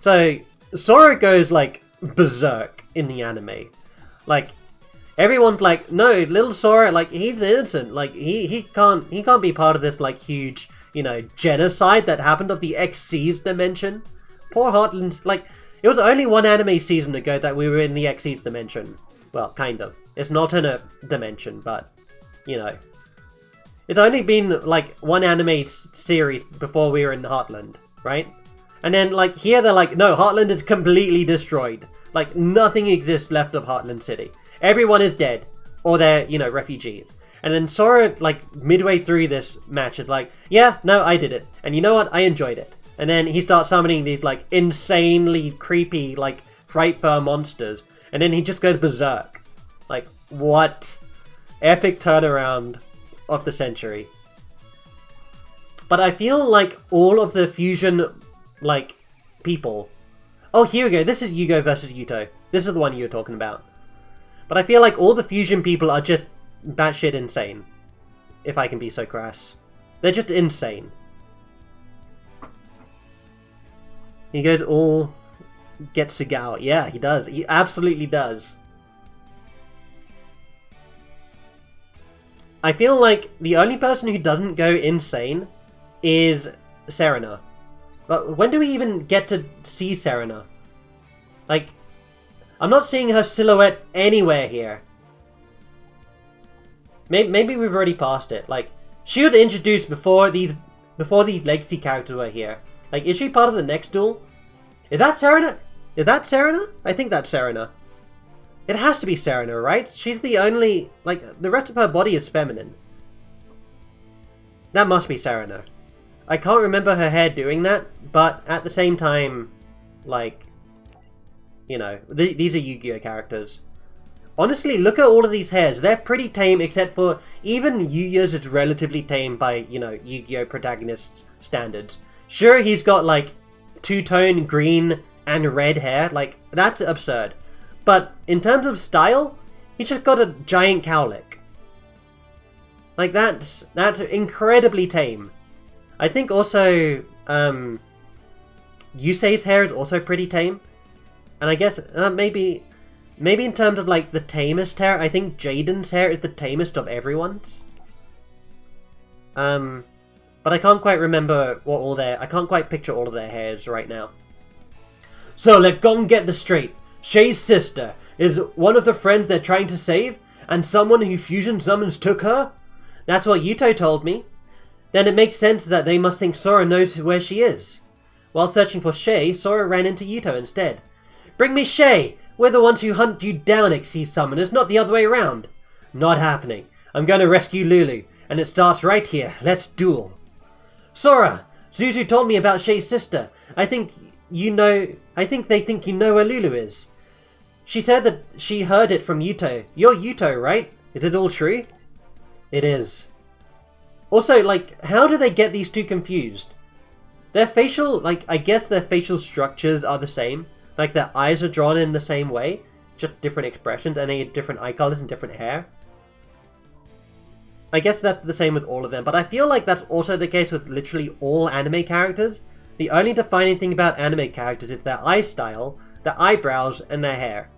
So, Sora goes, like, berserk in the anime. Like, everyone's like, no, little Sora, like, he's innocent. Like, he can't be part of this, like, huge, you know, genocide that happened of the XC's dimension. Poor Heartland, like, it was only one anime season ago that we were in the XC's dimension. Well, kind of. It's not in a dimension, but, you know. It's only been, like, one anime series before we were in Heartland, right? And then, like, here they're like, no, Heartland is completely destroyed. Like, nothing exists left of Heartland City. Everyone is dead. Or they're, you know, refugees. And then Sora, like, midway through this match is like, yeah, no, I did it. And you know what? I enjoyed it. And then he starts summoning these, like, insanely creepy, like, Frightfur monsters. And then he just goes berserk. Like, what? Epic turnaround of the century. But I feel like all of the fusion, like, people... Oh, here we go. This is Yugo versus Yuto. This is the one you were talking about. But I feel like all the fusion people are just batshit insane. If I can be so crass. They're just insane. He goes all... Getsugawa. Yeah, he does. He absolutely does. I feel like the only person who doesn't go insane is Serena. But when do we even get to see Serena? Like, I'm not seeing her silhouette anywhere here. Maybe we've already passed it. Like, she was introduced before these legacy characters were here. Like, is she part of the next duel? Is that Serena? Is that Serena? I think that's Serena. It has to be Serena, right? She's the only... Like, the rest of her body is feminine. That must be Serena. I can't remember her hair doing that, but at the same time, like... You know, these are Yu-Gi-Oh! Characters. Honestly, look at all of these hairs. They're pretty tame, except for... Even Yuya's is relatively tame by, you know, Yu-Gi-Oh! Protagonist standards. Sure, he's got, like, two-tone green and red hair. Like, that's absurd. But in terms of style, he's just got a giant cowlick. Like, that's incredibly tame. I think also, Yusei's hair is also pretty tame. And I guess, maybe in terms of, like, the tamest hair, I think Jaden's hair is the tamest of everyone's. But I can't quite remember what all their... I can't quite picture all of their hairs right now. So, let's go and get this straight. Shay's sister is one of the friends they're trying to save, and someone who fusion summons took her? That's what Yuto told me. Then it makes sense that they must think Sora knows where she is. While searching for Shay, Sora ran into Yuto instead. Bring me Shay! We're the ones who hunt you down, Xyz Summoners, not the other way around. Not happening. I'm going to rescue Lulu, and it starts right here. Let's duel. Sora! Zuzu told me about Shay's sister. I think they think you know where Lulu is. She said that she heard it from Yuto. You're Yuto, right? Is it all true? It is. Also, like, how do they get these two confused? Their facial, like, I guess their facial structures are the same. Like, their eyes are drawn in the same way. Just different expressions, and they have different eye colors and different hair. I guess that's the same with all of them, but I feel like that's also the case with literally all anime characters. The only defining thing about anime characters is their eye style, their eyebrows, and their hair.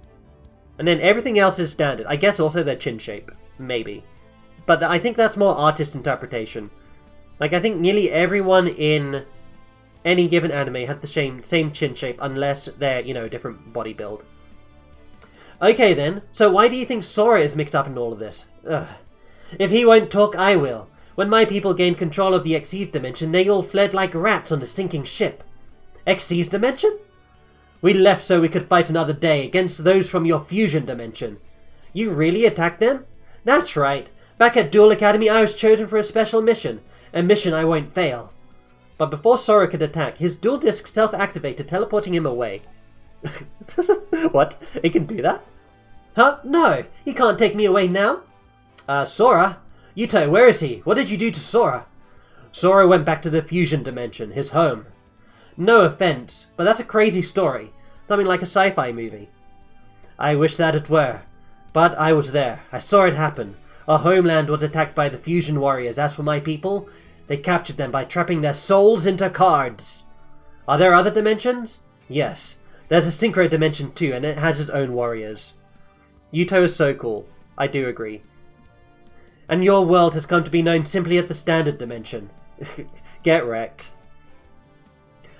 And then everything else is standard. I guess also their chin shape. Maybe. But I think that's more artist interpretation. Like, I think nearly everyone in any given anime has the same chin shape, unless they're, you know, different body build. Okay then, so why do you think Sora is mixed up in all of this? Ugh. If he won't talk, I will. When my people gained control of the Xyz dimension, they all fled like rats on a sinking ship. Xyz dimension? We left so we could fight another day against those from your fusion dimension. You really attacked them? That's right. Back at Duel Academy, I was chosen for a special mission. A mission I won't fail. But before Sora could attack, his dual disc self-activated, teleporting him away. What? He can do that? Huh? No! He can't take me away now! Sora? Yuto, where is he? What did you do to Sora? Sora went back to the fusion dimension, his home. No offense, but that's a crazy story. Something like a sci-fi movie. I wish that it were. But I was there. I saw it happen. Our homeland was attacked by the fusion warriors. As for my people, they captured them by trapping their souls into cards. Are there other dimensions? Yes. There's a synchro dimension too, and it has its own warriors. Yuto is so cool. I do agree. And your world has come to be known simply as the standard dimension. Get wrecked.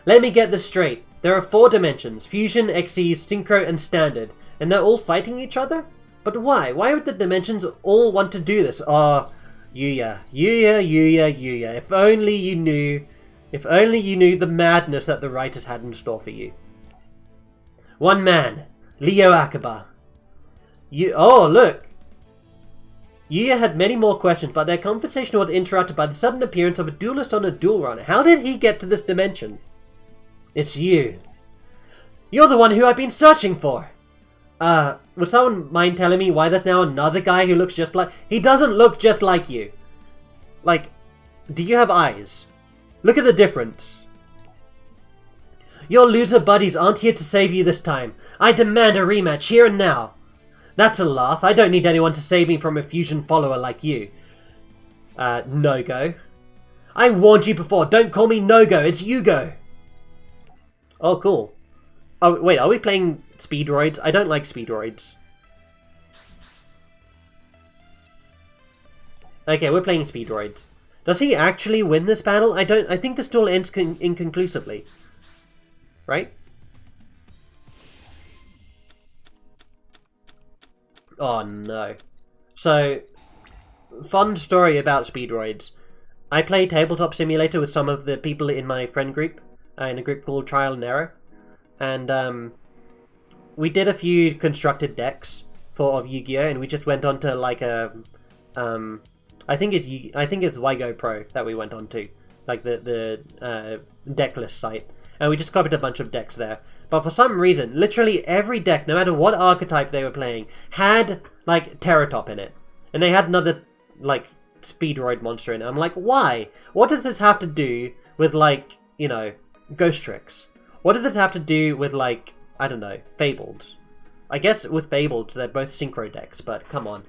Let me get this straight. There are 4 dimensions. Fusion, Xyz, Synchro, and Standard. And they're all fighting each other? But why? Why would the dimensions all want to do this? Oh, Yuya. If only you knew. If only you knew the madness that the writers had in store for you. One man. Leo Akaba. Oh, look. Yuya had many more questions, but their conversation was interrupted by the sudden appearance of a duelist on a duel run. How did he get to this dimension? It's you. You're the one who I've been searching for. Would someone mind telling me why there's now another guy who looks just like... He doesn't look just like you. Like, do you have eyes? Look at the difference. Your loser buddies aren't here to save you this time. I demand a rematch here and now. That's a laugh. I don't need anyone to save me from a fusion follower like you. No-go. I warned you before. Don't call me no-go. It's you-go. Oh, cool. Oh, wait. Are we playing Speedroids? I don't like Speedroids. Okay, we're playing Speedroids. Does he actually win this battle? I think this duel ends inconclusively. Right? Oh no. So, fun story about Speedroids. I play Tabletop Simulator with some of the people in my friend group, in a group called Trial and Error. And we did a few constructed decks of Yu-Gi-Oh! And we just went on to like a... I think it's Weigo Pro that we went on to. Like the deck list site. And we just copied a bunch of decks there. But for some reason, literally every deck, no matter what archetype they were playing, had, like, Terratop in it. And they had another, like, Speedroid monster in it. I'm like, why? What does this have to do with, like, you know, Ghost Tricks? What does this have to do with, like, I don't know, Fabled? I guess with Fabled, they're both Synchro decks, but come on.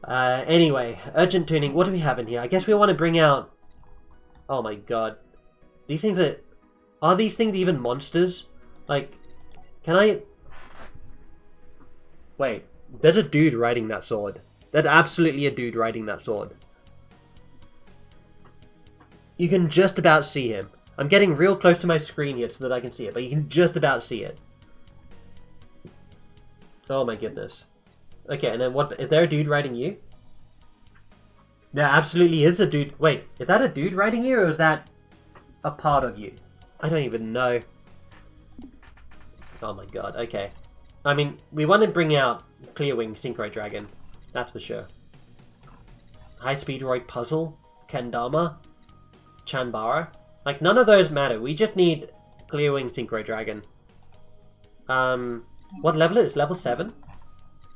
Anyway, Urgent Tuning, what do we have in here? I guess we want to bring out... Oh my god. These things are... Are these things even monsters? Like, can I... Wait, there's a dude riding that sword. There's absolutely a dude riding that sword. You can just about see him. I'm getting real close to my screen here so that I can see it, but you can just about see it. Oh my goodness. Okay, and then what? Is there a dude riding you? There absolutely is a dude. Wait, is that a dude riding you, or is that a part of you? I don't even know. Oh my god, okay. I mean, we want to bring out Clearwing Synchro Dragon. That's for sure. High Speed Roid Puzzle? Kendama? Chanbara? Like, none of those matter. We just need Clearwing Synchro Dragon. What level is it? It's level 7?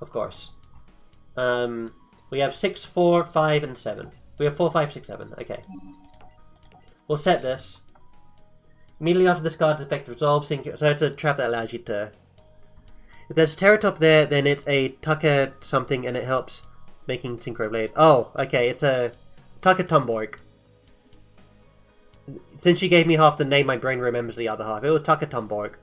Of course. We have 6, 4, 5, and 7. We have 4, 5, 6, 7. Okay. We'll set this. Immediately after this card's effect resolves, synchro. So it's a trap that allows you to... If there's Terratop there, then it's a Tucker something, and it helps making Synchro Blade. Oh, okay, it's a Tucker Tomborg. Since you gave me half the name, my brain remembers the other half. It was Tucker Tomborg.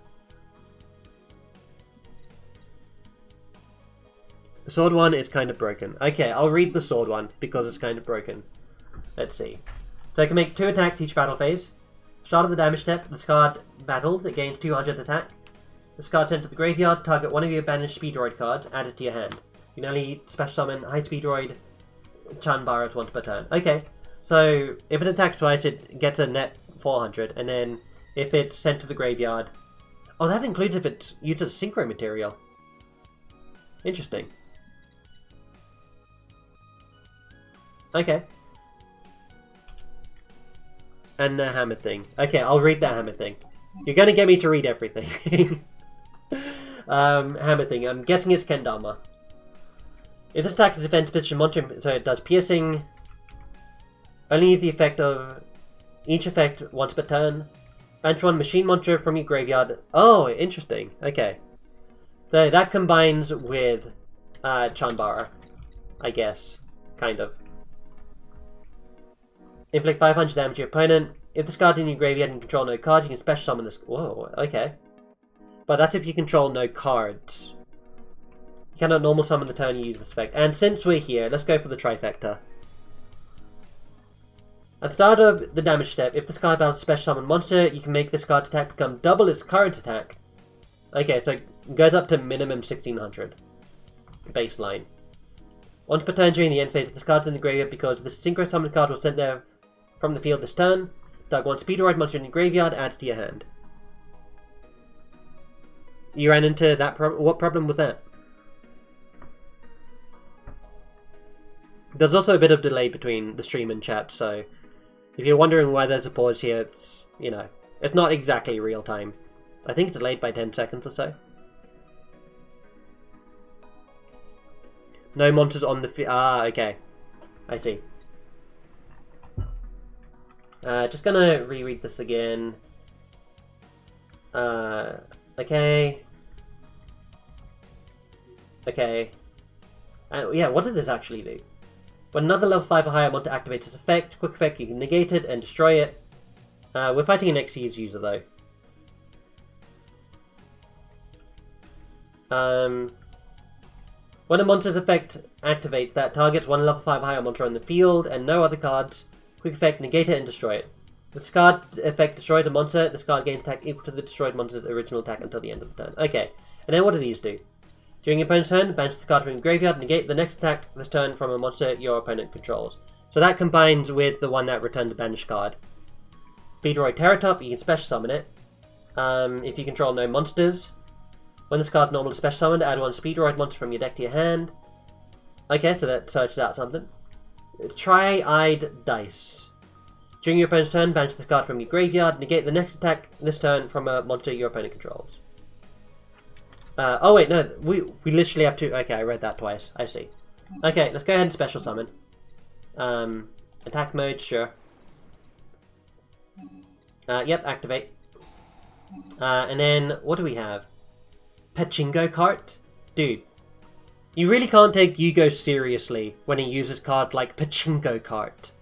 The sword one is kind of broken. Okay, I'll read the sword one, because it's kind of broken. Let's see. So I can make 2 attacks each battle phase. Start of the damage step, discard battles, it gains 200 attack. Discard sent to the graveyard, target one of your banished Speed Droid cards, add it to your hand. You can only special summon High Speed Droid Chanbara once per turn. Okay, so if it attacks twice, it gets a net 400, and then if it's sent to the graveyard... Oh, that includes if it uses Synchro material. Interesting. Okay. And the hammer thing. Okay, I'll read the hammer thing. You're gonna get me to read everything. Hammer thing. I'm guessing it's Kendama. If this attack is defense position monster, so it does piercing. Only use the effect of each effect once per turn. Banish one machine monster from your graveyard. Oh, interesting. Okay. So that combines with Chanbara, I guess. Kind of. Inflict 500 damage to your opponent. If this card in your graveyard and control no cards, you can special summon this. Whoa, okay. But that's if you control no cards. You cannot normal summon the turn you use this effect. And since we're here, let's go for the trifecta. At the start of the damage step, if this card battles a special summon monster, you can make this card's attack become double its current attack. Okay, so it goes up to minimum 1600. Baseline. Once per turn during the end phase, if this card's in the graveyard because the synchro summon card was sent there from the field this turn, target one Speed Ride monster in the graveyard, adds to your hand. You ran into that problem? What problem with that? There's also a bit of delay between the stream and chat, so if you're wondering why there's a pause here, it's, you know, it's not exactly real time. I think it's delayed by 10 seconds or so. No monsters on the ah, okay. I see. Just gonna reread this again. Okay. Okay. Yeah, what does this actually do? When another level 5 or higher monster activates its effect, quick effect, you can negate it and destroy it. We're fighting an Xyz user though. When a monster's effect activates, that targets one level 5 or higher monster on the field and no other cards. Quick effect, negate it and destroy it. If this card effect destroys a monster, this card gains attack equal to the destroyed monster's original attack until the end of the turn. Okay, and then what do these do? During your opponent's turn, banish the card from your graveyard, negate the next attack this turn from a monster your opponent controls. So that combines with the one that returns a banished card. Speedroid Terratop, you can special summon it. If you control no monsters. When this card's normal to special summoned, add one Speedroid monster from your deck to your hand. Okay, so that searches out something. Tri-Eyed Dice. During your opponent's turn, banish this card from your graveyard, negate the next attack this turn from a monster your opponent controls. Oh wait, no, we literally have to... Okay, I read that twice. I see. Okay, let's go ahead and special summon. Attack mode, sure. Yep, activate. And then, what do we have? Pachinko cart? Dude, you really can't take Yugo seriously when he uses cards like Pachinko cart.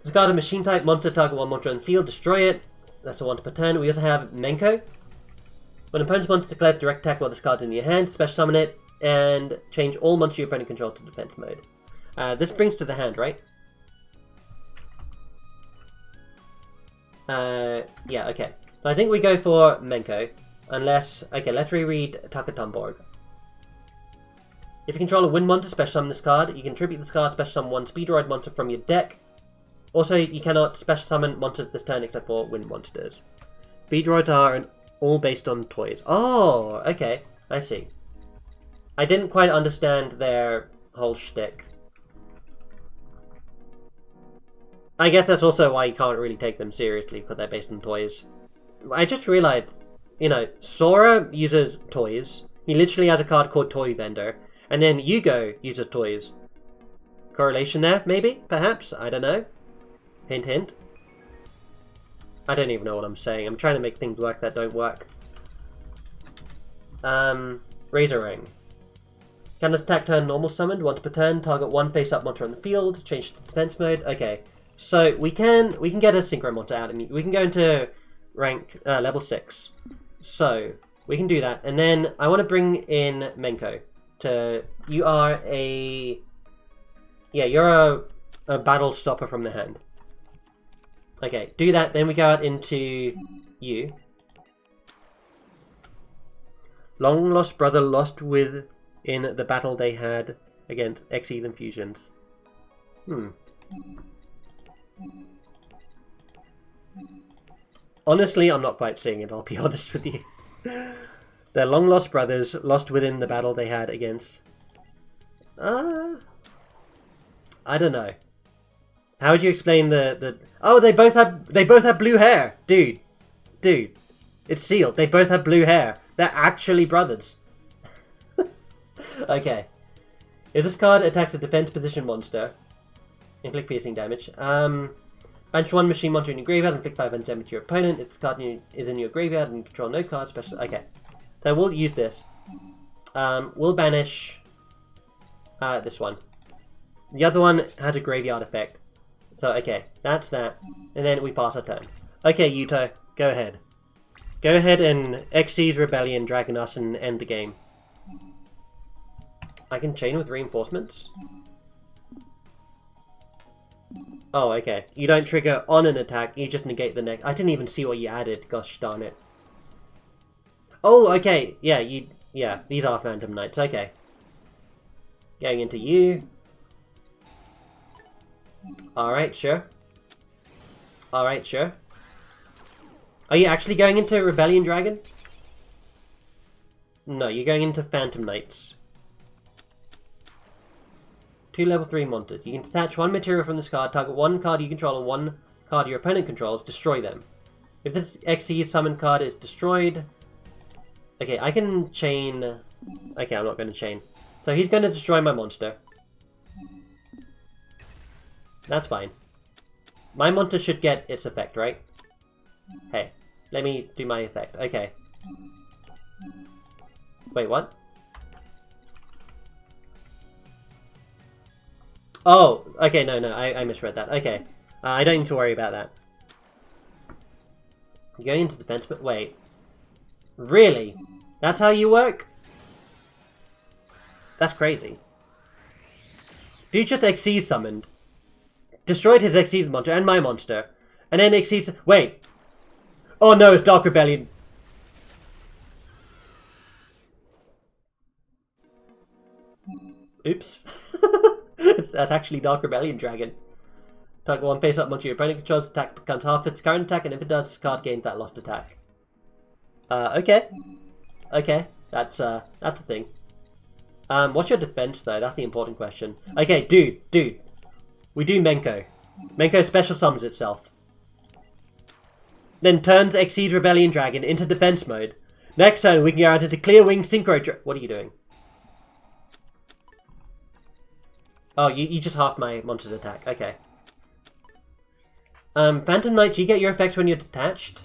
Discard a machine type monster, target one monster on the field, destroy it. That's a 1 per turn. We also have Menko. When an opponent's monster declares direct attack while this card's in your hand, special summon it, and change all monsters your opponent controls to defense mode. This brings to the hand, right? Yeah, okay. So I think we go for Menko. Unless... Okay, let's reread Takatomborg. If you control a wind monster, special summon this card. You can tribute this card, special summon one Speedroid monster from your deck. Also, you cannot special summon monsters this turn except for wind monsters. Speedroids are all based on toys. Oh, okay. I see. I didn't quite understand their whole shtick. I guess that's also why you can't really take them seriously, because they're based on toys. I just realized, you know, Sora uses toys. He literally has a card called Toy Vendor. And then Yugo uses toys. Correlation there, maybe? Perhaps? I don't know. Hint, hint. I don't even know what I'm saying. I'm trying to make things work that don't work. Razor Ring. Can attack turn normal summoned. Once per turn, target one face-up monster on the field. Change to defense mode. Okay. So we can get a synchro monster out, and we can go into rank level 6. So we can do that, and then I want to bring in Menko. You are a you're a battle stopper from the hand. Okay, do that. Then we go out into you. Long lost brother lost with in the battle they had against Xyz and Fusions. Honestly, I'm not quite seeing it, I'll be honest with you. They're long lost brothers, lost within the battle they had against... I don't know. How would you explain the... Oh, they both have blue hair! Dude. It's sealed. They both have blue hair. They're actually brothers. Okay. If this card attacks a defense position monster, inflict piercing damage. Banish one machine monster in your graveyard and inflict 5 damage to your opponent. If this card is in your graveyard and control no card special... Okay. So we'll use this. We'll banish this one. The other one has a graveyard effect. So, okay. That's that. And then we pass our turn. Okay, Yuto. Go ahead. Go ahead and Xyz Rebellion, Dragon us, and end the game. I can chain with reinforcements? Oh, okay. You don't trigger on an attack, you just negate the next. I didn't even see what you added, gosh darn it. Oh, okay. Yeah, these are Phantom Knights, okay. Going into you. Alright, sure. Alright, sure. Are you actually going into Rebellion Dragon? No, you're going into Phantom Knights. 2 level 3 monsters. You can detach one material from this card, target one card you control and one card your opponent controls, destroy them. If this Xyz summon card is destroyed... Okay, I can chain... Okay, I'm not going to chain. So he's going to destroy my monster. That's fine. My monster should get its effect, right? Hey, let me do my effect. Okay. Wait, what? Oh, okay, no, I misread that. Okay, I don't need to worry about that. You're going into defense, but wait. Really? That's how you work? That's crazy. Dude just Xyz summoned. Destroyed his Xyz monster and my monster. And then Xyz... Wait. Oh no, it's Dark Rebellion. Oops. That's actually Dark Rebellion Dragon. Target one face up monster your opponent controls, attack becomes half its current attack, and if it does, this card gains that lost attack. Okay. Okay, that's a thing. What's your defense though? That's the important question. Okay, dude. We do Menko. Menko special summons itself. Then turns Xyz Rebellion Dragon into defense mode. Next turn, we can go out into Clear Wing Synchro What are you doing? Oh, you just half my monster's attack. Okay. Phantom Knight, do you get your effect when you're detached?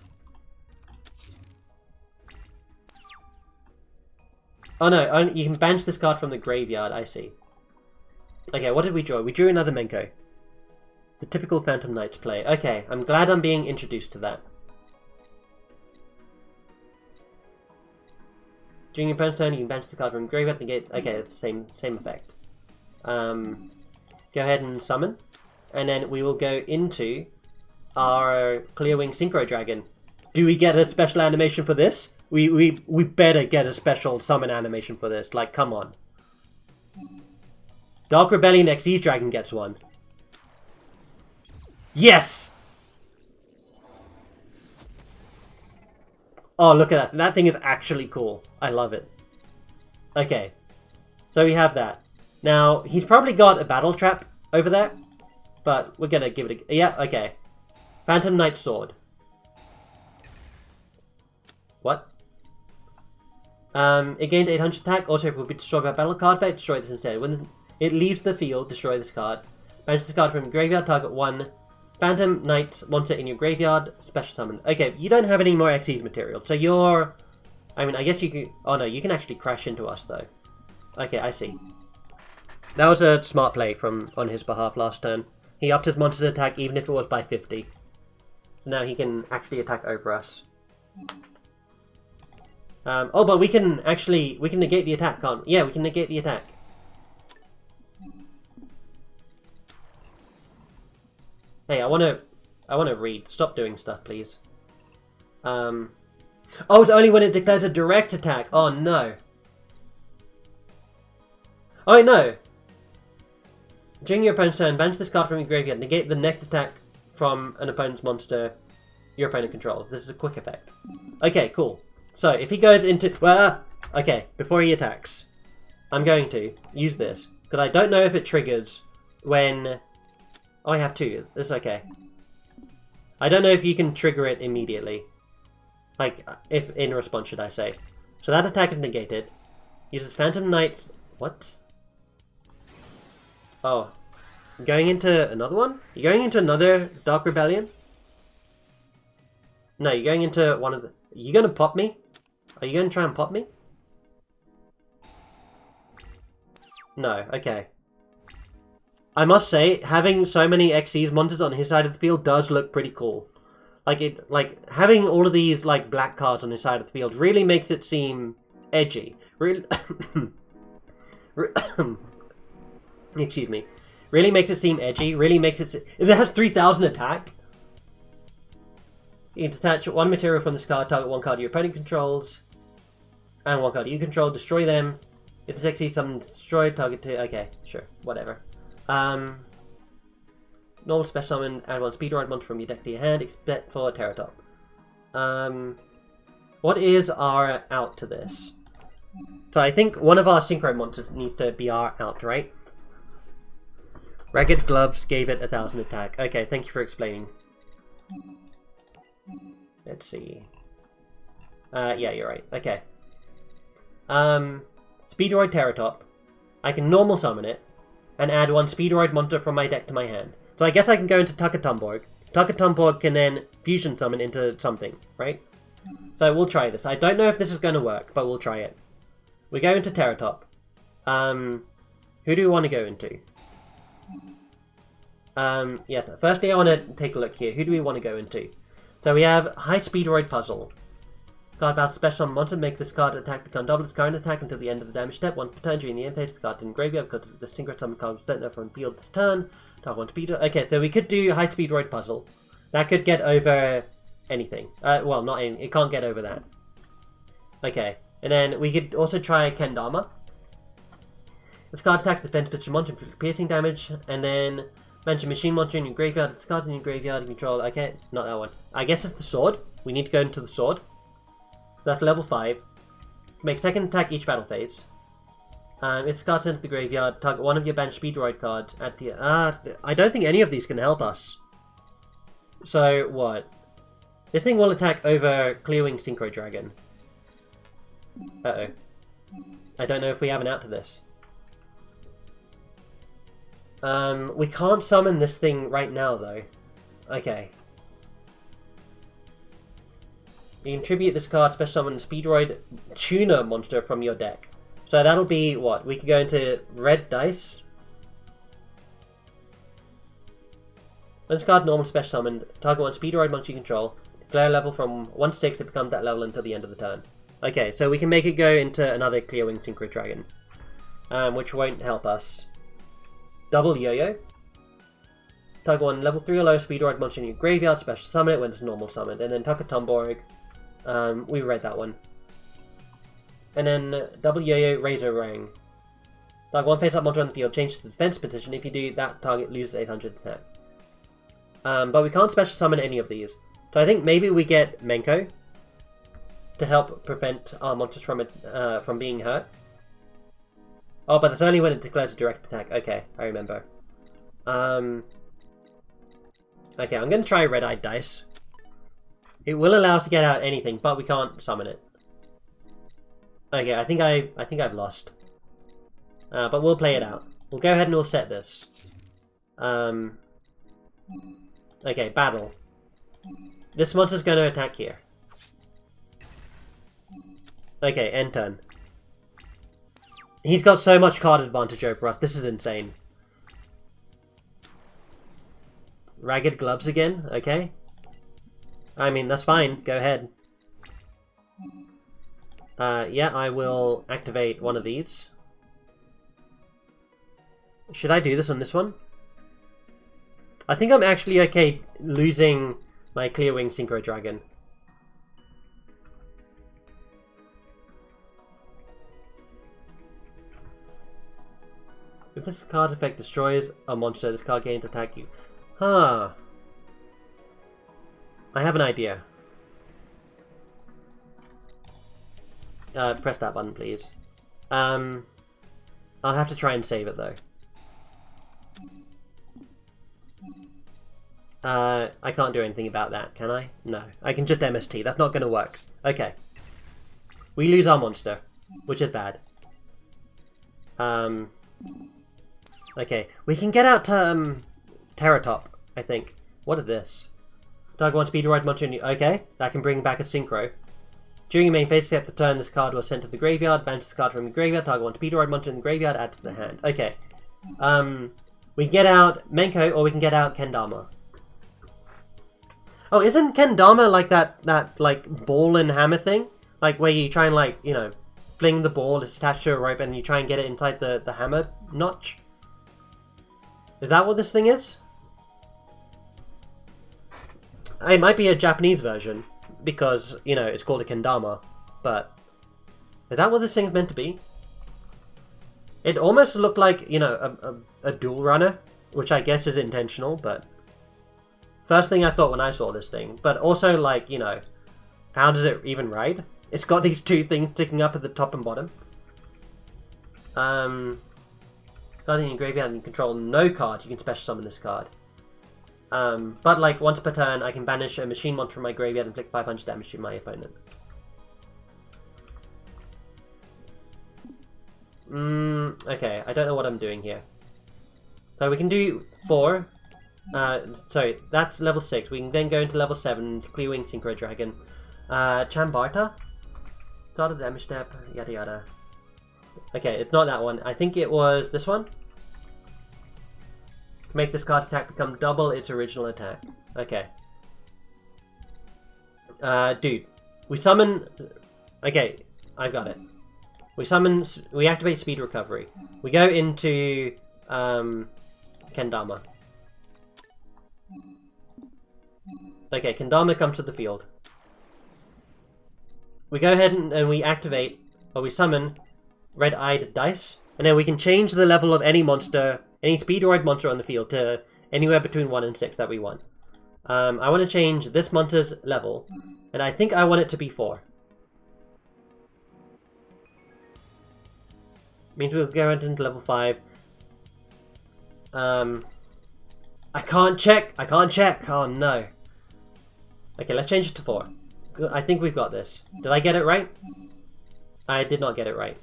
Oh no, you can banish this card from the graveyard, I see. Okay, what did we draw? We drew another Menko. The typical Phantom Knights play. Okay, I'm glad I'm being introduced to that. During your opponent's turn, you can banish the card from the graveyard and get... Okay, it's the same effect. Go ahead and summon. And then we will go into our Clear Wing Synchro Dragon. Do we get a special animation for this? We better get a special summon animation for this. Like, come on. Dark Rebellion Xyz Dragon gets one. Yes! Oh, look at that. That thing is actually cool. I love it. Okay. So we have that. Now, he's probably got a battle trap over there. But we're gonna give it a... Yeah, okay. Phantom Knight Sword. What? It gained 800 attack. Also, if it will be destroyed by a battle card effect, destroy this instead. When it leaves the field, destroy this card. Banish this card from your graveyard, target 1 Phantom Knight monster in your graveyard, special summon. Okay, you don't have any more Xyz material, so you're... I mean, I guess you can... Oh no, you can actually crash into us, though. Okay, I see. That was a smart play on his behalf last turn. He upped his monster's attack even if it was by 50. So now he can actually attack over us. Oh, but we can negate the attack, can't we? Yeah, we can negate the attack. Hey, I wanna read. Stop doing stuff, please. Oh, it's only when it declares a direct attack. Oh no. Oh no. During your opponent's turn, banish this card from your graveyard. Negate the next attack from an opponent's monster your opponent controls. This is a quick effect. Okay, cool. So if he goes into... okay, before he attacks, I'm going to use this. Because I don't know if it triggers when... Oh, I have two. That's okay. I don't know if you can trigger it immediately. Like, if in response, should I say. So that attack is negated. Uses Phantom Knight... What? Oh. Going into another one? You're going into another Dark Rebellion? No, you're going into one of the... Are you going to pop me? Are you going to try and pop me? No, okay. I must say, having so many Xyz monsters on his side of the field does look pretty cool. Like having all of these, like, black cards on his side of the field really makes it seem edgy. Really... Excuse me. Really makes it seem edgy. Really makes it... It has 3,000 attack. You can detach one material from this card, target one card your opponent controls, and one card you control, destroy them. If the Xyz summon destroyed, target to... Okay, sure, whatever. Normal special summon, add one speed ride monster from your deck to your hand, except for Terratop. What is our out to this? So I think one of our synchro monsters needs to be our out, right? Ragged Gloves gave it 1,000 attack. Okay, thank you for explaining. Let's see. Yeah, you're right. Okay. Speedroid Terratop. I can normal summon it, and add one Speedroid monster from my deck to my hand. So I guess I can go into Tuckatumborg. Tuckatumborg can then fusion summon into something, right? So we'll try this. I don't know if this is going to work, but we'll try it. We go into Terratop. Who do we want to go into? Yeah, firstly I want to take a look here. Who do we want to go into? So we have High Speedroid Puzzle. Card battle special on monster, make this card attack become double its current attack until the end of the damage step. Once per turn during the end phase, the card in graveyard because the synchro summon card was sent there from field this turn. Target one speed. Okay, so we could do High Speedroid Puzzle. That could get over anything. Well, not anything. It can't get over that. Okay, and then we could also try Kendama. This card attacks defense pitch monster for piercing damage, and then mention machine monster in your graveyard. This card in your graveyard you control. Okay, not that one. I guess it's the sword. We need to go into the sword. So that's level 5. Make second attack each battle phase. If this card sent to the graveyard, target one of your banished Speedroid cards. Add to your... I don't think any of these can help us. So, what? This thing will attack over Clear Wing Synchro Dragon. Uh-oh. I don't know if we have an out to this. We can't summon this thing right now, though. Okay. You can tribute this card, special summon Speedroid Tuner monster from your deck. So that'll be what? We could go into red dice. When this card normal special summoned, target one Speedroid monster you control. Declare a level from 1 to 6 to become that level until the end of the turn. Okay, so we can make it go into another Clear Wing Synchro Dragon. Which won't help us. Double Yo-Yo. Target 1 level 3 or lower speed ride monster in your graveyard, special summon it when it's normal summoned. And then Tuckatumborg, we read that one. And then double yo-yo, Razor Ring. Target 1 face up monster on the field, change to the defense position. If you do that, target loses 800 attack. But we can't special summon any of these. So I think maybe we get Menko to help prevent our monsters from being hurt. Oh, but that's only when it declares a direct attack. Okay, I remember. Okay, I'm going to try Red-Eyed Dice. It will allow us to get out anything, but we can't summon it. Okay, I think I've lost. But we'll play it out. We'll go ahead and we'll set this. Okay, battle. This monster's going to attack here. Okay, end turn. He's got so much card advantage over us. This is insane. Ragged Gloves again? Okay. I mean, that's fine. Go ahead. Yeah, I will activate one of these. Should I do this on this one? I think I'm actually okay losing my Clear Wing Synchro Dragon. If this card effect destroys a monster, this card gains attack you. Huh. I have an idea. Press that button, please. I'll have to try and save it, though. I can't do anything about that, can I? No. I can just MST. That's not going to work. Okay. We lose our monster, which is bad. Okay. We can get out to, Terratop, I think. What is this? Target 1 speed ride monster in you. Okay. That can bring back a Synchro. During your main phase step the turn, this card was sent to the graveyard. Banish this card from the graveyard. Target 1 speed ride monster in the graveyard. Add to the hand. Okay. We can get out Menko, or we can get out Kendama. Oh, isn't Kendama like that like ball and hammer thing? Like where you try and like, you know, fling the ball, it's attached to a rope, and you try and get it inside the hammer notch? Is that what this thing is? It might be a Japanese version, because, you know, it's called a Kendama, but is that what this thing's meant to be? It almost looked like, you know, a dual runner, which I guess is intentional, but first thing I thought when I saw this thing. But also, like, you know, how does it even ride? It's got these two things sticking up at the top and bottom. Card in your graveyard and you control no card, you can special summon this card. But like once per turn, I can banish a machine monster from my graveyard and inflict 500 damage to my opponent. Okay, I don't know what I'm doing here. So we can do 4. Sorry, that's level 6. We can then go into level 7, Clear Wing Synchro Dragon. Chambarta? Start of the damage step, yada yada. Okay, it's not that one. I think it was this one. Make this card's attack become double its original attack. Okay. Dude. We summon... Okay, I've got it. We activate Speed Recovery. We go into... Kendama. Okay, Kendama comes to the field. We go ahead and we activate, or we summon Red-Eyed Dice, and then we can change the level of any monster, any speedoid monster on the field to anywhere between 1 and 6 that we want. I want to change this monster's level, and I think I want it to be 4. Means we'll go into level 5. I can't check! Oh no. Okay, let's change it to 4. I think we've got this. Did I get it right? I did not get it right.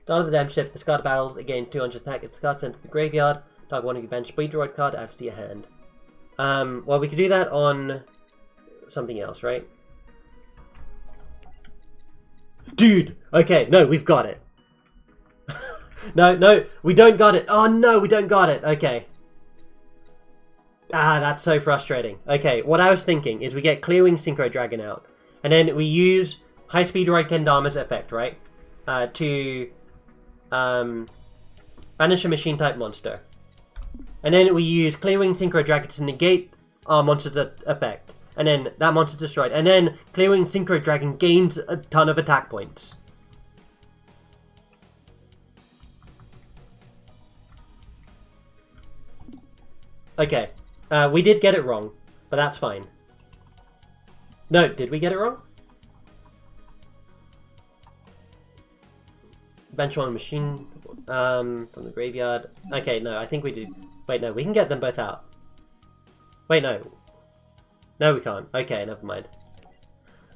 Start of the damage step, discard battles, again 200 attack, it's card sent to the graveyard, target one of your bench speed droid card, adds to your hand. Well, we could do that on something else, right? Dude! Okay, no, we've got it. No, we don't got it. Oh no, we don't got it. Okay. Ah, that's so frustrating. Okay, what I was thinking is we get Clear Wing Synchro Dragon out, and then we use High Speed Ride Kendama's effect, right? To banish a machine type monster. And then we use Clearwing Synchro Dragon to negate our monster's effect. And then that monster's destroyed. And then Clearwing Synchro Dragon gains a ton of attack points. Okay, we did get it wrong, but that's fine. No, did we get it wrong? Bench one machine from the graveyard. Okay, no, I think we do. Wait, no, we can get them both out. Wait, no. No, we can't. Okay, never mind.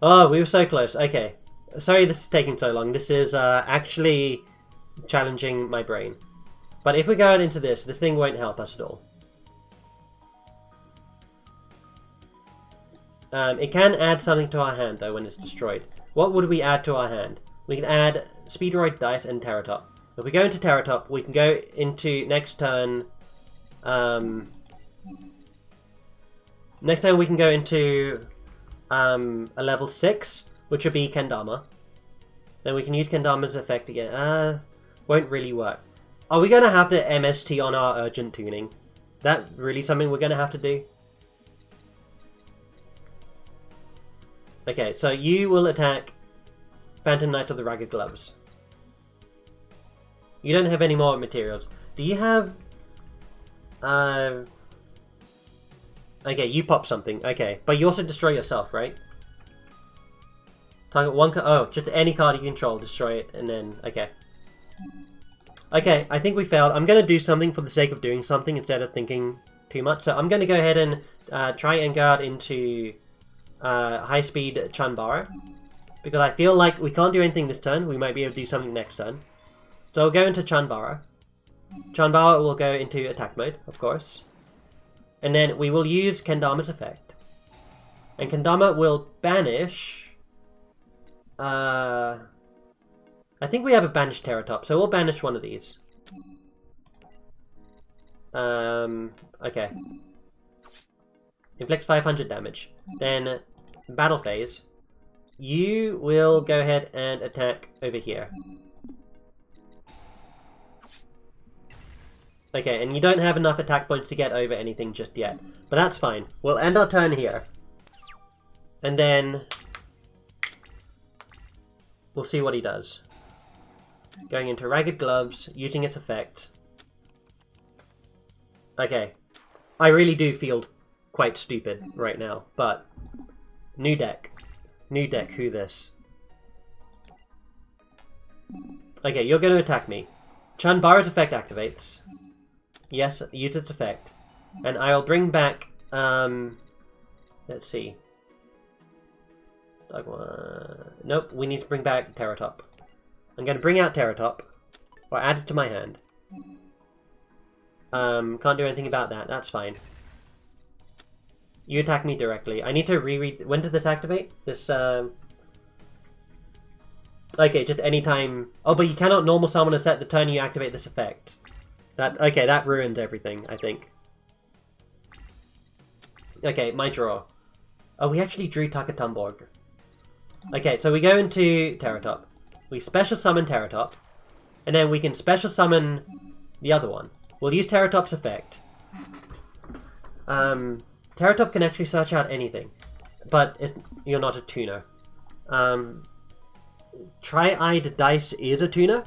Oh, we were so close. Okay. Sorry this is taking so long. This is actually challenging my brain. But if we go out into this thing won't help us at all. It can add something to our hand, though, when it's destroyed. What would we add to our hand? We can add Speedroid Dice and Terratop. If we go into Terratop, we can go into next turn... next time we can go into a level 6, which would be Kendama. Then we can use Kendama's effect again. Won't really work. Are we going to have to MST on our Urgent Tuning? That really something we're going to have to do? Okay, so you will attack Phantom Knight of the Ragged Gloves. You don't have any more materials. Do you have... Okay, you pop something. Okay, but you also destroy yourself, right? Target one card. Oh, just any card you control, destroy it, and then... Okay. Okay, I think we failed. I'm going to do something for the sake of doing something instead of thinking too much. So I'm going to go ahead and try and go out into high-speed Chanbara. Because I feel like we can't do anything this turn. We might be able to do something next turn. So we'll go into Chanbara. Chanbara will go into attack mode, of course. And then we will use Kendama's effect. And Kendama will banish... I think we have a banished Terratop, so we'll banish one of these. Okay. Inflicts 500 damage. Then, battle phase. You will go ahead and attack over here. Okay, and you don't have enough attack points to get over anything just yet. But that's fine. We'll end our turn here. And then... we'll see what he does. Going into Ragged Gloves, using its effect. Okay. I really do feel quite stupid right now, but... New deck. New deck, who this? Okay, you're going to attack me. Chanbara's effect activates. Yes, use its effect. And I'll bring back, let's see. Nope, we need to bring back Terratop. I'm going to bring out Terratop, or add it to my hand. Can't do anything about that, that's fine. You attack me directly. I need to reread... When did this activate? This, okay, just any time... Oh, but you cannot normal summon a set the turn you activate this effect. Okay, that ruins everything, I think. Okay, my draw. Oh, we actually drew Takatumborg. Okay, so we go into Terratop. We special summon Terratop. And then we can special summon the other one. We'll use Terratop's effect. Terratop can actually search out anything. But you're not a tuner. Tri-Eyed Dice is a tuner?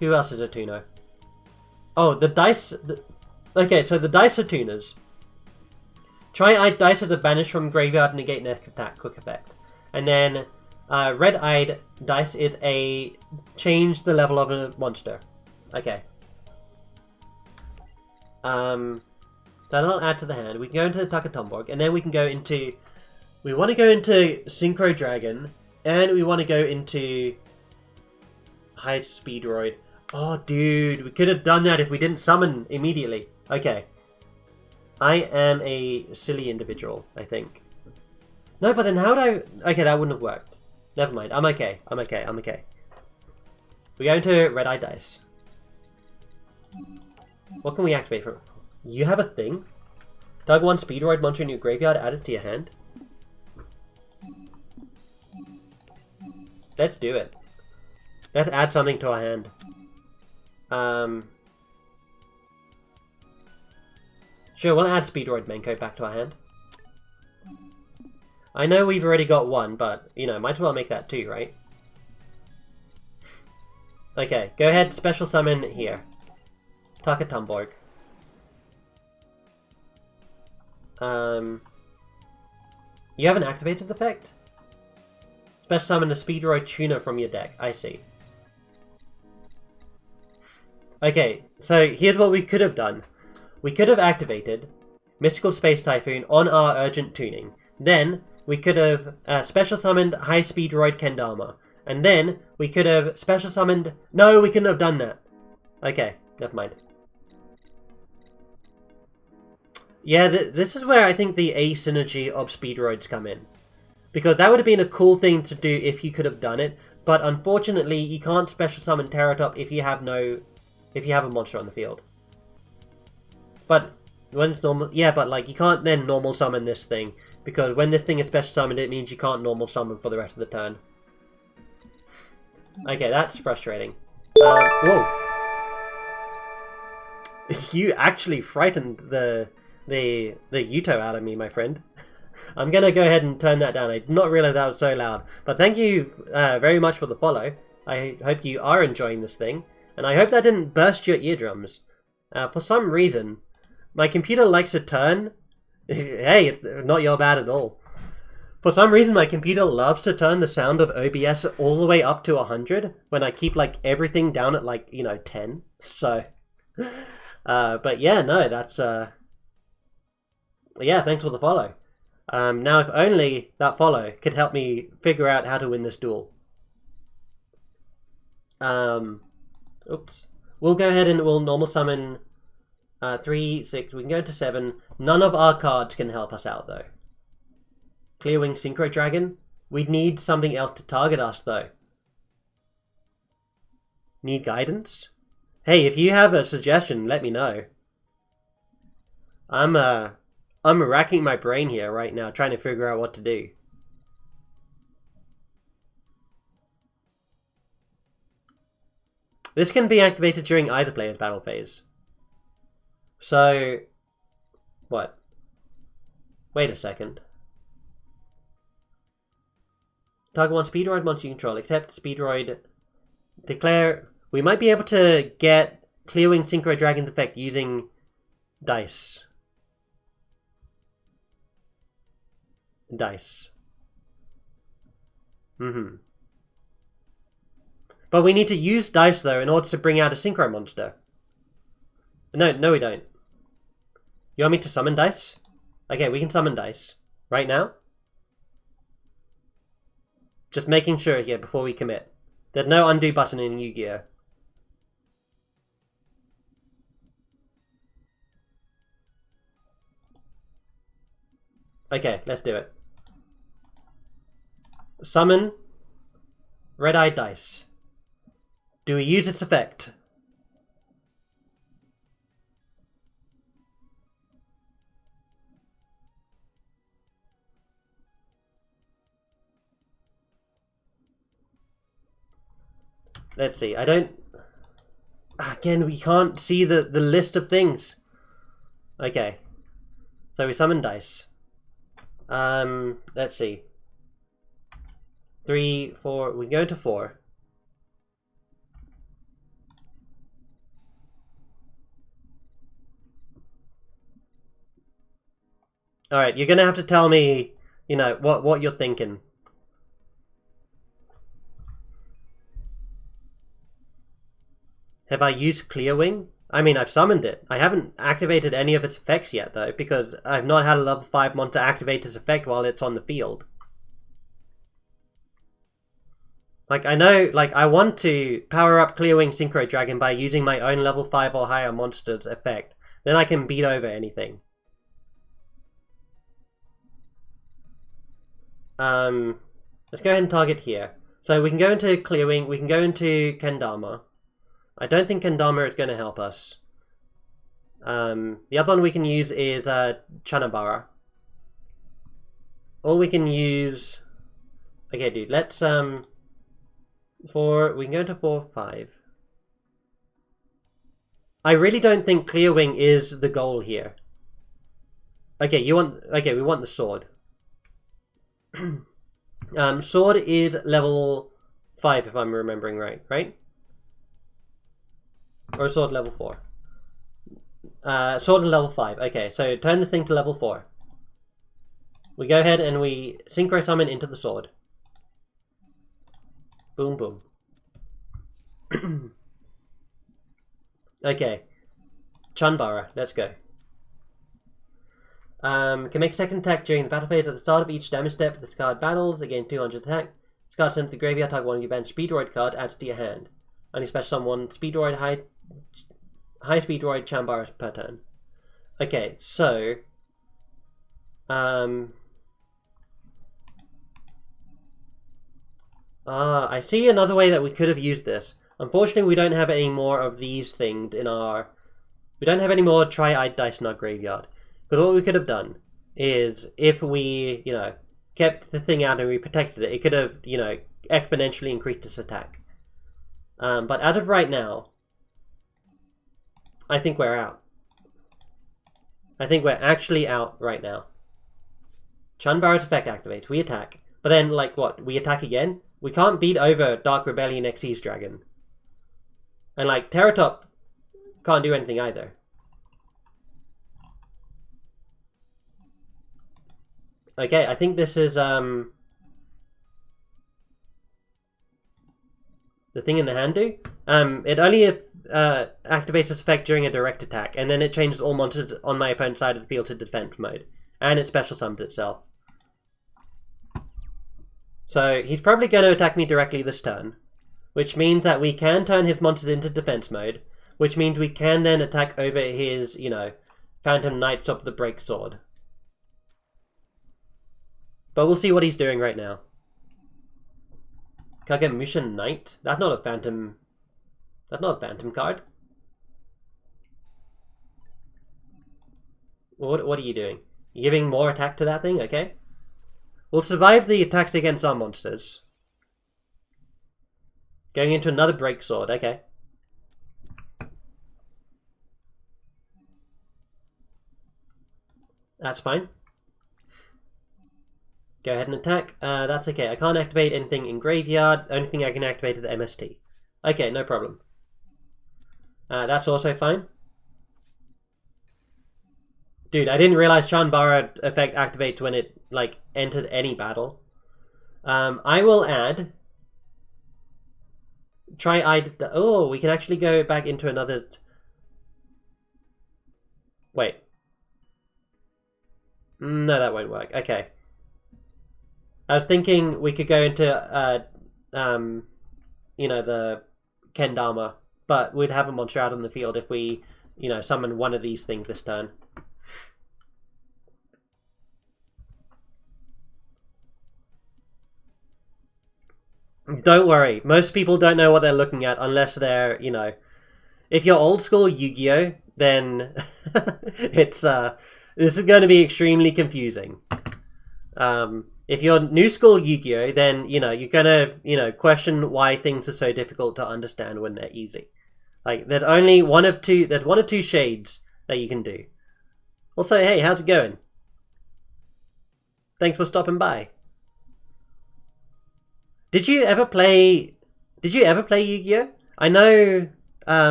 Who else is a tuner? Oh, the dice... Okay, so the dice are tuners. Tri-Eyed Dice are the banish from graveyard negate next attack quick effect. And then Red-Eyed Dice is a change the level of a monster. Okay. That'll add to the hand. We can go into the Takatumborg, and then we can go into... We want to go into Synchro Dragon, and we want to go into High Speedroid. Oh, dude, we could have done that if we didn't summon immediately. Okay. I am a silly individual, I think. No, but then how would I... Okay, that wouldn't have worked. Never mind. I'm okay. I'm okay. I'm okay. We go into Red-Eye Dice. What can we activate from... You have a thing? Target one Speedroid monster in your graveyard, add it to your hand. Let's do it. Let's add something to our hand. Sure, we'll add Speedroid Menko back to our hand. I know we've already got one, but, you know, might as well make that two, right? Okay, go ahead, special summon here. Taka Tumborg. You haven't activated the effect? Special summon a Speedroid Tuner from your deck. I see. Okay, so here's what we could have done. We could have activated Mystical Space Typhoon on our Urgent Tuning. Then, we could have special summoned High Speedroid Kendama. And then, we could have special summoned... No, we couldn't have done that. Okay, never mind. Yeah, this is where I think the asymmetry of Speedroids come in. Because that would have been a cool thing to do if you could have done it. But unfortunately, you can't special summon Terratop if you have a monster on the field. But when it's normal... Yeah, but like, you can't then normal summon this thing. Because when this thing is special summoned, it means you can't normal summon for the rest of the turn. Okay, that's frustrating. Whoa. You actually frightened the Yuto out of me, my friend. I'm gonna go ahead and turn that down. I did not realize that was so loud. But thank you very much for the follow. I hope you are enjoying this thing. And I hope that didn't burst your eardrums. For some reason, my computer likes to turn... Hey, it's not your bad at all. For some reason, my computer loves to turn the sound of OBS all the way up to 100 when I keep, like, everything down at, like, you know, 10. So, but yeah, no, that's, yeah, thanks for the follow. Now, if only that follow could help me figure out how to win this duel. Oops. We'll go ahead and we'll normal summon 3, 6, we can go to 7. None of our cards can help us out, though. Clearwing Synchro Dragon? We'd need something else to target us, though. Need guidance? Hey, if you have a suggestion, let me know. I'm racking my brain here right now, trying to figure out what to do. This can be activated during either player's battle phase. So... What? Wait a second. Target one Speedroid monster you control, except Speedroid... Declare... We might be able to get Clearwing Synchro Dragon's effect using dice. Dice. But we need to use dice, though, in order to bring out a Synchro monster. No, we don't. You want me to summon dice? Okay, we can summon dice. Right now? Just making sure here before we commit. There's no undo button in Yu-Gi-Oh! Okay, let's do it. Summon Red-Eyed Dice. Do we use its effect? Let's see, I don't... Again, we can't see the list of things. Okay. So we summon dice. Let's see. 3, 4, we go to 4. Alright, you're gonna have to tell me, you know, what you're thinking. Have I used Clearwing? I mean, I've summoned it. I haven't activated any of its effects yet, though, because I've not had a level 5 monster activate its effect while it's on the field. Like, I know, like, I want to power up Clearwing Synchro Dragon by using my own level 5 or higher monster's effect. Then I can beat over anything. Let's go ahead and target here. So we can go into Clearwing, we can go into Kendama. I don't think Kendama is going to help us. The other one we can use is Chanabara. Or we can use... Okay, dude, let's... we can go to 4, 5. I really don't think Clearwing is the goal here. Okay, we want the sword. Sword is level 5 if I'm remembering right? Or sword level 4? Sword is level 5. Okay, so turn this thing to level 4. We go ahead and we synchro summon into the sword. Boom, boom. Okay. Chunbara, let's go. Can make second attack during the battle phase at the start of each damage step. This card battles, again 200 attack. This card sent to the graveyard, target one of your bench Speedroid card, adds to your hand. Only special summon Speedroid high Speedroid Chambara per turn. Okay, so I see another way that we could have used this. Unfortunately, we don't have any more of these things in our... We don't have any more tri-eyed dice in our graveyard. Because what we could have done is, if we, kept the thing out and we protected it, it could have, exponentially increased its attack. But as of right now, I think we're out. I think we're actually out right now. Chunbara's effect activates. We attack. But then, what? We attack again? We can't beat over Dark Rebellion Xyz Dragon. And, Terratop can't do anything either. Okay, I think this is, the thing in the hand do? It only activates its effect during a direct attack, and then it changes all monsters on my opponent's side of the field to defense mode. And it special summons itself. So, he's probably going to attack me directly this turn. Which means that we can turn his monsters into defense mode. Which means we can then attack over his, Phantom Knights of the Break Sword. But we'll see what he's doing right now. Kagemusha Knight? That's not a Phantom... That's not a Phantom card. What are you doing? You're giving more attack to that thing? Okay. We'll survive the attacks against our monsters. Going into another Break Sword, okay. That's fine. Go ahead and attack. That's okay. I can't activate anything in graveyard. The only thing I can activate is the MST. Okay, no problem. That's also fine. Dude, I didn't realize Chunbara effect activates when it, entered any battle. I will add... Oh, we can actually go back into another... Wait. No, that won't work. Okay. I was thinking we could go into, the Kendama, but we'd have a monster out on the field if we, summon one of these things this turn. Don't worry, most people don't know what they're looking at unless they're, if you're old school Yu-Gi-Oh, then it's, this is going to be extremely confusing. If you're new school Yu-Gi-Oh, then, you're gonna, question why things are so difficult to understand when they're easy. There's only one of two shades that you can do. Also, hey, how's it going? Thanks for stopping by. Did you ever play Yu-Gi-Oh? I know,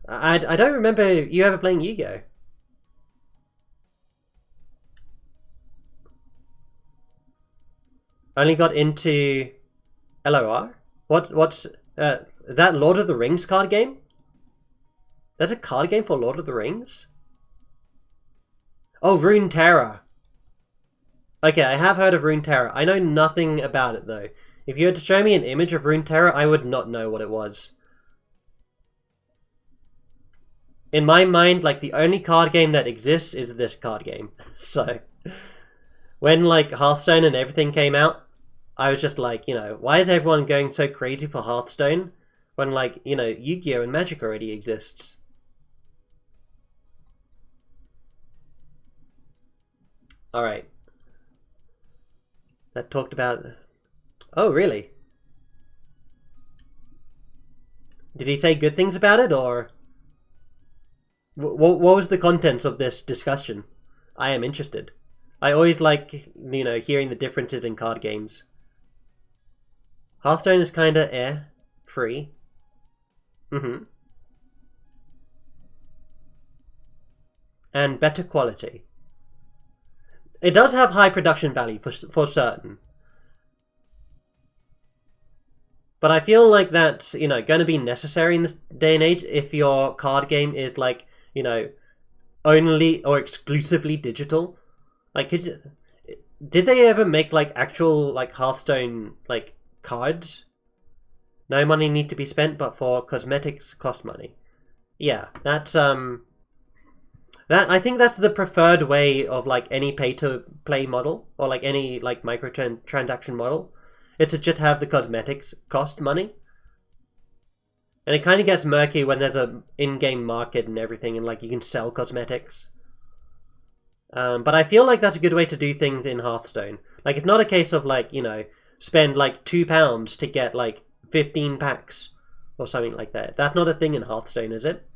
I don't remember you ever playing Yu-Gi-Oh. Only got into LOR? What's that Lord of the Rings card game? There's a card game for Lord of the Rings? Oh, Runeterra. Okay, I have heard of Runeterra. I know nothing about it though. If you had to show me an image of Runeterra, I would not know what it was. In my mind, the only card game that exists is this card game. So, when Hearthstone and everything came out, I was just why is everyone going so crazy for Hearthstone when Yu-Gi-Oh and Magic already exists? Alright. That talked about... Oh, really? Did he say good things about it, or... What was the contents of this discussion? I am interested. I always like, hearing the differences in card games. Hearthstone is kinda free. And better quality. It does have high production value for certain. But I feel like that's, going to be necessary in this day and age if your card game is like, only or exclusively digital. Like, did they ever make like actual like Hearthstone like cards? No money need to be spent, but for cosmetics cost money. Yeah, that's I think that's the preferred way of like any pay-to-play model or like any like microtransaction model. It's to just have the cosmetics cost money. And it kind of gets murky when there's a in-game market and everything, and like you can sell cosmetics. But I feel like that's a good way to do things in Hearthstone. Like it's not a case of like spend like £2 to get like 15 packs or something like that. That's not a thing in Hearthstone, is it?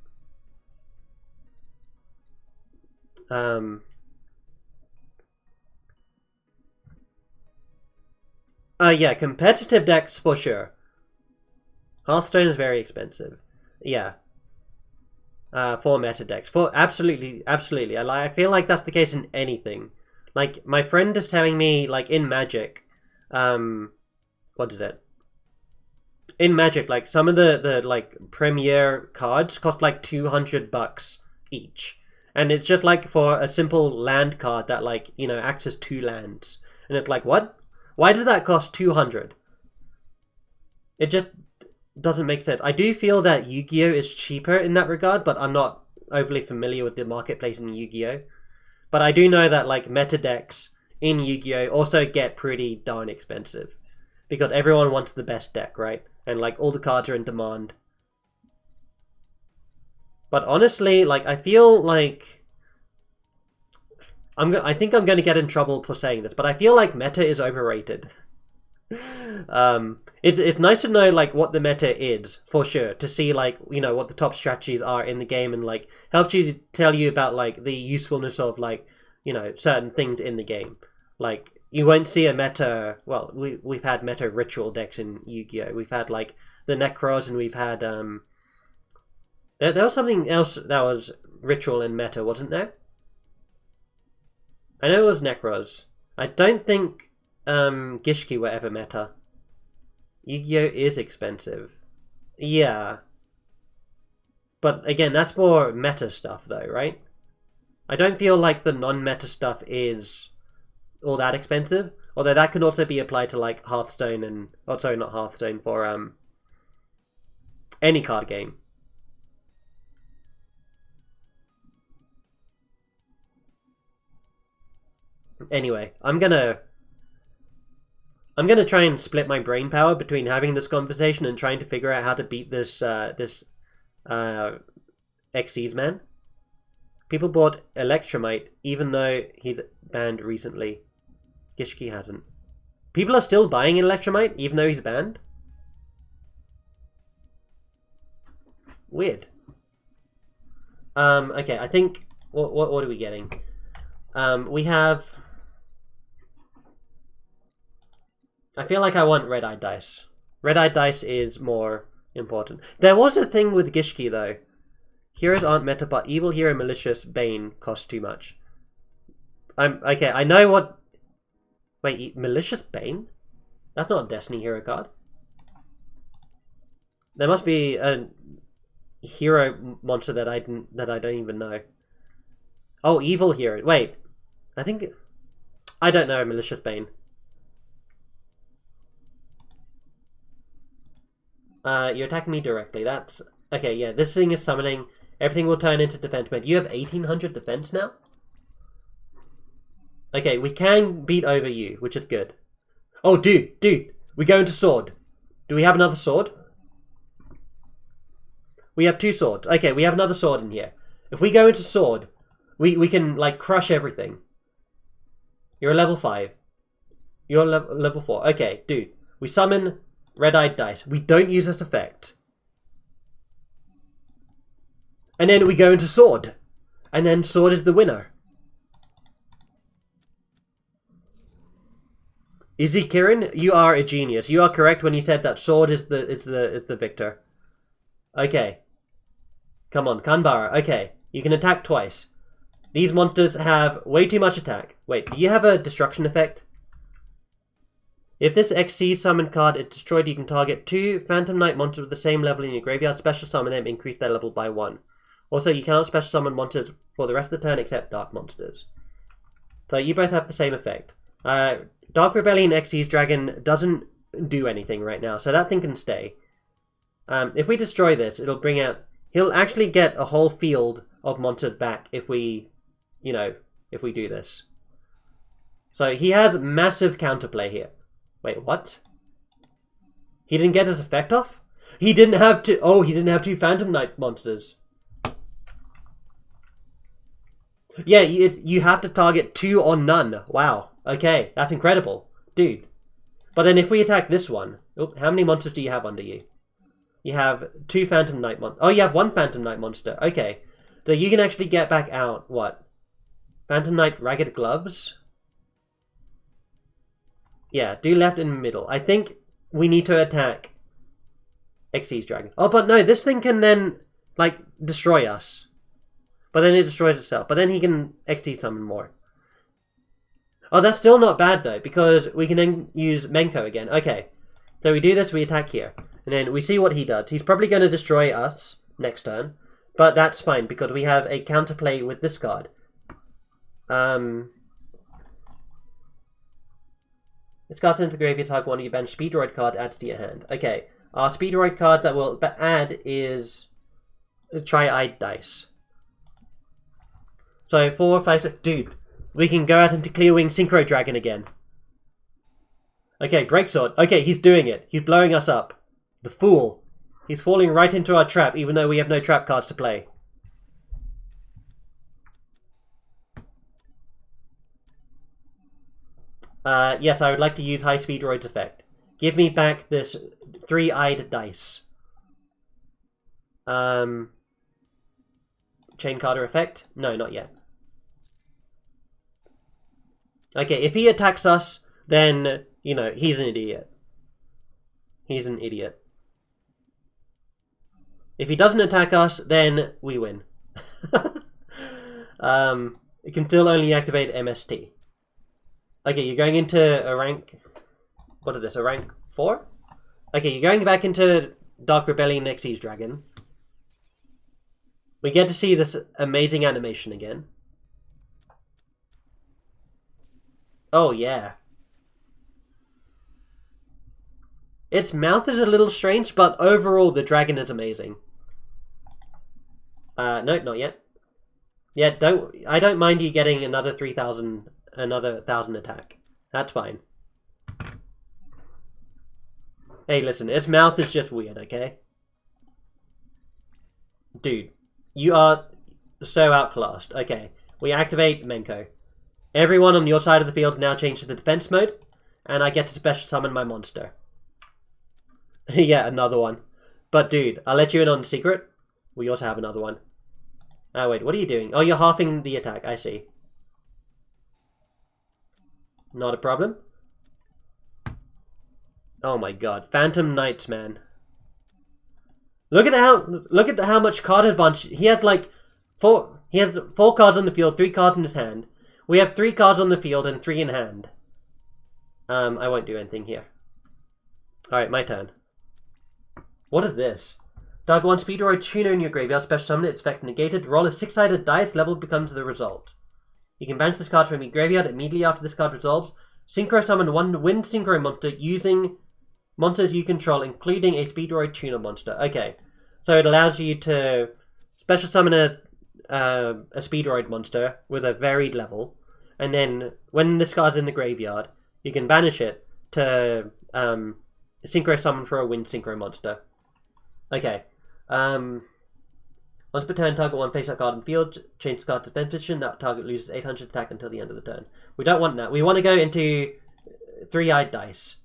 Yeah, competitive decks for sure. Hearthstone is very expensive. Yeah. For meta decks. For absolutely. I feel like that's the case in anything. Like my friend is telling me, like in Magic, what is it? In Magic, like some of the like premier cards cost like $200 each, and it's just like for a simple land card that like acts as 2 lands, and it's like what? Why does that cost 200? It just doesn't make sense. I do feel that Yu-Gi-Oh is cheaper in that regard, but I'm not overly familiar with the marketplace in Yu-Gi-Oh. But I do know that like meta decks in Yu-Gi-Oh also get pretty darn expensive because everyone wants the best deck, right? And like all the cards are in demand. But honestly, like I feel like I think I'm going to get in trouble for saying this, but I feel like meta is overrated. It's nice to know like what the meta is for sure, to see like what the top strategies are in the game, and like helps you to tell you about like the usefulness of like certain things in the game. Like you won't see a meta. Well, we've had meta ritual decks in Yu-Gi-Oh. We've had like the Necros, and we've had there was something else that was ritual in meta, wasn't there? I know it was Necros. I don't think Gishki were ever meta. Yu-Gi-Oh is expensive. Yeah. But again, that's more meta stuff though, right? I don't feel like the non-meta stuff is all that expensive. Although that can also be applied to like Hearthstone and... Oh, sorry, not Hearthstone, for any card game. Anyway, I'm gonna try and split my brain power between having this conversation and trying to figure out how to beat this Xyz man. People bought Electromite even though he's banned recently. Gishki hasn't. People are still buying Electromite even though he's banned? Weird. Okay, I think... What are we getting? We have... I feel like I want red-eyed dice. Red-eyed dice is more important. There was a thing with Gishki though. Heroes aren't meta, but Evil Hero Malicious Bane costs too much. Okay, I know what... Wait, Malicious Bane? That's not a Destiny hero card. There must be a hero monster that I don't even know. Oh, Evil Hero. Wait. I think... I don't know Malicious Bane. You're attacking me directly. That's... Okay, yeah, this thing is summoning. Everything will turn into defense mode. You have 1800 defense now? Okay, we can beat over you, which is good. Oh, dude, we go into sword. Do we have another sword? We have 2 swords. Okay, we have another sword in here. If we go into sword, we can, like, crush everything. You're a level 5. You're level 4. Okay, dude. We summon red-eyed dice. We don't use this effect. And then we go into sword. And then sword is the winner. Izzy Kirin, you are a genius. You are correct when you said that sword is the victor. Okay. Come on, Kanbara. Okay. You can attack twice. These monsters have way too much attack. Wait, do you have a destruction effect? If this exceeds summon card is destroyed, you can target 2 Phantom Knight monsters with the same level in your graveyard, special summon them, increase their level by 1. Also, you cannot special summon monsters for the rest of the turn except dark monsters. So you both have the same effect. Dark Rebellion Xyz Dragon doesn't do anything right now, so that thing can stay. If we destroy this, it'll bring out... He'll actually get a whole field of monsters back if we, if we do this. So he has massive counterplay here. Wait, what? He didn't get his effect off? He didn't have to... Oh, he didn't have 2 Phantom Knight monsters. Yeah, you have to target 2 or none. Wow. Okay, that's incredible. Dude. But then if we attack this one... Oh, how many monsters do you have under you? You have 2 Phantom Knight monsters. Oh, you have 1 Phantom Knight monster. Okay. So you can actually get back out, what? Phantom Knight Ragged Gloves? Yeah, do left and middle. I think we need to attack Xyz Dragon. Oh, but no, this thing can then, destroy us. But then it destroys itself. But then he can Xyz summon more. Oh, that's still not bad, though, because we can then use Menko again. Okay, so we do this, we attack here. And then we see what he does. He's probably going to destroy us next turn. But that's fine, because we have a counterplay with this card. This card sends the graveyard, target one of your bench Speedroid card added to your hand. Okay, our Speedroid card that we'll add is Tri-Eyed Dice. So 4, 5, 6... Dude, we can go out into Clearwing Synchro Dragon again. Okay, Breaksword. Okay, he's doing it. He's blowing us up. The fool. He's falling right into our trap, even though we have no trap cards to play. Yes, I would like to use High Speedroid's effect. Give me back this 3-eyed dice. Chain Carter effect? No, not yet. Okay, if he attacks us, then, he's an idiot. He's an idiot. If he doesn't attack us, then we win. It can still only activate MST. Okay, you're going into a rank... What is this, a rank 4? Okay, you're going back into Dark Rebellion Xyz Dragon. We get to see this amazing animation again. Oh, yeah. Its mouth is a little strange, but overall the dragon is amazing. No, not yet. Yeah, I don't mind you getting another 3,000... Another 1,000 attack. That's fine. Hey, listen, its mouth is just weird, okay? Dude, you are so outclassed. Okay, we activate Menko. Everyone on your side of the field now changed to the defense mode, and I get to special summon my monster. Yeah, another one. But dude, I'll let you in on the secret. We also have another one. Oh wait, what are you doing? Oh, you're halving the attack, I see. Not a problem. Oh my god, Phantom Knights, man. Look at how much card advantage he has. He has 4 cards on the field, 3 cards in his hand. We have 3 cards on the field and 3 in hand. I won't do anything here. All right, my turn. What is this? Target 1 Speedroid Tuner in your graveyard, special summon its effect negated. Roll a 6-sided dice, level becomes the result. You can banish this card from your graveyard immediately after this card resolves. Synchro summon 1 Wind Synchro monster using monsters you control, including a Speedroid Tuner monster. Okay, so it allows you to special summon a Speedroid monster with a varied level, and then when this card's in the graveyard, you can banish it to Synchro summon for a Wind Synchro monster. Okay, once per turn, target 1 face that card in the field, change the card to defense position, that target loses 800 attack until the end of the turn. We don't want that. We want to go into 3-eyed dice.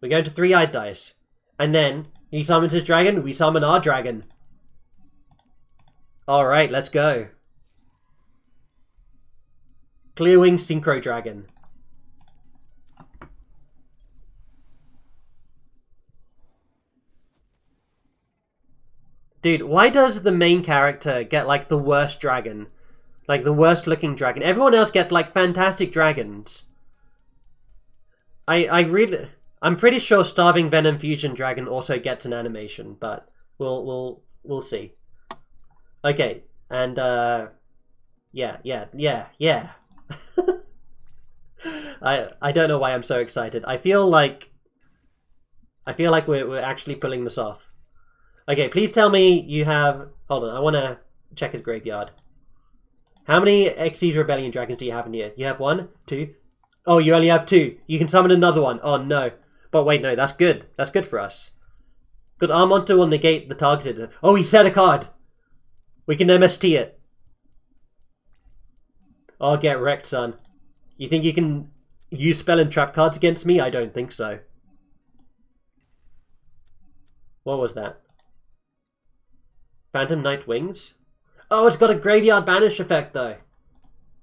We go into 3-eyed dice. And then, he summons his dragon, we summon our dragon. Alright, let's go. Clearwing Synchro Dragon. Dude, why does the main character get like the worst dragon? Like the worst looking dragon. Everyone else gets like fantastic dragons. I'm pretty sure Starving Venom Fusion Dragon also gets an animation, but we'll see. Okay, and yeah. I don't know why I'm so excited. I feel like we're actually pulling this off. Okay, please tell me you have... Hold on, I want to check his graveyard. How many Xyz Rebellion Dragons do you have in here? You have 1, 2... Oh, you only have 2. You can summon another one. Oh, no. But wait, no, that's good. That's good for us. Good, our monster will negate the targeted... Oh, he said a card! We can MST it. I'll get wrecked, son. You think you can use spell and trap cards against me? I don't think so. What was that? Phantom Knight Wings? Oh, it's got a Graveyard Banish effect, though.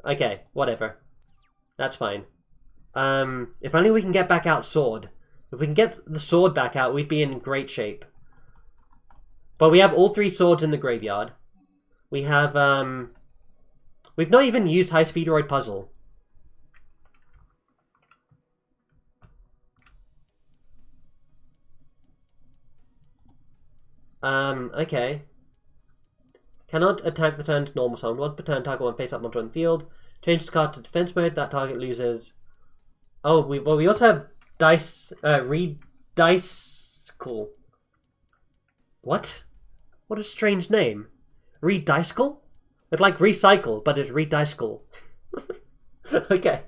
Okay, whatever. That's fine. If only we can get back out Sword. If we can get the Sword back out, we'd be in great shape. But we have all 3 swords in the graveyard. We have, we've not even used High Speedroid Puzzle. Okay. Cannot attack the turn to normal summon. Once per turn, target one face-up monster on the field. Change the card to defense mode. That target loses. Oh, we also have dice. Read dice. Cool. What? What a strange name. Read dice. Cool. It's like recycle, but it's read dice. Cool. Okay.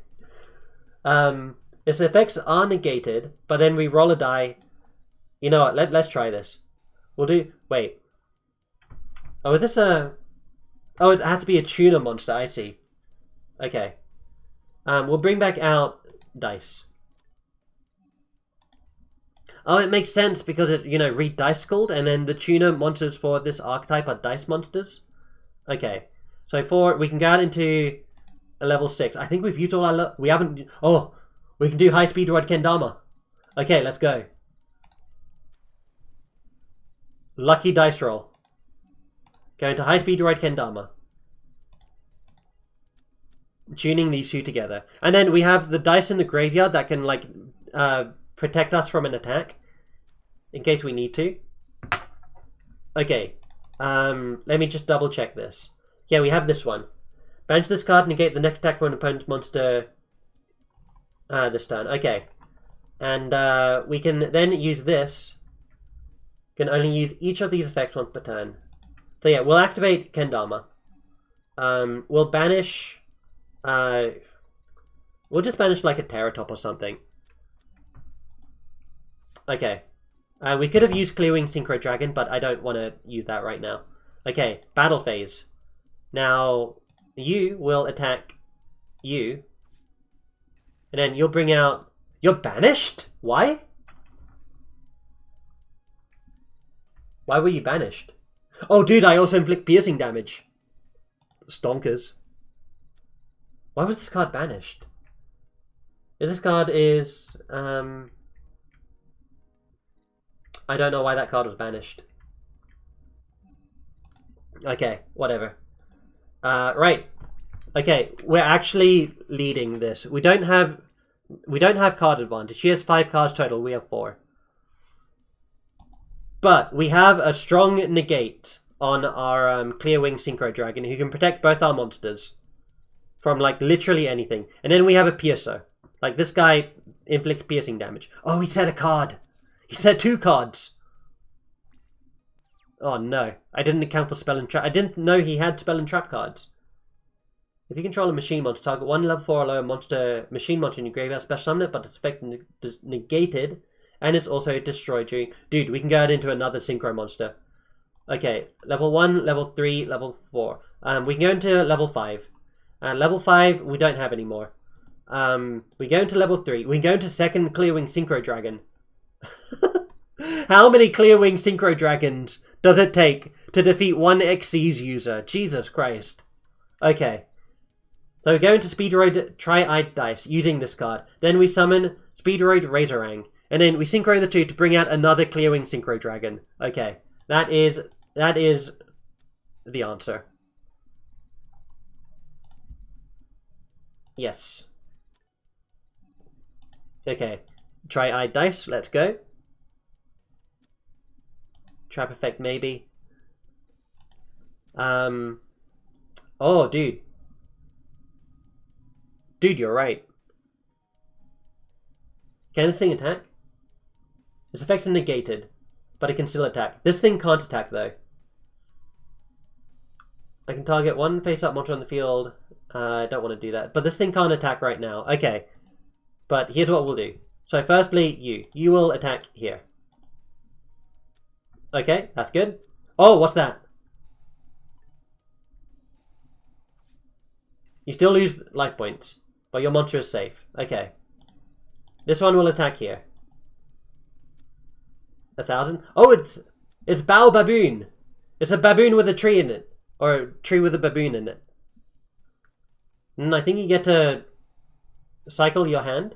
Its effects are negated, but then we roll a die. You know what? Let's try this. We'll do. Wait. Oh, is this a... Oh, it has to be a tuner monster, I see. Okay. We'll bring back out dice. Oh, it makes sense because it, you know, read dice called, and then the tuner monsters for this archetype are dice monsters. Okay. So we can go out into a level 6. I think we've used all our... We haven't... Oh, we can do High Speed Rod Kendama. Okay, let's go. Lucky dice roll. Going to High Speed Ride Kendama. Tuning these 2 together. And then we have the dice in the graveyard that can, like, protect us from an attack. In case we need to. Okay. Let me just double check this. Yeah, we have this one. Banish this card, negate the next attack from an opponent's monster this turn. Okay. And we can then use this. Can only use each of these effects once per turn. So yeah, we'll activate Kendama. We'll banish... we'll just banish like a Terratop or something. Okay. We could have used Clearwing Synchro Dragon, but I don't want to use that right now. Okay, battle phase. Now, you will attack you. And then you'll bring out... You're banished? Why? Why were you banished? Oh, dude, I also inflict piercing damage. Stonkers. Why was this card banished? This card is... I don't know why that card was banished. Okay, whatever. Right. Okay, we're actually leading this. We don't have card advantage. She has 5 cards total, we have 4. But we have a strong negate on our Clearwing Synchro Dragon who can protect both our monsters from like literally anything. And then we have a Piercer. Like this guy inflicts piercing damage. Oh, he said a card. He said 2 cards. Oh no, I didn't account for spell and trap. I didn't know he had spell and trap cards. If you control a machine monster, target 1 level 4 or lower machine monster in your graveyard, special summon it, but its effect is negated. And it's also destroyed during... Dude, we can go out into another Synchro monster. Okay, level 1, level 3, level 4. We can go into level 5. Level 5, we don't have anymore. We go into level 3. We can go into second Clearwing Synchro Dragon. How many Clearwing Synchro Dragons does it take to defeat one Xyz user. Jesus Christ. Okay. So we go into Speedroid Tri-Eyed Dice using this card. Then we summon Speedroid Razorang. And then we synchro the two to bring out another Clearwing Synchro Dragon. Okay. That is the answer. Yes. Okay. Tri-Eyed Dice. Let's go. Trap effect maybe. Oh, dude. Dude, you're right. Can this thing attack? Its effects are negated, but it can still attack. This thing can't attack, though. I can target one face-up monster on the field. I don't want to do that. But this thing can't attack right now. Okay. But here's what we'll do. So firstly, you will attack here. Okay, that's good. Oh, what's that? You still lose life points, but your monster is safe. Okay. This one will attack here. 1,000? Oh, it's Bao Baboon. It's a baboon with a tree in it. Or a tree with a baboon in it. And I think you get to cycle your hand.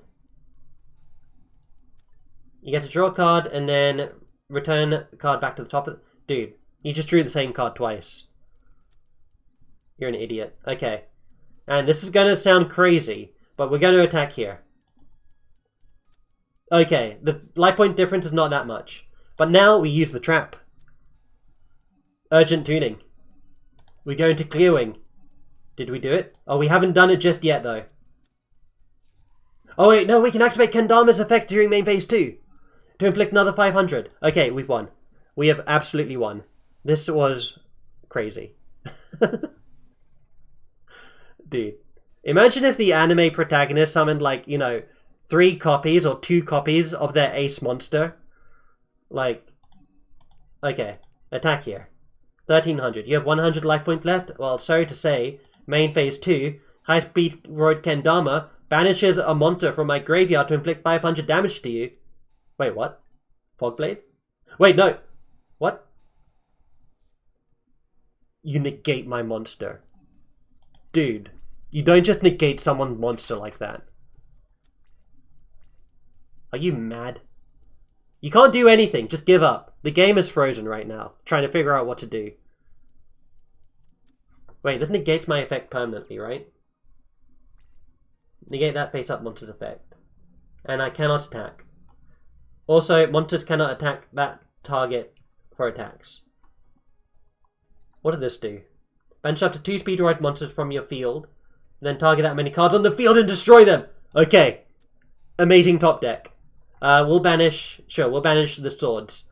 You get to draw a card and then return the card back to the top of... Dude, you just drew the same card twice. You're an idiot. Okay. And this is going to sound crazy, but we're going to attack here. Okay, the life point difference is not that much. But now we use the trap. Urgent tuning. We go into Clearwing. Did we do it? Oh, we haven't done it just yet, though. Oh, wait, no, we can activate Kendama's effect during main phase 2. To inflict another 500. Okay, we've won. We have absolutely won. This was crazy. Dude. Imagine if the anime protagonist summoned, like, 3 copies or 2 copies of their ace monster. Like, okay, attack here. 1,300. You have 100 life points left? Well, sorry to say, main phase 2, High Speed Roid Kendama banishes a monster from my graveyard to inflict 500 damage to you. Wait, what? Fogblade? Wait, no. What? You negate my monster. Dude, you don't just negate someone's monster like that. Are you mad? You can't do anything, just give up. The game is frozen right now, trying to figure out what to do. Wait, this negates my effect permanently, right? Negate that face-up monster's effect. And I cannot attack. Also, monsters cannot attack that target for attacks. What did this do? Banish up to 2 Speedroid monsters from your field, then target that many cards on the field and destroy them! Okay. Amazing top deck. We'll banish the swords.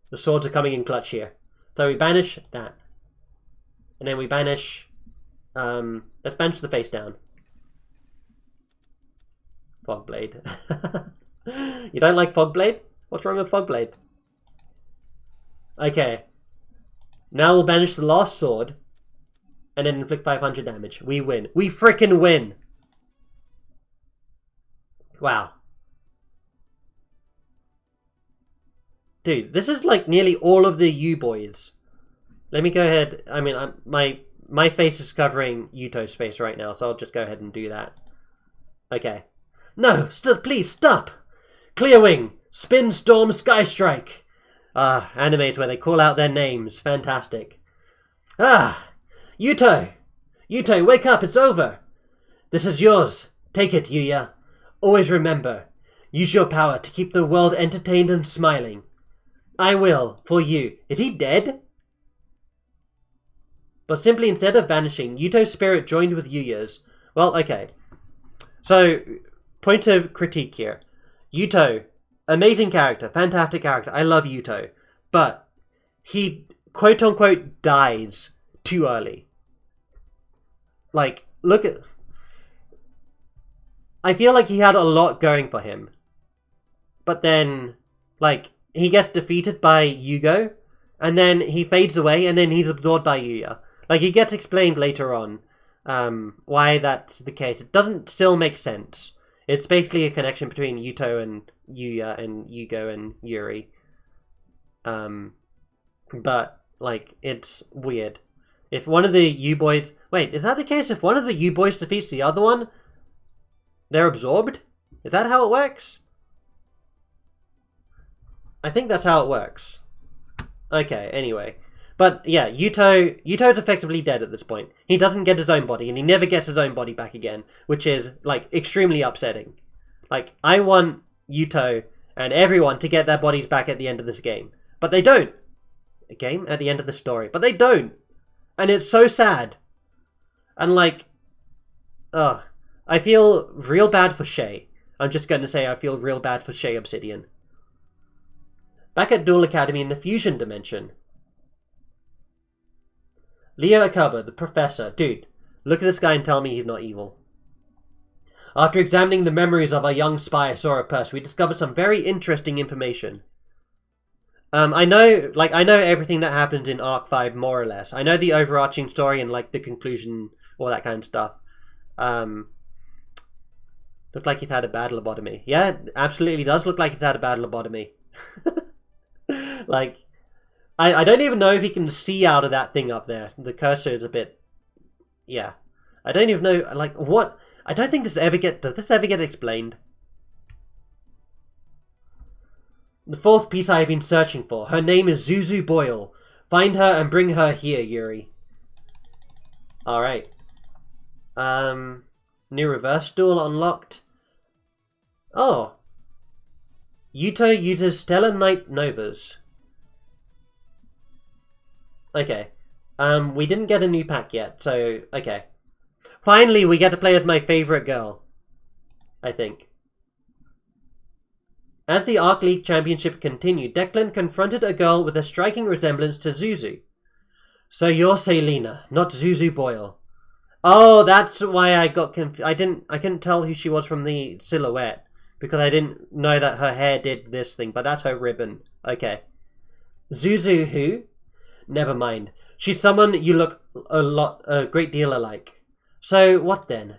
The swords are coming in clutch here. So we banish that. And then we banish... let's banish the face down. Fogblade. You don't like Fogblade? What's wrong with Fogblade? Okay. Now we'll banish the last sword. And then inflict 500 damage. We win. We frickin' win! Wow. Dude, this is like nearly all of the U-boys. Let me go ahead. I mean, my face is covering Yuto's face right now, so I'll just go ahead and do that. Okay. No, please stop! Clearwing, Spin Storm Sky Strike. Animes where they call out their names. Fantastic. Yuto! Yuto, wake up, it's over! This is yours. Take it, Yuya. Always remember, use your power to keep the world entertained and smiling. I will, for you. Is he dead? But simply instead of vanishing, Yuto's spirit joined with Yuya's. Well, okay. So, point of critique here. Yuto, amazing character, fantastic character. I love Yuto. But he, quote-unquote, dies too early. Like, look at... I feel like he had a lot going for him. But then, like, he gets defeated by Yugo, and then he fades away, and then he's absorbed by Yuya. Like, it gets explained later on why that's the case. It doesn't still make sense. It's basically a connection between Yuto and Yuya and Yugo and Yuri. But Like, it's weird. If one of the U-boys... Wait, is that the case? If one of the U-boys defeats the other one, they're absorbed? Is that how it works? I think that's how it works. Okay, anyway. But, yeah, Yuto's effectively dead at this point. He doesn't get his own body, and he never gets his own body back again, which is, like, extremely upsetting. Like, I want Yuto and everyone to get their bodies back at the end of this game. But they don't. A game? At the end of the story. But they don't. And it's so sad. And, like, I feel real bad for Shay. I'm just going to say I feel real bad for Shay Obsidian. Back at Duel Academy in the Fusion Dimension. Leo Akaba, the professor. Dude, look at this guy and tell me he's not evil. After examining the memories of our young spy, Sora Purse, we discovered some very interesting information. I know everything that happens in Arc 5, more or less. I know the overarching story and, like, the conclusion, all that kind of stuff. Looked like he's had a bad lobotomy. Yeah, it absolutely does look like he's had a bad lobotomy. Like, I don't even know if he can see out of that thing up there. The cursor is a bit... Yeah. I don't even know, like, what... I don't think does this ever get explained? The fourth piece I have been searching for. Her name is Zuzu Boyle. Find her and bring her here, Yuri. Alright. New reverse duel unlocked. Oh. Yuto uses Stellar Night Novas. Okay. We didn't get a new pack yet, so, okay. Finally, we get to play as my favorite girl. I think. As the Arc League Championship continued, Declan confronted a girl with a striking resemblance to Zuzu. So you're Selena, not Zuzu Boyle. Oh, that's why I got confused. I couldn't tell who she was from the silhouette. Because I didn't know that her hair did this thing, but that's her ribbon. Okay. Zuzu who? Never mind. She's someone you look a great deal alike. So, what then?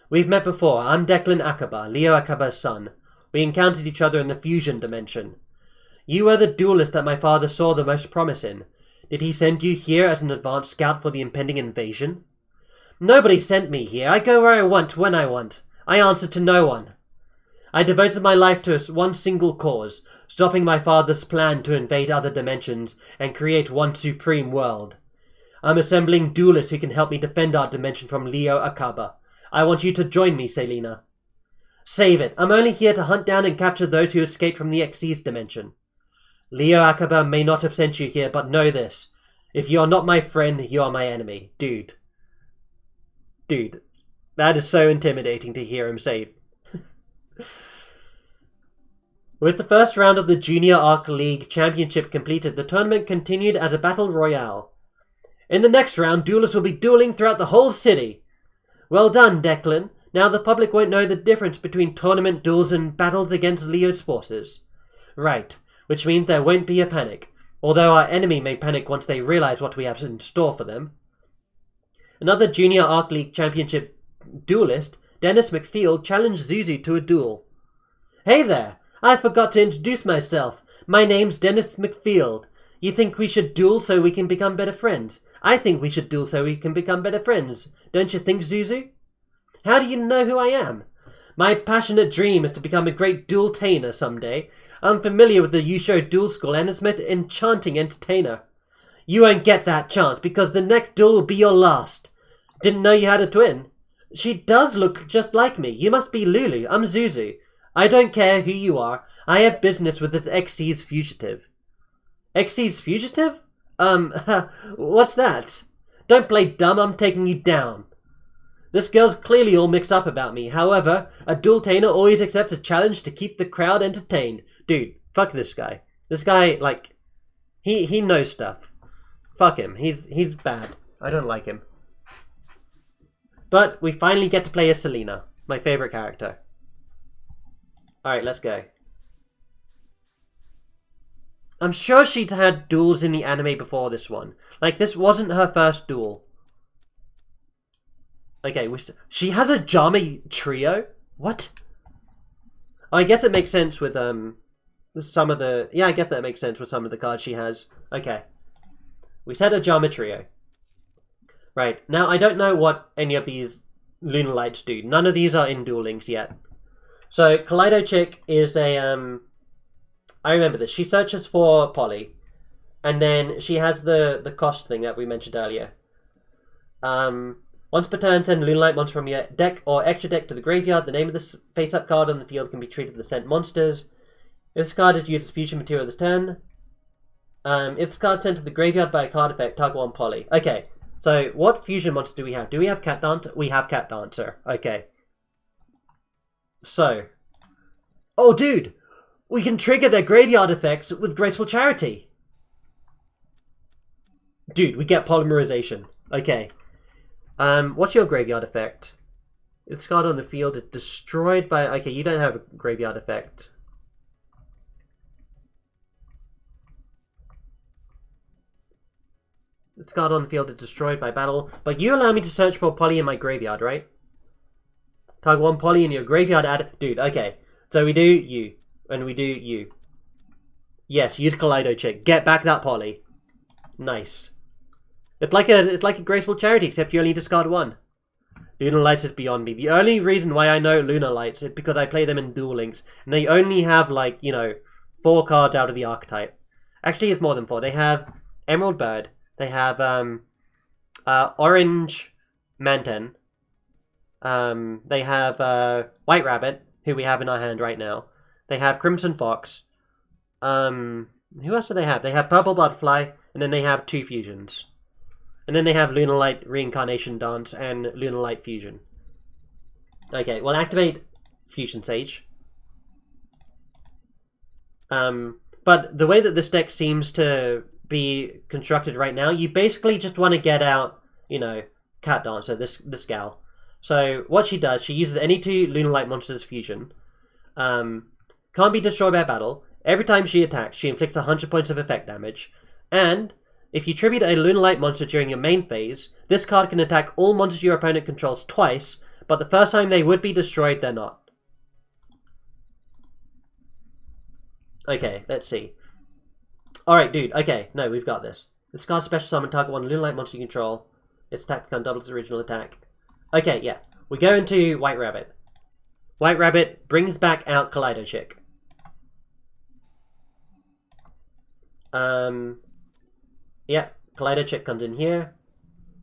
We've met before. I'm Declan Akaba, Leo Akaba's son. We encountered each other in the Fusion Dimension. You were the duelist that my father saw the most promise in. Did he send you here as an advanced scout for the impending invasion? Nobody sent me here. I go where I want, when I want. I answer to no one. I devoted my life to one single cause, stopping my father's plan to invade other dimensions and create one supreme world. I'm assembling duelists who can help me defend our dimension from Leo Akaba. I want you to join me, Selena. Save it. I'm only here to hunt down and capture those who escaped from the Xyz dimension. Leo Akaba may not have sent you here, but know this. If you are not my friend, you are my enemy. Dude. Dude. That is so intimidating to hear him say. With the first round of the Junior Arc League Championship completed, the tournament continued as a battle royale. In the next round, duelists will be dueling throughout the whole city. Well done, Declan. Now the public won't know the difference between tournament duels and battles against Leo's forces. Right, which means there won't be a panic, although our enemy may panic once they realize what we have in store for them. Another Junior Arc League Championship duelist, Dennis McField, challenged Zuzu to a duel. Hey there! I forgot to introduce myself. My name's Dennis McField. You think we should duel so we can become better friends? I think we should duel so we can become better friends. Don't you think, Zuzu? How do you know who I am? My passionate dream is to become a great duel-tainer someday. I'm familiar with the Yusho Duel School and its enchanting entertainer. You won't get that chance because the next duel will be your last. Didn't know you had a twin. She does look just like me. You must be Lulu. I'm Zuzu. I don't care who you are. I have business with this Xyz fugitive. Xyz fugitive? What's that? Don't play dumb, I'm taking you down. This girl's clearly all mixed up about me. However, a duel-tainer always accepts a challenge to keep the crowd entertained. Dude, fuck this guy. This guy, like, he knows stuff. Fuck him. He's bad. I don't like him. But we finally get to play as Selena, my favorite character. Alright, let's go. I'm sure she'd had duels in the anime before this one. Like, this wasn't her first duel. Okay, she has a Jami trio? What? Oh, I guess it makes sense with, some of the... Yeah, I guess that makes sense with some of the cards she has. Okay. We set a Geometrio. Right, now I don't know what any of these Lunar Lights do. None of these are in Duel Links yet. So, Kaleido Chick is a, I remember this. She searches for Polly. And then she has the cost thing that we mentioned earlier. Once per turn, send Lunalight monster from your deck or extra deck to the graveyard. The name of this face-up card on the field can be treated as sent monsters. If this card is used as fusion material this turn, if this card is sent to the graveyard by a card effect, target one Polly. Okay, so what fusion monster do we have? Do we have Cat Dancer? We have Cat Dancer. Okay. So. Oh, dude! We can trigger their graveyard effects with Graceful Charity! Dude, we get Polymerization. Okay. What's your graveyard effect? If this card on the field is destroyed by... Okay, you don't have a graveyard effect. This card on the field is destroyed by battle. But you allow me to search for Poly in my graveyard, right? Target one Poly in your graveyard, add... Dude, okay. So we do you. And we do you. Yes, use Kaleido Chick. Get back that Poly. Nice. It's like a Graceful Charity, except you only discard one. Lunar Lights is beyond me. The only reason why I know Lunar Lights is because I play them in Duel Links, and they only have, like, you know, 4 cards out of the archetype. Actually, it's more than 4. They have Emerald Bird. They have Orange Manten. They have White Rabbit, who we have in our hand right now. They have Crimson Fox. Who else do they have? They have Purple Butterfly, and then they have 2 fusions. And then they have Lunar Light Reincarnation Dance and Lunar Light Fusion. Okay, we'll activate Fusion Sage. But the way that this deck seems to be constructed right now, you basically just want to get out, you know, Cat Dancer, this gal. So what she does, she uses any 2 Lunar Light monsters fusion. Can't be destroyed by battle. Every time she attacks, she inflicts 100 points of effect damage. And if you tribute a Lunar Light monster during your main phase, this card can attack all monsters your opponent controls twice, but the first time they would be destroyed, they're not. Okay, let's see. Alright, dude, okay, no, we've got this. This card special summon, target one Lunar Light monster you control. Its attack can double its original attack. Okay, yeah. We go into White Rabbit. White Rabbit brings back out Kaleido Chick. Yeah, Kaleido Chick comes in here.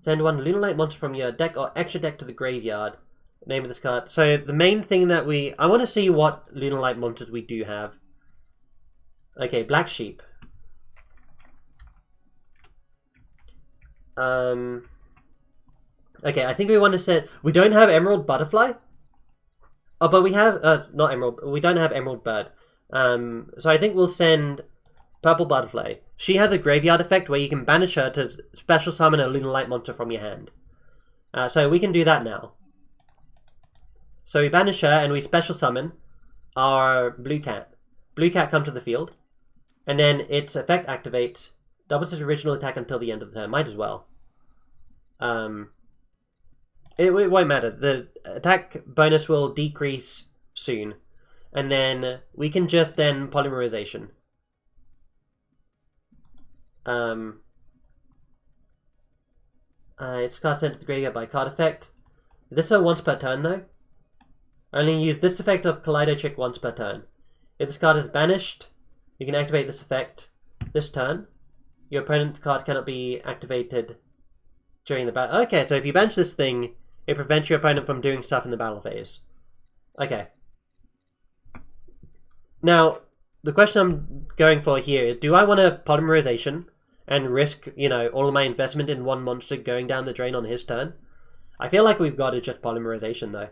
Send one Lunar Light monster from your deck or extra deck to the graveyard. Name of this card. So the main thing that I want to see what Lunar Light monsters we do have. Okay, Black Sheep. Okay, I think we want to set... We don't have Emerald Butterfly. Oh, but we have... not Emerald... We don't have Emerald Bird. So I think we'll send Purple Butterfly. She has a graveyard effect where you can banish her to special summon a Lunar Light monster from your hand. So we can do that now. So we banish her and we special summon our Blue Cat. Blue Cat comes to the field. And then its effect activates. Doubles its original attack until the end of the turn. Might as well. It won't matter. The attack bonus will decrease soon. And then we can just then Polymerization. It's card sent to the graveyard by card effect. This is a once per turn though. Only use this effect of Kaleido Chick once per turn. If this card is banished, you can activate this effect this turn. Your opponent's card cannot be activated during the battle. Okay, so if you banish this thing, it prevents your opponent from doing stuff in the battle phase. Okay. Now, the question I'm going for here is, do I want a Polymerization and risk, you know, all of my investment in one monster going down the drain on his turn? I feel like we've got to just Polymerization, though.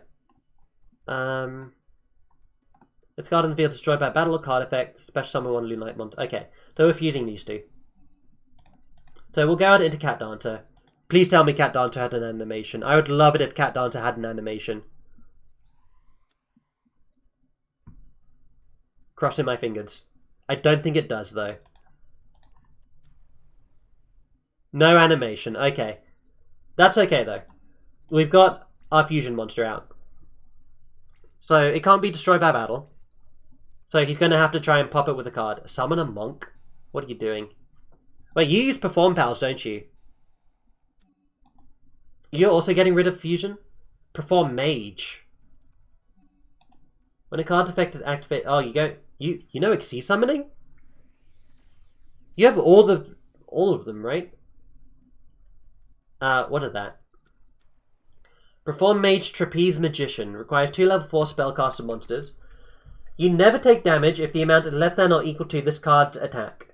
This card in the field destroyed by battle or card effect. Special summon one Lunar Light monster. Okay, so we're fusing these two. So we'll go out into Cat Dancer. Please tell me Cat Dancer had an animation. I would love it if Cat Dancer had an animation. Crossing my fingers. I don't think it does, though. No animation. Okay. That's okay, though. We've got our fusion monster out. So it can't be destroyed by battle. So he's going to have to try and pop it with a card. Summon a monk? What are you doing? Wait, you use perform pals, don't you? You're also getting rid of fusion? Perform mage. When a card effect is activated... Oh, you know Exceed Summoning? You have all of them, right? What is that? Perform Mage Trapeze Magician. Requires 2 level 4 spellcaster monsters. You never take damage if the amount is less than or equal to this card's attack.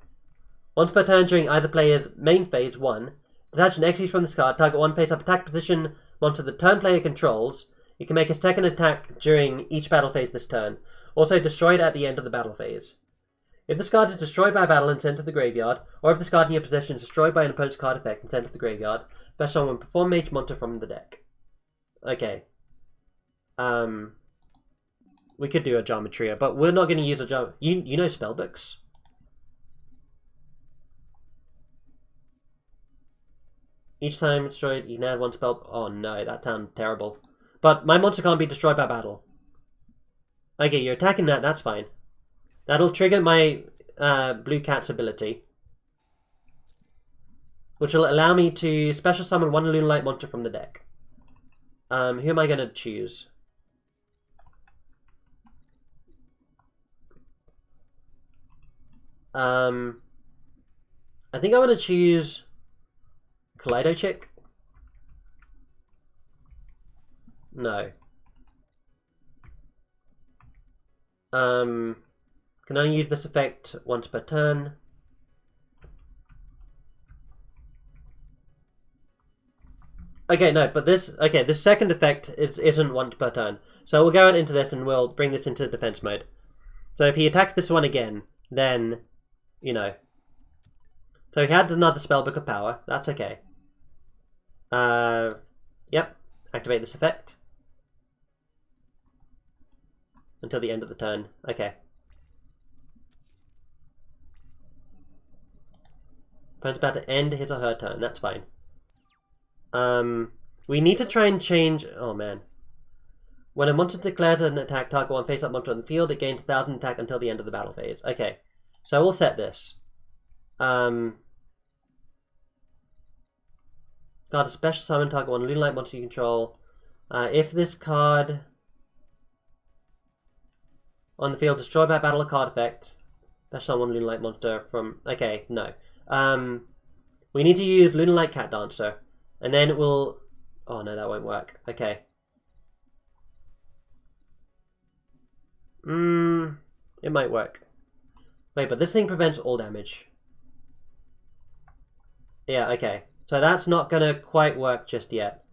Once per turn during either player's main phase 1, detach an Xyz from this card, target one face-up attack position monster the turn player controls. You can make a second attack during each battle phase this turn. Also destroyed at the end of the battle phase. If this card is destroyed by a battle and sent to the graveyard, or if this card in your possession is destroyed by an opponent's card effect and sent to the graveyard, best summon Perform Mage monster from the deck. Okay. We could do a Geometria, but we're not going to use a Geometria. You know spellbooks? Each time destroyed, you can add one spell. Oh no, that sounds terrible. But my monster can't be destroyed by battle. Okay, you're attacking that, that's fine. That'll trigger my Blue Cat's ability. Which will allow me to special summon one Lunalight monster from the deck. Who am I going to choose? I think I want to choose Kaleido Chick. No. Can only use this effect once per turn. Okay, no, but this second effect isn't once per turn. So we'll go out into this and we'll bring this into defense mode. So if he attacks this one again, then, you know. So he had another Spellbook of Power, that's okay. Yep, activate this effect. Until the end of the turn, okay. Opponent's about to end his or her turn, that's fine. We need to try and change... Oh, man. When a monster declares an attack, target one face-up monster on the field, it gains 1,000 attack until the end of the battle phase. Okay, so we'll set this. Got a special summon, target one Lunalight monster you control. If this card on the field destroyed by battle or card effect, special summon Lunalight monster from... Okay, no. We need to use Lunalight Cat Dancer. And then it will... Oh no, that won't work. Okay. It might work. Wait, but this thing prevents all damage. Yeah, okay. So that's not gonna quite work just yet.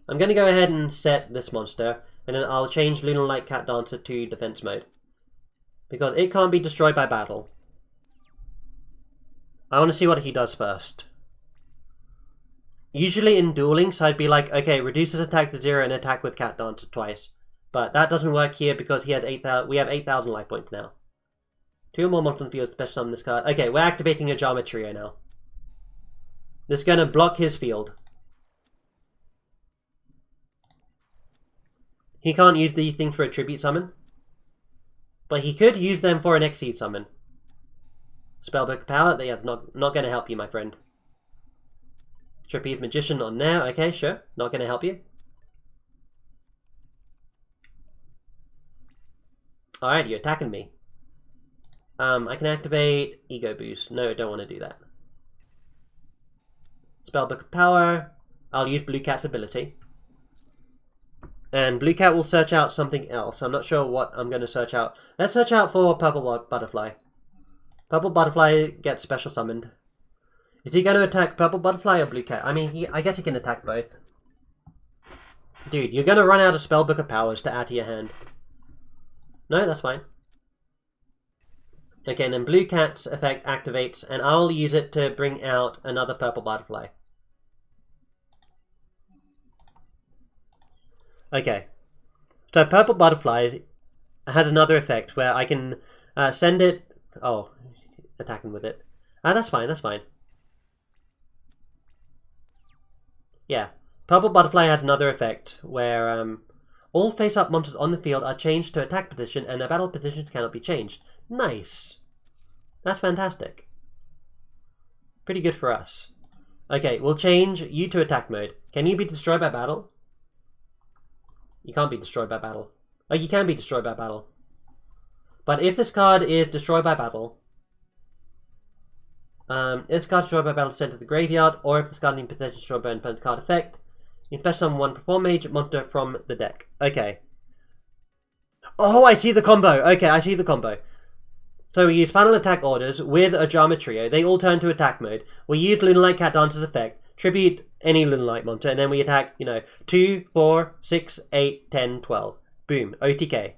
I'm gonna go ahead and set this monster, and then I'll change Lunalight Cat Dancer to defense mode. Because it can't be destroyed by battle. I want to see what he does first. Usually in dueling, so I'd be like, okay, reduce his attack to 0 and attack with Cat Dancer twice. But that doesn't work here because he has 8,000. We have 8,000 life points now. 2 more monsters on the field, special summon this card. Okay, we're activating a Geometria now. This is going to block his field. He can't use these things for a tribute summon. But he could use them for an Exceed summon. Spellbook of Power, yeah, not going to help you, my friend. Trapeze Magician on there, okay, sure. Not going to help you. Alright, you're attacking me. I can activate Ego Boost. No, I don't want to do that. Spellbook of Power. I'll use Blue Cat's ability. And Blue Cat will search out something else. I'm not sure what I'm going to search out. Let's search out for Purple Butterfly. Purple Butterfly gets special summoned. Is he going to attack Purple Butterfly or Blue Cat? I mean, I guess he can attack both. Dude, you're going to run out of Spellbook of Powers to add to your hand. No, that's fine. Okay, and then Blue Cat's effect activates, and I'll use it to bring out another Purple Butterfly. Okay. So Purple Butterfly has another effect where I can send it... Oh, attacking with it. That's fine, that's fine. Yeah. Purple Butterfly has another effect where all face-up monsters on the field are changed to attack position and their battle positions cannot be changed. Nice. That's fantastic. Pretty good for us. Okay, we'll change you to attack mode. Can you be destroyed by battle? You can't be destroyed by battle. Oh, you can be destroyed by battle. But if this card is destroyed by battle, if this card is destroyed by battle, sent to the graveyard, or if this card in possession is destroyed by an opponent's card effect, you can special summon one Perform Mage monster from the deck. Okay. Oh, I see the combo. Okay, I see the combo. So we use final attack orders with a Drama Trio. They all turn to attack mode. We use Lunalight Cat Dancer's effect, tribute any Lunalight monster, and then we attack, 2, 4, 6, 8, 10, 12. Boom. OTK.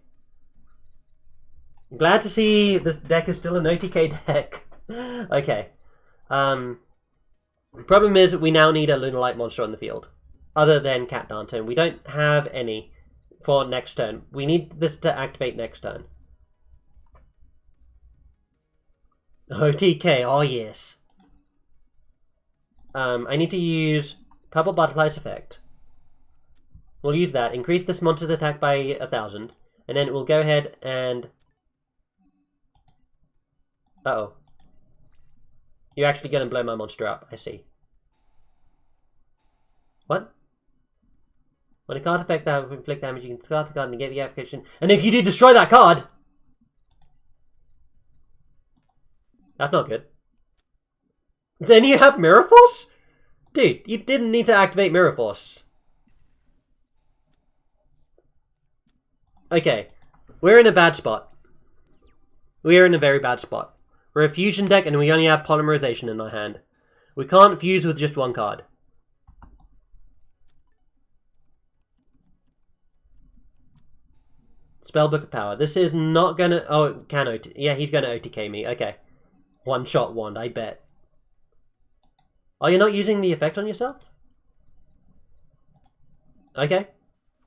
Glad to see this deck is still an OTK deck. Okay. The problem is we now need a Lunalight monster on the field, other than Cat Dancer, and we don't have any for next turn. We need this to activate next turn. OTK, oh yes. I need to use Purple Butterfly's effect. We'll use that, increase this monster's attack by 1,000, and then we'll go ahead and... Uh-oh. You're actually going to blow my monster up, I see. What? When a card effect that will inflict damage, you can discard the card and negate the application. And if you do destroy that card... That's not good. Then you have Mirror Force? Dude, you didn't need to activate Mirror Force. Okay. We're in a bad spot. We are in a very bad spot. We're a fusion deck and we only have polymerization in our hand. We can't fuse with just one card. Spellbook of Power. This is not gonna... Oh, it can OT... Yeah, he's gonna OTK me. Okay. One-shot wand, I bet. Oh, you're not using the effect on yourself? Okay.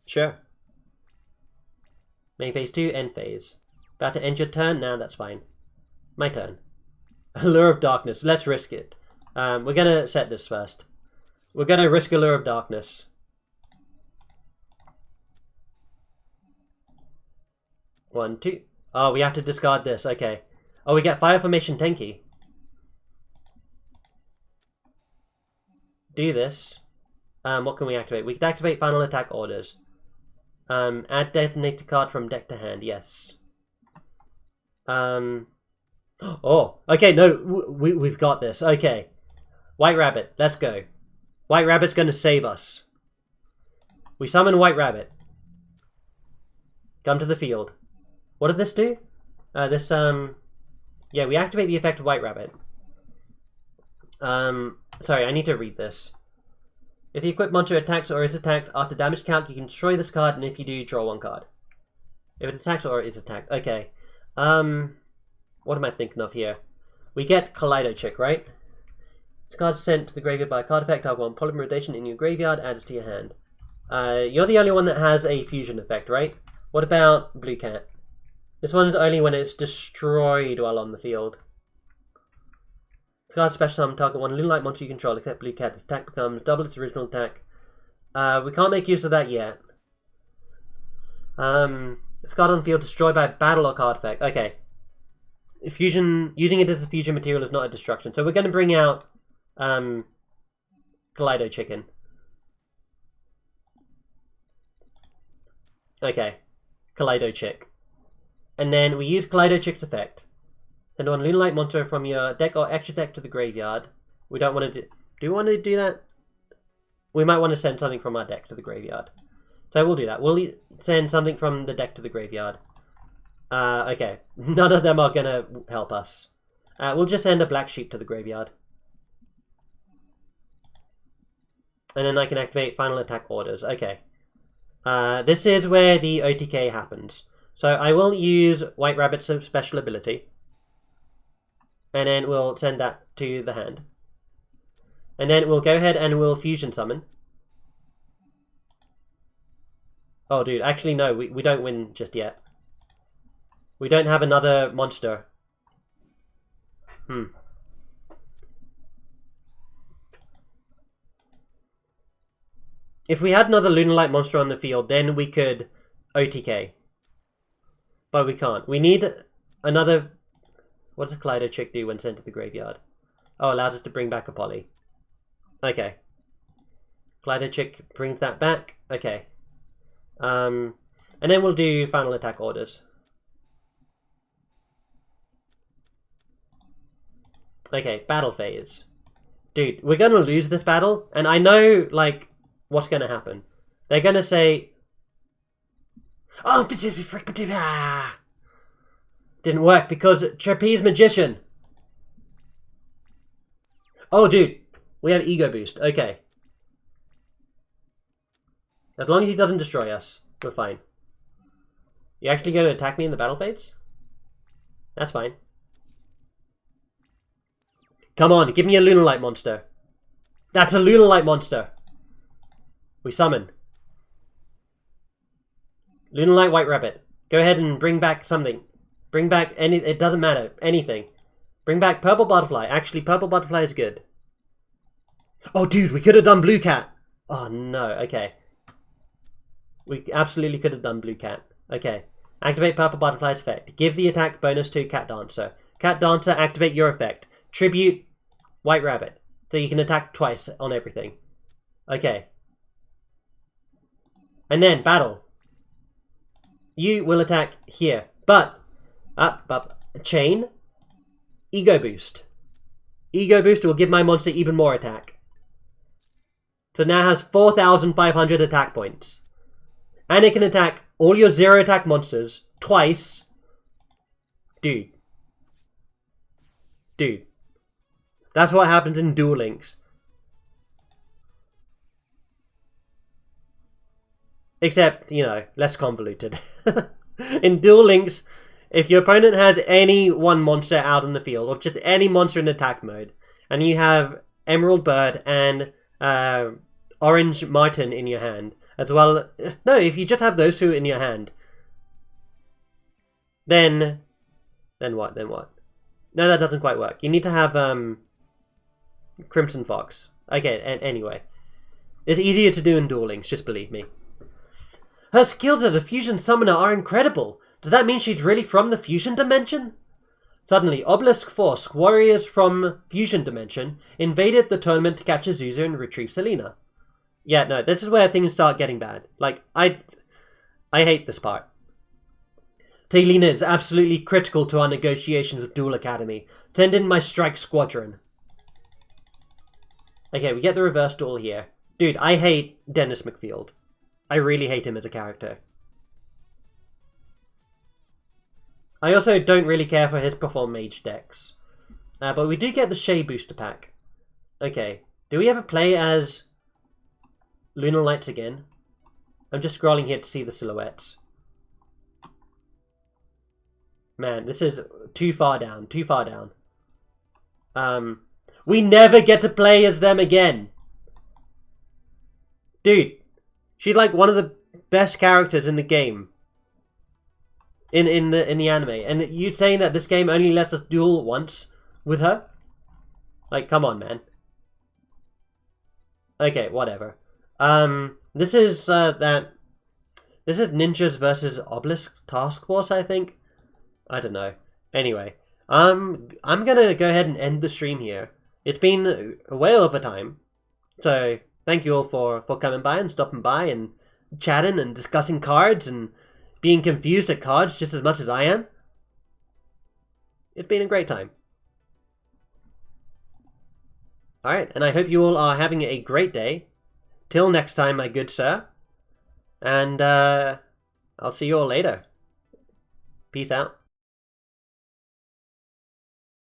Sure. Main phase 2, end phase. About to end your turn? Nah, that's fine. My turn. Allure of Darkness. Let's risk it. We're gonna set this first. We're gonna risk Allure of Darkness. One, two. Oh, we have to discard this. Okay. Oh, we get Fire Formation Tenki. Do this. What can we activate? We can activate Final Attack Orders. Add designated card from deck to hand. Yes. Oh, okay, no, we've got this. Okay. White Rabbit, let's go. White Rabbit's gonna save us. We summon White Rabbit. Come to the field. What did this do? Yeah, we activate the effect of White Rabbit. Sorry, I need to read this. If the equipped monster attacks or is attacked after damage count, you can destroy this card, and if you do, draw one card. If it attacks or is attacked. Okay. What am I thinking of here? We get Kaleido Chick, right? This card is sent to the graveyard by a card effect. I've one polymerization in your graveyard, add it to your hand. You're the only one that has a fusion effect, right? What about Blue Cat? This one's only when it's destroyed while on the field. This card special summon target one Lunalight monster you control, except Blue Cat. Its attack becomes double its original attack. We can't make use of that yet. This card on the field destroyed by battle or card effect. Okay. Fusion, using it as a fusion material is not a destruction. So we're going to bring out Kaleido Chicken. Okay. Kaleido Chick. And then we use Kaleido Chick's effect. Send one Lunalight monster from your deck or extra deck to the graveyard. We don't want to do... Do we want to do that? We might want to send something from our deck to the graveyard. So we'll do that. We'll send something from the deck to the graveyard. Okay. None of them are going to help us. We'll just send a Black Sheep to the graveyard. And then I can activate Final Attack Orders. Okay. This is where the OTK happens. So I will use White Rabbit's special ability. And then we'll send that to the hand. And then we'll go ahead and we'll fusion summon. Oh, dude. Actually, no. We don't win just yet. We don't have another monster. If we had another Lunalight monster on the field, then we could OTK. But we can't. We need another... What does Kaleido Chick do when sent to the graveyard? Oh, allows us to bring back a Poly. Okay. Kaleido Chick brings that back. Okay. And then we'll do final attack orders. Okay, battle phase. Dude, we're gonna lose this battle, and I know, like, what's gonna happen. They're gonna say... Oh, didn't work because Trapeze Magician. Oh, dude, we have Ego Boost. Okay. As long as he doesn't destroy us, we're fine. You actually going to attack me in the battle phase? That's fine. Come on, give me a Lunalight monster. That's a Lunalight monster. We summon. Lunalight White Rabbit. Go ahead and bring back something. Bring back any... It doesn't matter. Anything. Bring back Purple Butterfly. Actually, Purple Butterfly is good. Oh, dude, we could have done Blue Cat. Oh, no. Okay. We absolutely could have done Blue Cat. Okay. Activate Purple Butterfly's effect. Give the attack bonus to Cat Dancer. Cat Dancer, activate your effect. Tribute White Rabbit. So you can attack twice on everything. Okay. And then, battle. You will attack here. But, chain. Ego Boost. Ego Boost will give my monster even more attack. So now has 4,500 attack points. And it can attack all your 0 attack monsters twice. Dude. Dude. That's what happens in Duel Links. Except, you know, less convoluted. In Duel Links, if your opponent has any one monster out in the field, or just any monster in attack mode, and you have Emerald Bird and Orange Martin in your hand, as well... No, if you just have those two in your hand, then what? Then what? No, that doesn't quite work. You need to have Crimson Fox. Okay, anyway. It's easier to do in Duel Links, just believe me. Her skills as a fusion summoner are incredible. Does that mean she's really from the fusion dimension? Suddenly, Obelisk Force, warriors from fusion dimension, invaded the tournament to capture Zuzu and retrieve Selena. Yeah, no, this is where things start getting bad. Like, I hate this part. Selena is absolutely critical to our negotiations with Duel Academy. Send in my strike squadron. Okay, we get the reverse duel here. Dude, I hate Dennis McField. I really hate him as a character. I also don't really care for his Perform Mage decks. But we do get the Shea Booster Pack. Okay, do we ever play as Lunar Lights again? I'm just scrolling here to see the silhouettes. Man, this is too far down, too far down. We never get to play as them again. Dude, she's like one of the best characters in the game. In the anime. And you saying that this game only lets us duel once with her? Like, come on, man. Okay, whatever. This is this is Ninjas versus Obelisk Task Force, I think. I don't know. Anyway, I'm gonna go ahead and end the stream here. It's been a whale of a time. So thank you all for coming by and stopping by and chatting and discussing cards and being confused at cards just as much as I am. It's been a great time. Alright, and I hope you all are having a great day. Till next time, my good sir. And I'll see you all later. Peace out.